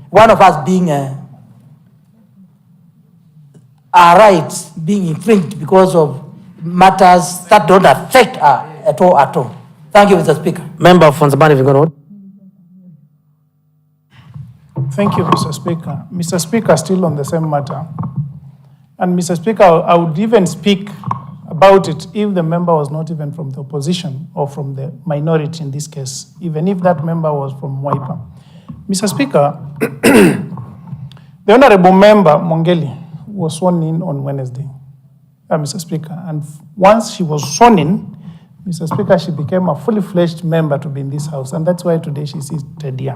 one of us being our rights being infringed because of matters that don't affect her at all, at all. Thank you, Mr. Speaker. Member from Zabani, if you can. Thank you, Mr. Speaker. Mr. Speaker, still on the same matter. And Mr. Speaker, I would even speak about it if the member was not even from the opposition or from the minority in this case, even if that member was from Wiper. Mr. Speaker, the Honorable Member Mongeli was sworn in on Wednesday, Mr. Speaker, and once she was sworn in, Mr. Speaker, she became a fully fledged member to be in this House, and that's why today she seated here.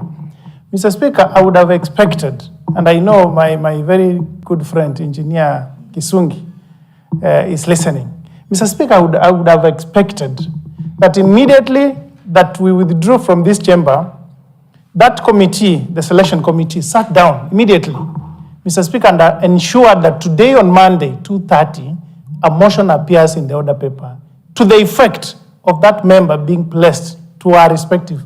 Mr. Speaker, I would have expected, and I know my very good friend, Engineer Kisungi, is listening. Mr. Speaker, I would have expected that immediately that we withdrew from this chamber, that committee, the selection committee, sat down immediately, Mr. Speaker, and ensured that today on Monday, 2:30, a motion appears in the order paper to the effect of that member being placed to our respective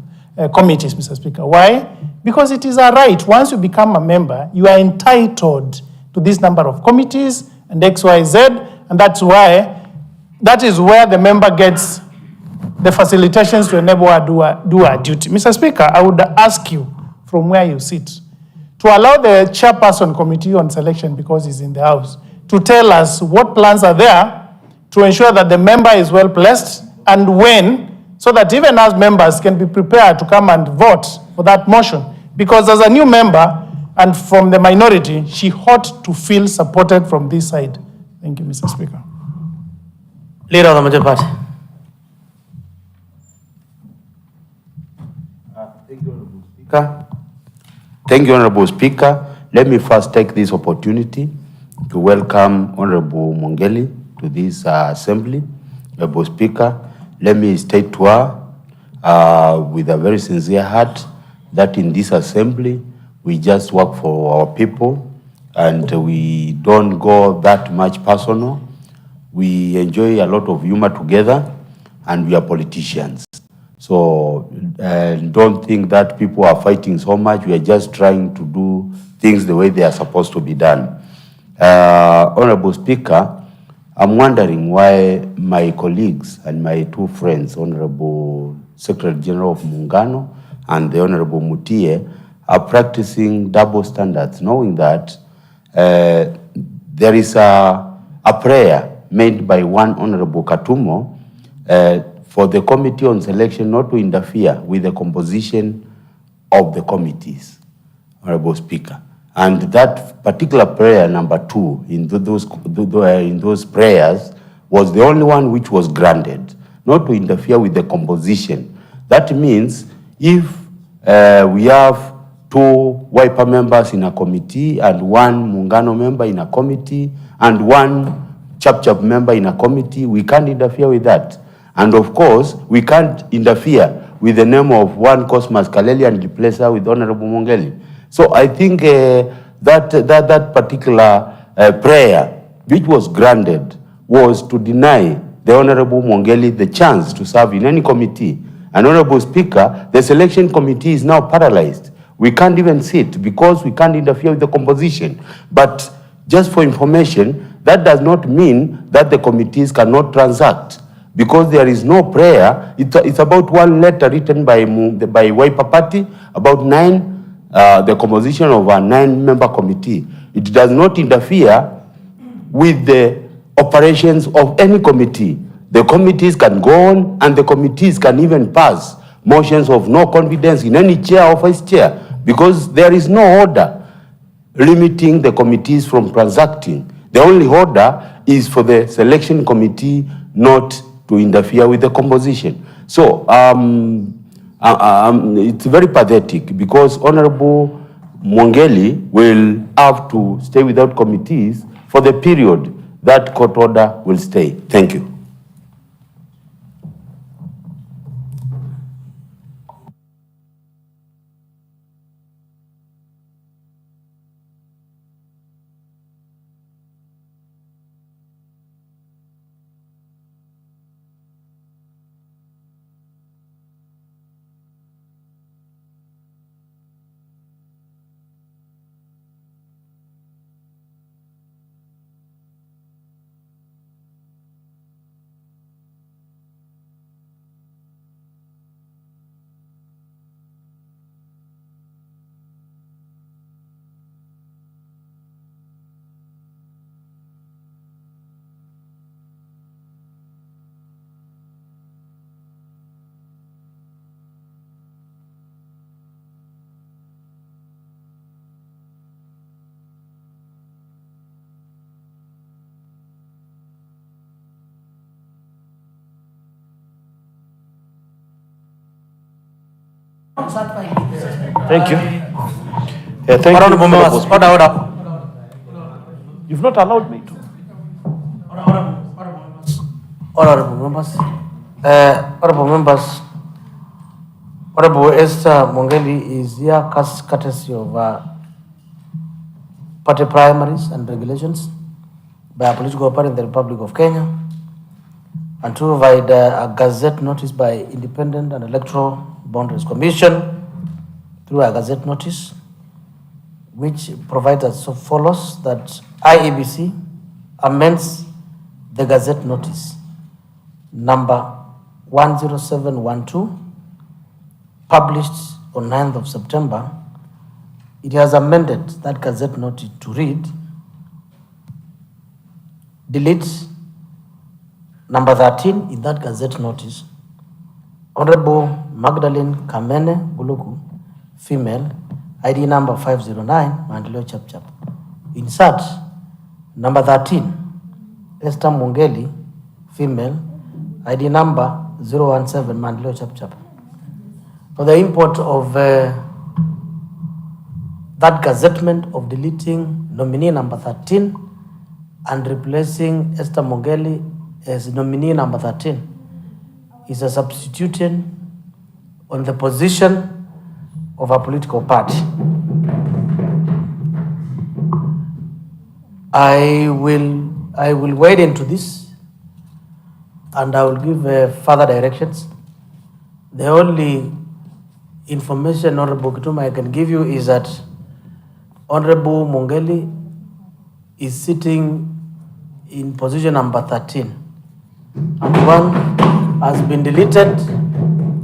committees, Mr. Speaker. Why? Because it is our right. Once you become a member, you are entitled to this number of committees and X, Y, Z, and that is where the member gets the facilitations to enable her do her duty. Mr. Speaker, I would ask you from where you sit to allow the chairperson committee on selection, because he's in the House, to tell us what plans are there to ensure that the member is well placed and when, so that even as members can be prepared to come and vote for that motion. Because as a new member and from the minority, she ought to feel supported from this side. Thank you, Mr. Speaker. Leader of the major party. Thank you, Honorable Speaker. Let me first take this opportunity to welcome Honorable Mongeli to this assembly. Honorable Speaker, let me state to her with a very sincere heart that in this assembly, we just work for our people and we don't go that much personal. We enjoy a lot of humor together and we are politicians. So don't think that people are fighting so much. We are just trying to do things the way they are supposed to be done. Honorable Speaker, I'm wondering why my colleagues and my two friends, Honorable Secretary General of Muungano and the Honorable Mutie, are practicing double standards, knowing that there is a prayer made by one Honorable Katumo for the Committee on Selection not to interfere with the composition of the committees, Honorable Speaker. And that particular prayer, number 2, in those prayers, was the only one which was granted, not to interfere with the composition. That means if we have 2 Wiper members in a committee and 1 Muungano member in a committee and 1 Chap member in a committee, we can't interfere with that. And of course, we can't interfere with the name of one Cosmas Kaleli and replace her with Honorable Mongeli. So I think that particular prayer, which was granted, was to deny the Honorable Mongeli the chance to serve in any committee. And Honorable Speaker, the selection committee is now paralyzed. We can't even sit because we can't interfere with the composition. But just for information, that does not mean that the committees cannot transact. Because there is no prayer, it's about 1 letter written by Wiper Party, about the composition of a 9-member committee. It does not interfere with the operations of any committee. The committees can go on and the committees can even pass motions of no confidence in any chair or vice chair because there is no order limiting the committees from transacting. The only order is for the selection committee not to interfere with the composition. So it's very pathetic because Honorable Mongeli will have to stay without committees for the period that court order will stay. Thank you. Thank you. Yeah, thank Honorable you. members, order. You've not allowed me to. Honorable members, Honorable Esther Mongeli is here courtesy of party primaries and regulations by a political party in the Republic of Kenya, and to provide a gazette notice by Independent and Electoral Boundaries Commission through a gazette notice, which provides as follows: that IEBC amends the gazette notice number 10712, published on 9th of September. It has amended that gazette notice to read: delete number 13 in that gazette notice. Honorable Magdalene Kamene Buluku, female, ID number 509, Mandelo Chap Chap. Insert number 13, Esther Mongeli, female, ID number 017, Mandelo Chap Chap. For the import of that gazettement of deleting nominee number 13 and replacing Esther Mongeli as nominee number 13 is a substitution on the position of a political party. I will wade into this and I will give further directions. The only information, Honorable Kituma, I can give you is that Honorable Mongeli is sitting in position number 13. And one has been deleted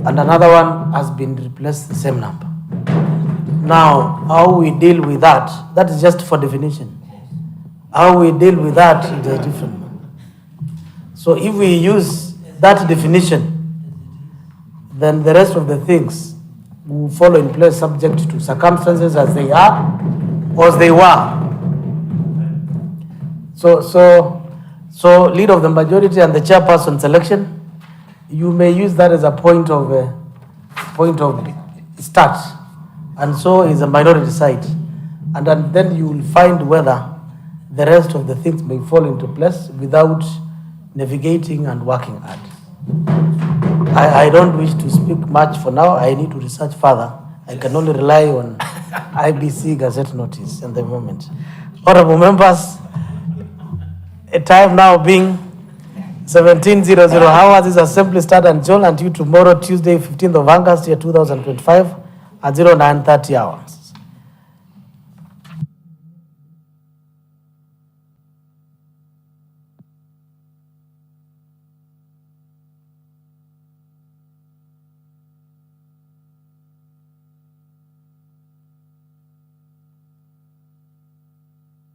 and another one has been replaced the same number. Now, how we deal with that is just for definition. How we deal with that is a different one. So if we use that definition, then the rest of the things will follow in place subject to circumstances as they are or as they were. So lead of the majority and the chairperson selection, you may use that as a point of start, and so is a minority side, and then you will find whether the rest of the things may fall into place without navigating and working hard. I don't wish to speak much for now. I need to research further. I can only rely on IBC Gazette notice at the moment. Honorable members, a time now being 17:00 hours, this assembly start and join until tomorrow, Tuesday, 15th of August, year 2025, at 09:30 hours.